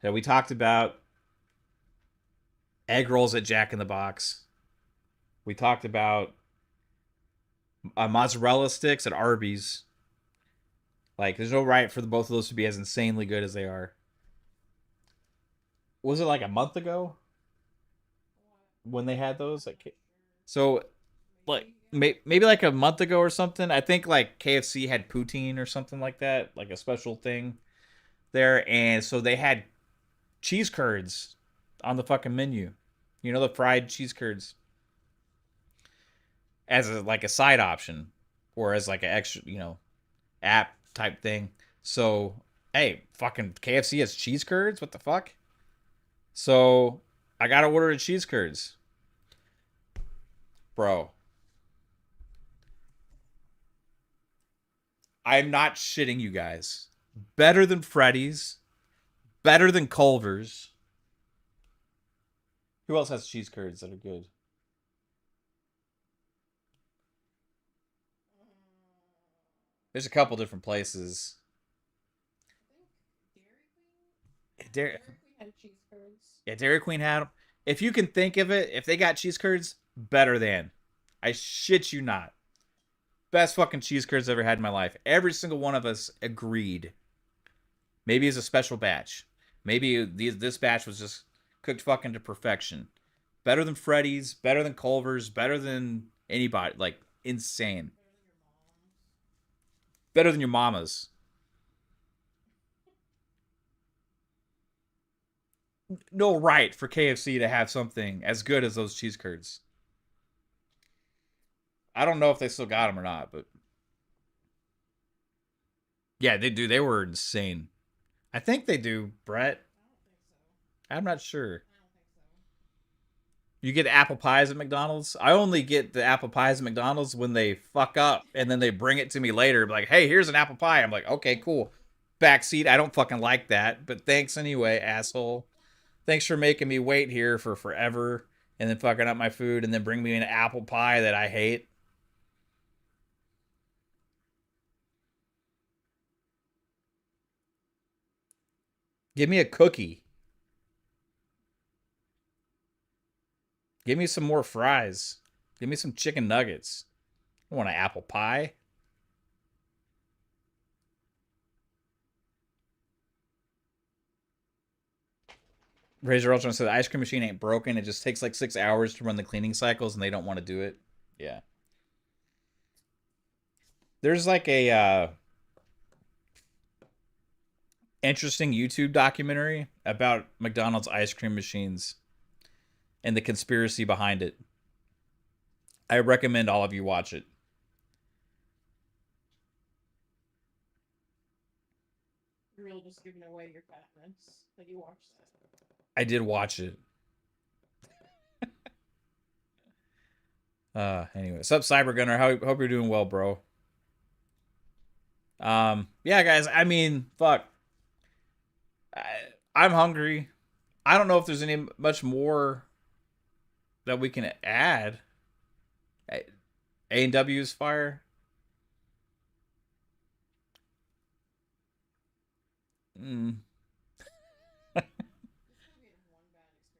[SPEAKER 1] So we talked about egg rolls at Jack in the Box. We talked about mozzarella sticks at Arby's. Like, there's no right for the both of those to be as insanely good as they are. Was it like a month ago
[SPEAKER 3] What?
[SPEAKER 1] when they had those?
[SPEAKER 3] I'm not
[SPEAKER 1] Like,
[SPEAKER 3] sure.
[SPEAKER 1] so like
[SPEAKER 3] Maybe. Yeah.
[SPEAKER 1] maybe like a month ago or something. I think like KFC had poutine or something like that, like a special thing there, and so they had cheese curds on the fucking menu. You know, the fried cheese curds as a, like a side option or as like an extra, app type thing. So, hey, fucking KFC has cheese curds? What the fuck? So, I got to order the cheese curds. Bro, I'm not shitting you guys. Better than Freddy's, better than Culver's. Who else has cheese curds that are good?
[SPEAKER 3] Mm,
[SPEAKER 1] There's a couple different places.
[SPEAKER 3] I think Dairy Queen.
[SPEAKER 1] Dairy,
[SPEAKER 3] Dairy Queen had cheese curds.
[SPEAKER 1] yeah, Dairy Queen had them. If you can think of it, if they got cheese curds, better than. I shit you not. Best fucking cheese curds I've ever had in my life. Every single one of us agreed. Maybe it's a special batch. Maybe this batch was just cooked fucking to perfection. Better than Freddy's, better than Culver's, better than anybody. Like, insane.
[SPEAKER 3] Better than your mom's.
[SPEAKER 1] Better than your mama's. No right for KFC to have something as good as those cheese curds. I don't know if they still got them or not, but yeah, they do. They were insane. I think they do, Brett.
[SPEAKER 3] I don't think so.
[SPEAKER 1] I'm not sure.
[SPEAKER 3] I don't think so.
[SPEAKER 1] You get apple pies at McDonald's. I only get the apple pies at McDonald's when they fuck up and then they bring it to me later. Like, hey, here's an apple pie. I'm like, okay, cool. Backseat. I don't fucking like that, but thanks anyway, asshole. Thanks for making me wait here for forever and then fucking up my food and then bring me an apple pie that I hate. Give me a cookie. Give me some more fries. Give me some chicken nuggets. I want an apple pie. Razor Ultra said the ice cream machine ain't broken. It just takes like 6 hours to run the cleaning cycles and they don't want to do it. Yeah. There's like a interesting YouTube documentary about McDonald's ice cream machines and the conspiracy behind it. I recommend all of you watch it.
[SPEAKER 3] still just giving away your fatness that you watched that.
[SPEAKER 1] I did watch it. Anyway, what's up, Cybergunner? Hope you're doing well, bro. Yeah, guys. I mean, fuck. I'm hungry. I don't know if there's any much more that we can add. A&W is fire.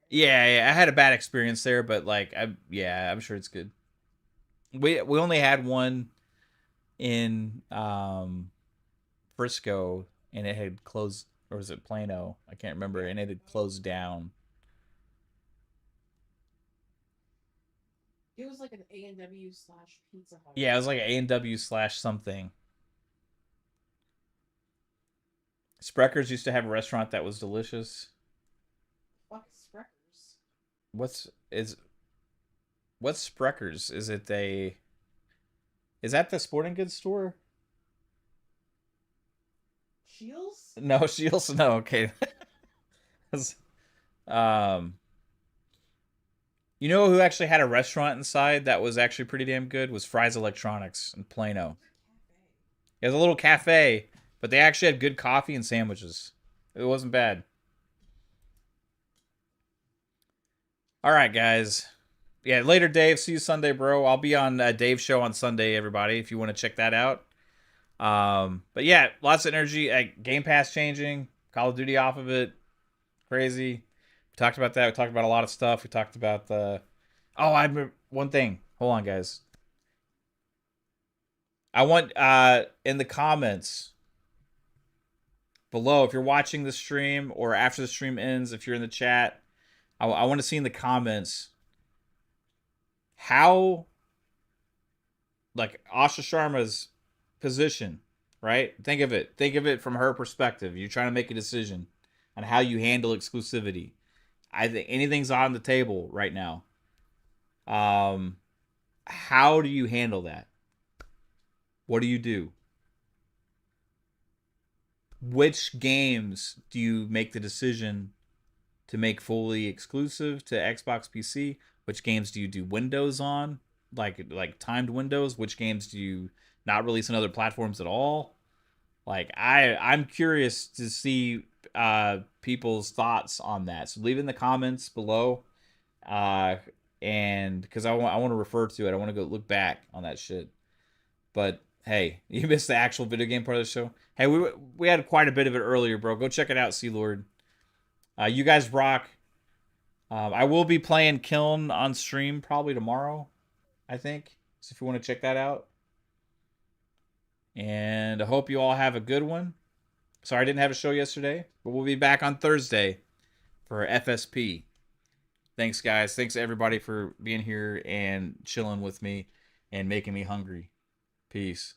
[SPEAKER 1] Yeah, I had a bad experience there, but like, I'm sure it's good. We only had one in Frisco, and it had closed, or was it Plano? I can't remember, and it had closed down.
[SPEAKER 3] It was like an A&W / Pizza Hut.
[SPEAKER 1] Yeah, it was like an A&W / something. Sprecher's used to have a restaurant that was delicious.
[SPEAKER 3] Fuck Sprecher's.
[SPEAKER 1] What's Sprecher's? Is that the sporting goods store?
[SPEAKER 3] Shields?
[SPEAKER 1] No, Shields. No, okay. You know who actually had a restaurant inside that was actually pretty damn good? Was Fry's Electronics in Plano. It was a little cafe, but they actually had good coffee and sandwiches. It wasn't bad. All right, guys. Yeah, later, Dave. See you Sunday, bro. I'll be on Dave's show on Sunday, everybody, if you want to check that out. But yeah, lots of energy. Game Pass changing. Call of Duty off of it. Crazy. We talked about that. We talked about a lot of stuff. We talked about the... Oh, I remember one thing. Hold on, guys. I want, in the comments below, if you're watching the stream or after the stream ends, if you're in the chat, I want to see in the comments how, like, Asha Sharma's position, right? Think of it from her perspective. You're trying to make a decision on how you handle exclusivity. I think anything's on the table right now. How do you handle that? What do you do? Which games do you make the decision to make fully exclusive to Xbox PC? Which games do you do windows on? Like timed windows? Which games do you not release on other platforms at all? Like, I'm curious to see people's thoughts on that. So leave in the comments below. And because I want to refer to it. I want to go look back on that shit. But hey, you missed the actual video game part of the show. Hey, we had quite a bit of it earlier, bro. Go check it out, Sea Lord. You guys rock. I will be playing Kiln on stream probably tomorrow, I think. So if you want to check that out. And I hope you all have a good one. Sorry I didn't have a show yesterday, but we'll be back on Thursday for FSP. Thanks, guys. Thanks, everybody, for being here and chilling with me and making me hungry. Peace.